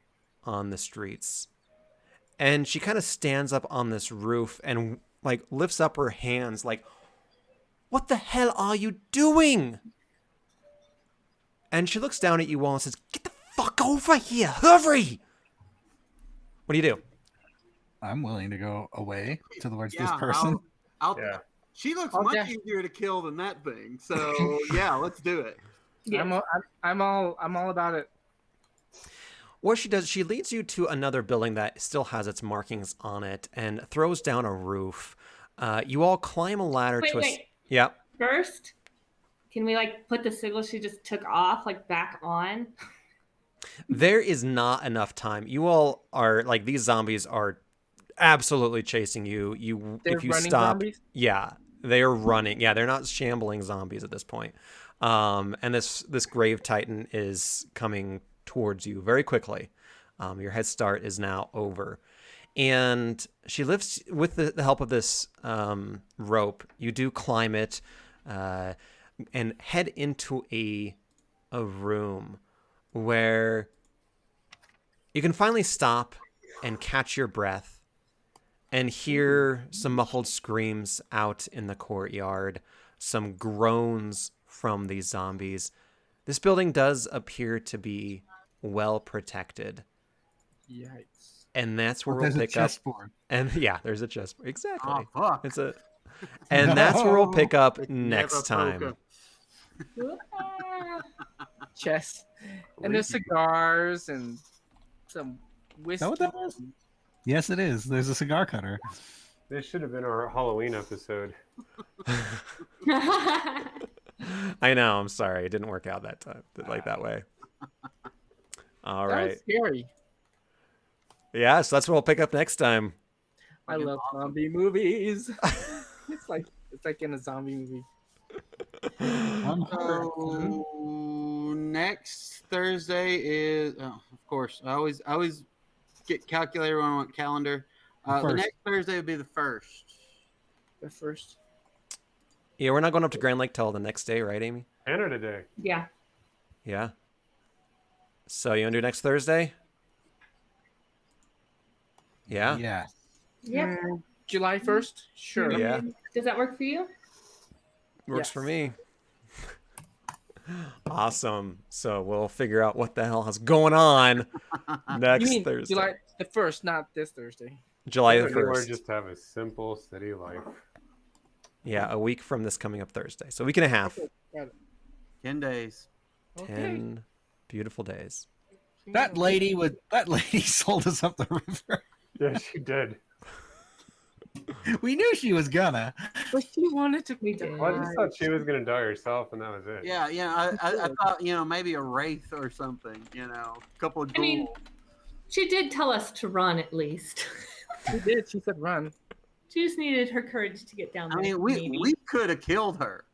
on the streets. And she kind of stands up on this roof and like lifts up her hands like, "What the hell are you doing?" And she looks down at you all and says, "Get the fuck over here, hurry!" What do you do? I'm willing to go away towards this Yeah, person. Yeah. She looks I'll much dash. easier to kill than that thing. So yeah, let's do it. Yes. I'm all about it. What she does, she leads you to another building that still has its markings on it and throws down a roof. You all climb a ladder to a... Wait. Yeah. First, can we like put the sigil she just took off like back on? There is not enough time. You all are like, these zombies are absolutely chasing you. They're if you running stop, zombies? yeah, they are running. Yeah, they're not shambling zombies at this point. And this grave titan is coming towards you very quickly. Your head start is now over. And she lifts, with the help of this rope, you do climb it and head into a room where you can finally stop and catch your breath and hear some muffled screams out in the courtyard, some groans from these zombies. This building does appear to be well protected. Yikes. And that's where Well, we'll there's a pick up. chessboard. And yeah, there's a chessboard. Exactly. Oh, fuck. It's a, and that's where we'll pick up Never next time. poker. Chess. And there's cigars and some whiskey. Is that what that is? Yes, it is. There's a cigar cutter. This should have been our Halloween episode. I know. I'm sorry. It didn't work out that time, like that way. All That right. was scary. Yeah, so that's what we'll pick up next time. I love zombie movies. it's like in a zombie movie. So next Thursday is, of course, I always get calculator when I want calendar. The First. next Thursday would be the first. The first. Yeah, we're not going up to Grand Lake till the next day, right, Amy? Canada Day. Yeah. Yeah. So you want to do next Thursday? Yeah. Yeah. Yep. July 1st? Sure. Yeah. Does that work for you? Works Yes. for me. Awesome. So we'll figure out what the hell is going on next You mean Thursday. July the 1st, not this Thursday. July the Or 1st. just have a simple, steady life. Yeah, a week from this coming up Thursday. So a week and a half. Got it. 10 days. Okay. 10 beautiful days. That lady sold us up the river. Yeah, she did. We knew she was gonna. But she wanted to be did. Well, I just thought she was gonna die herself, and that was it. Yeah, I thought, maybe a wraith or something, a couple of I mean, ghouls. she did tell us to run at least. She did. She said run. She just needed her courage to get down there. I mean, maybe. we could have killed her.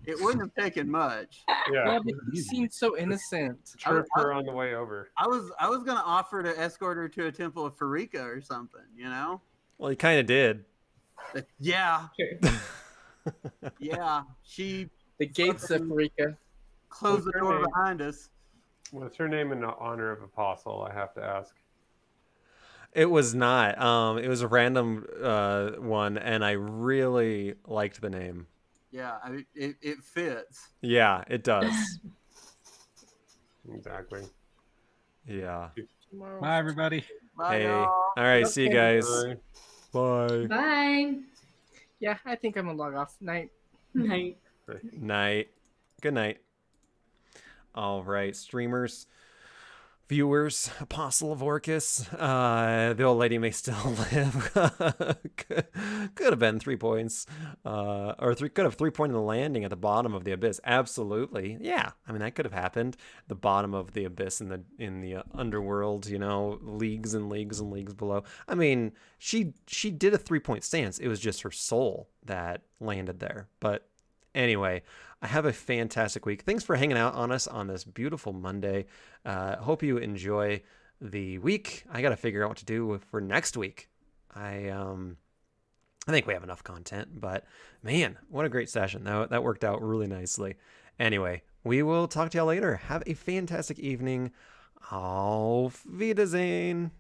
It wouldn't have taken much. Yeah, Yeah, but she seemed so innocent. chirp her on the way over. I was gonna offer to escort her to a temple of Farika or something, Well, you kind of did. But yeah, Sure. yeah. She The gates of Eureka. closed the What's her door name? behind us. What's her name in honor of Apostle? I have to ask. It was not. It was a random one, and I really liked the name. Yeah, I mean, it fits. Yeah, it does. Exactly. Yeah. Tomorrow. Bye, everybody. Bye, Hey. y'all. All right. See you Okay. guys. Bye. Bye. Bye. Yeah, I think I'm gonna log off. Night. Night. Night. Good night. All right, streamers, viewers, Apostle of Orcus. The old lady may still live. could have been 3 points, could have 3 point in the landing at the bottom of the abyss. Absolutely, yeah. I mean, that could have happened. The bottom of the abyss in the underworld. Leagues and leagues and leagues below. I mean, she did a 3-point stance. It was just her soul that landed there. But anyway, I have a fantastic week. Thanks for hanging out on us on this beautiful Monday. Hope you enjoy the week. I got to figure out what to do for next week. I think we have enough content, but man, what a great session. That worked out really nicely. Anyway, we will talk to y'all later. Have a fantastic evening. Auf Wiedersehen.